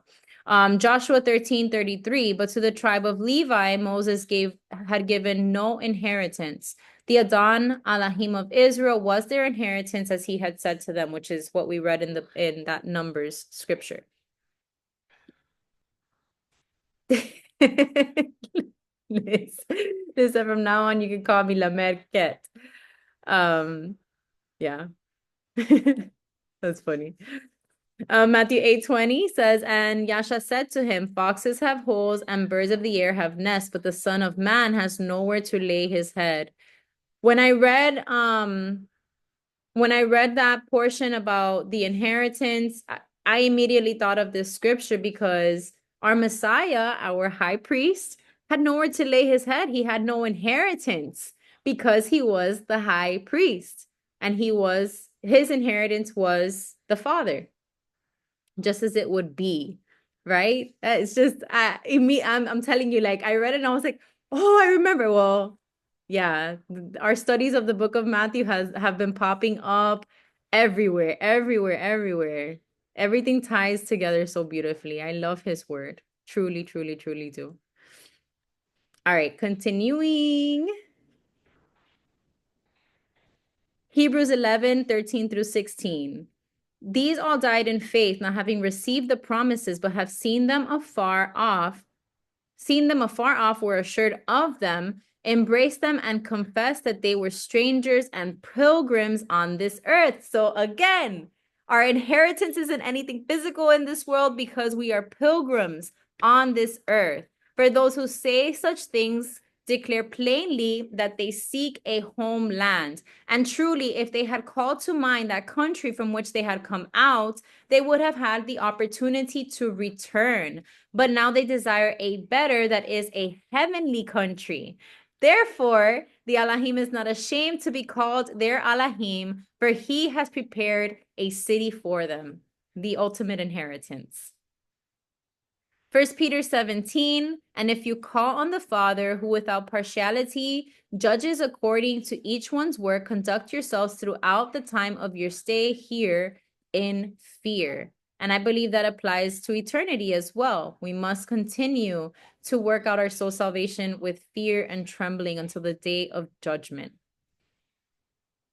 Joshua 13:33, but to the tribe of Levi, Moses had given no inheritance. The Adon Alahim of Israel was their inheritance, as he had said to them, which is what we read in that Numbers scripture. Listen, from now on, you can call me La Merquette. Yeah. That's funny. Matthew 8:20 says, and Yasha said to him, foxes have holes and birds of the air have nests, but the Son of Man has nowhere to lay his head. When I read that portion about the inheritance, I immediately thought of this scripture because our Messiah, our high priest, had nowhere to lay his head. He had no inheritance because he was the high priest, and his inheritance was the Father, just as it would be, right? It's just I'm telling you, like I read it and I was like, oh, I remember. Well, yeah, our studies of the book of Matthew have been popping up everywhere, everywhere, everywhere. Everything ties together so beautifully. I love his word. Truly, truly, truly do. All right, continuing. Hebrews 11:13 through 16. These all died in faith, not having received the promises, but have seen them afar off, were assured of them, embraced them, and confessed that they were strangers and pilgrims on this earth. So again, our inheritance isn't anything physical in this world because we are pilgrims on this earth. For those who say such things, declare plainly that they seek a homeland. And truly, if they had called to mind that country from which they had come out, they would have had the opportunity to return. But now they desire a better, that is a heavenly country. Therefore, the Elohim is not ashamed to be called their Elohim, for he has prepared a city for them, the ultimate inheritance. 1 Peter 17, and if you call on the Father, who without partiality judges according to each one's work, conduct yourselves throughout the time of your stay here in fear. And I believe that applies to eternity as well. We must continue to work out our soul salvation with fear and trembling until the day of judgment.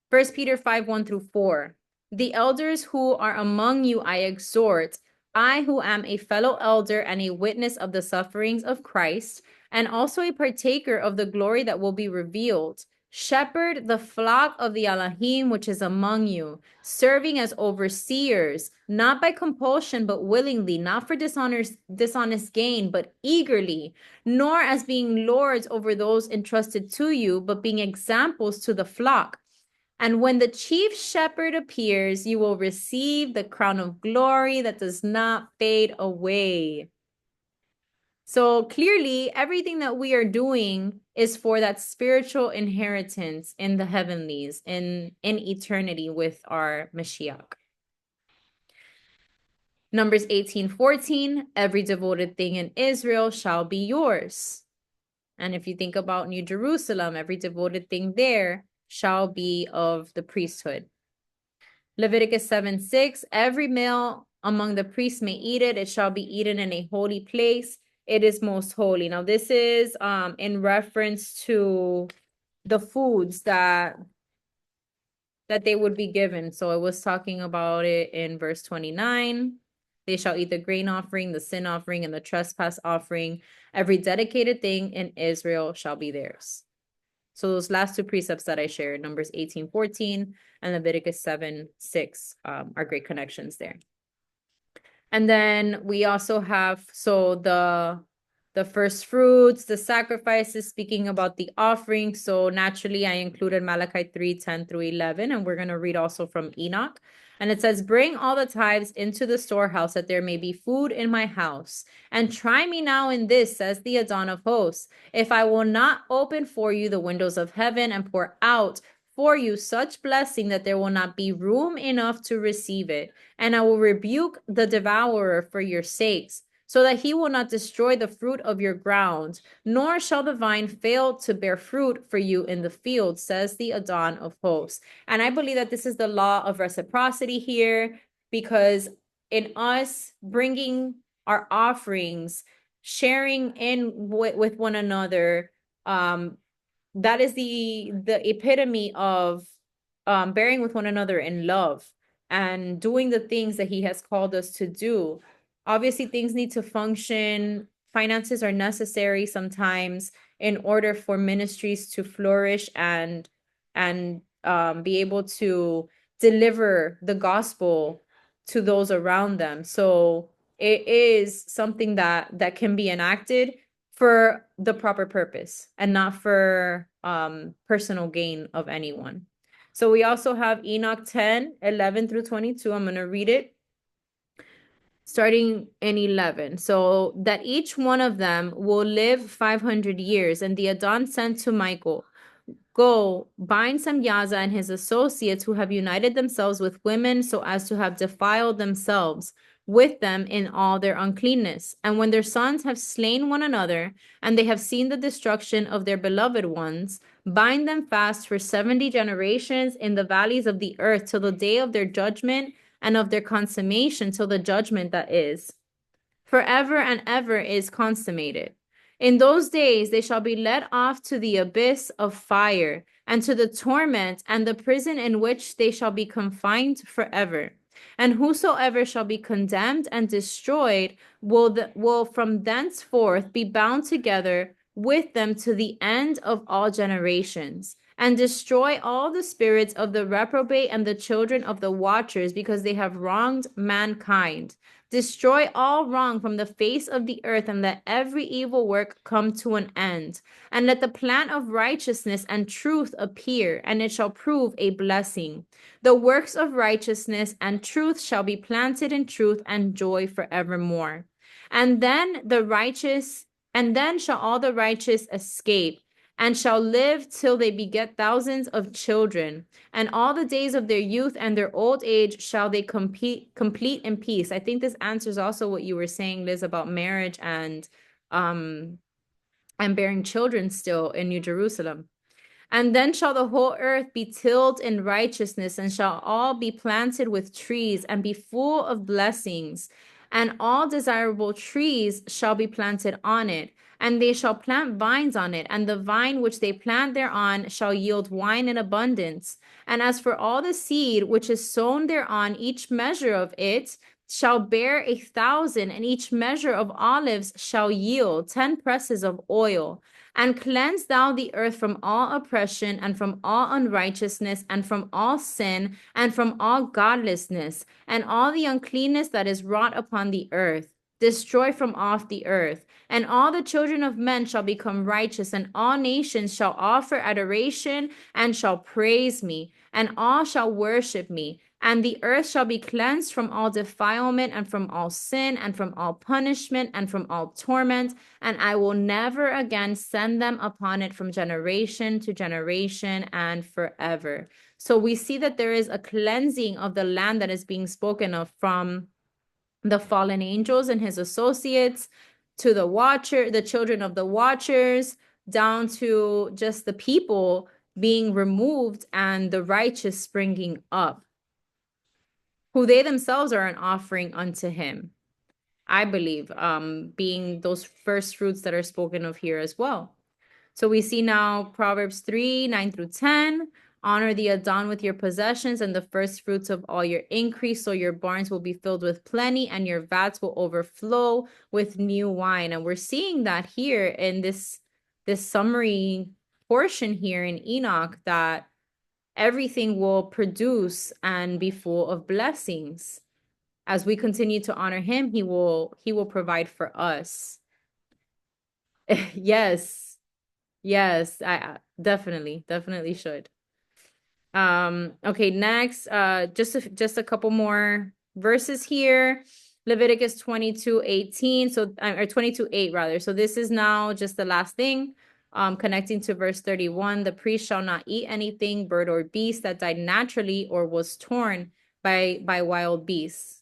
1 Peter 5:1 through 4. The elders who are among you I exhort, I who am a fellow elder and a witness of the sufferings of Christ, and also a partaker of the glory that will be revealed. Shepherd the flock of the Elohim which is among you, serving as overseers, not by compulsion, but willingly, not for dishonest gain, but eagerly, nor as being lords over those entrusted to you, but being examples to the flock. And when the chief shepherd appears, you will receive the crown of glory that does not fade away. So clearly, everything that we are doing is for that spiritual inheritance in the heavenlies, in eternity with our Mashiach. Numbers 18:14, every devoted thing in Israel shall be yours. And if you think about New Jerusalem, every devoted thing there shall be of the priesthood. Leviticus 7:6, every male among the priests may eat it. It shall be eaten in a holy place. It is most holy. Now, this is in reference to the foods that they would be given. So it was talking about it in verse 29. They shall eat the grain offering, the sin offering, and the trespass offering. Every dedicated thing in Israel shall be theirs. So those last two precepts that I shared, Numbers 18:14 and Leviticus 7:6, are great connections there. And then we also have, so the first fruits, the sacrifices, speaking about the offering. So naturally, I included Malachi 3:10 through 11, and we're going to read also from Enoch. And it says, bring all the tithes into the storehouse, that there may be food in my house. And try me now in this, says the Adon of hosts, if I will not open for you the windows of heaven and pour out for you such blessing that there will not be room enough to receive it. And I will rebuke the devourer for your sakes, so that he will not destroy the fruit of your ground, nor shall the vine fail to bear fruit for you in the field, says the Adon of hosts. And I believe that this is the law of reciprocity here, because in us bringing our offerings, sharing in with one another, that is the epitome of bearing with one another in love and doing the things that he has called us to do. Obviously, things need to function. Finances are necessary sometimes in order for ministries to flourish and be able to deliver the gospel to those around them. So it is something that can be enacted for the proper purpose and not for personal gain of anyone. So we also have Enoch 10:11 through 22. I'm going to read it starting in 11. So that each one of them will live 500 years. And the Adon sent to Michael, go, bind Semyaza and his associates who have united themselves with women so as to have defiled themselves with them in all their uncleanness. And when their sons have slain one another, and they have seen the destruction of their beloved ones, bind them fast for 70 generations in the valleys of the earth till the day of their judgment and of their consummation till the judgment that is forever and ever is consummated. In those days they shall be led off to the abyss of fire, and to the torment and the prison in which they shall be confined forever. And whosoever shall be condemned and destroyed will from thenceforth be bound together with them to the end of all generations, and destroy all the spirits of the reprobate and the children of the watchers, because they have wronged mankind. Destroy all wrong from the face of the earth, and let every evil work come to an end. And let the plant of righteousness and truth appear, and it shall prove a blessing. The works of righteousness and truth shall be planted in truth and joy forevermore. And then shall all the righteous escape, and shall live till they beget thousands of children. And all the days of their youth and their old age shall they complete in peace. I think this answers also what you were saying, Liz, about marriage and bearing children still in New Jerusalem. And then shall the whole earth be tilled in righteousness, and shall all be planted with trees, and be full of blessings. And all desirable trees shall be planted on it, and they shall plant vines on it, and the vine which they plant thereon shall yield wine in abundance. And as for all the seed which is sown thereon, each measure of it shall bear 1,000, and each measure of olives shall yield 10 presses of oil. And cleanse thou the earth from all oppression, and from all unrighteousness, and from all sin, and from all godlessness, and all the uncleanness that is wrought upon the earth. Destroy from off the earth. And all the children of men shall become righteous, and all nations shall offer adoration and shall praise me, and all shall worship me. And the earth shall be cleansed from all defilement, and from all sin, and from all punishment, and from all torment, and I will never again send them upon it from generation to generation and forever. So we see that there is a cleansing of the land that is being spoken of, from the fallen angels and his associates to the children of the watchers, down to just the people being removed and the righteous springing up, who they themselves are an offering unto him, I believe, being those first fruits that are spoken of here as well. So we see now Proverbs 3:9 through 10. Honor the Adon with your possessions and the first fruits of all your increase, so your barns will be filled with plenty and your vats will overflow with new wine. And we're seeing that here in this summary portion here in Enoch, that everything will produce and be full of blessings. As we continue to honor him, he will provide for us. Yes. Yes, I definitely should. Okay, next, just a couple more verses here. Leviticus 22:18, so or 22:8 rather. So this is now just the last thing. Connecting to verse 31, the priest shall not eat anything, bird or beast, that died naturally or was torn by wild beasts.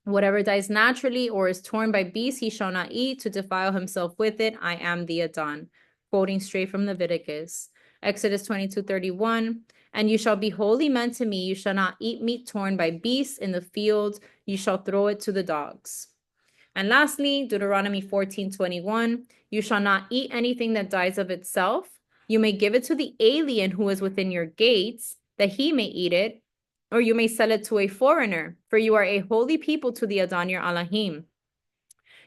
Whatever dies naturally or is torn by beasts, he shall not eat to defile himself with it. I am the Adon. Quoting straight from Leviticus. Exodus 22:31. And you shall be holy men to me. You shall not eat meat torn by beasts in the field. You shall throw it to the dogs. And lastly, Deuteronomy 14:21. You shall not eat anything that dies of itself. You may give it to the alien who is within your gates, that he may eat it, or you may sell it to a foreigner, for you are a holy people to the Adon your Elohim.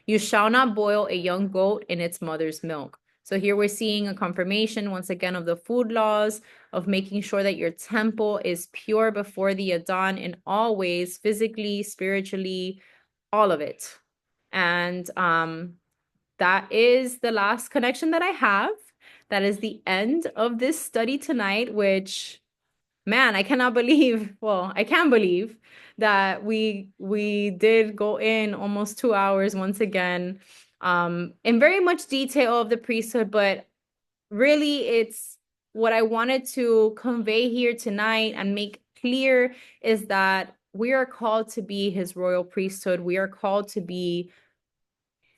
You shall not boil a young goat in its mother's milk. So here we're seeing a confirmation once again of the food laws, of making sure that your temple is pure before the Adon in all ways, physically, spiritually, all of it. And that is the last connection that I have. That is the end of this study tonight, which, man, I cannot believe, well, I can believe that we did go in almost 2 hours once again, in very much detail of the priesthood, but really it's what I wanted to convey here tonight and make clear is that we are called to be his royal priesthood. We are called to be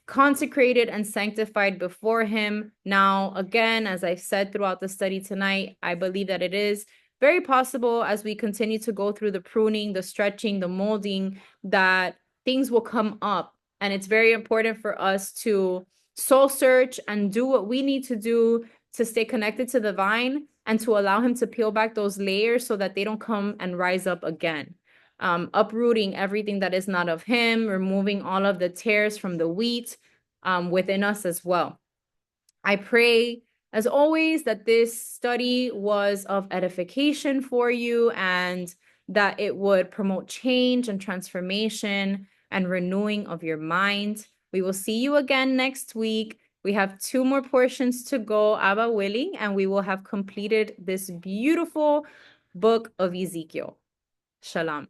consecrated and sanctified before him. Now, again, as I've said throughout the study tonight, I believe that it is very possible as we continue to go through the pruning, the stretching, the molding, that things will come up. And it's very important for us to soul search and do what we need to do to stay connected to the vine and to allow him to peel back those layers so that they don't come and rise up again. Uprooting everything that is not of him, removing all of the tares from the wheat within us as well. I pray, as always, that this study was of edification for you and that it would promote change and transformation and renewing of your mind. We will see you again next week. We have 2 more portions to go, Abba willing, and we will have completed this beautiful book of Ezekiel. Shalom.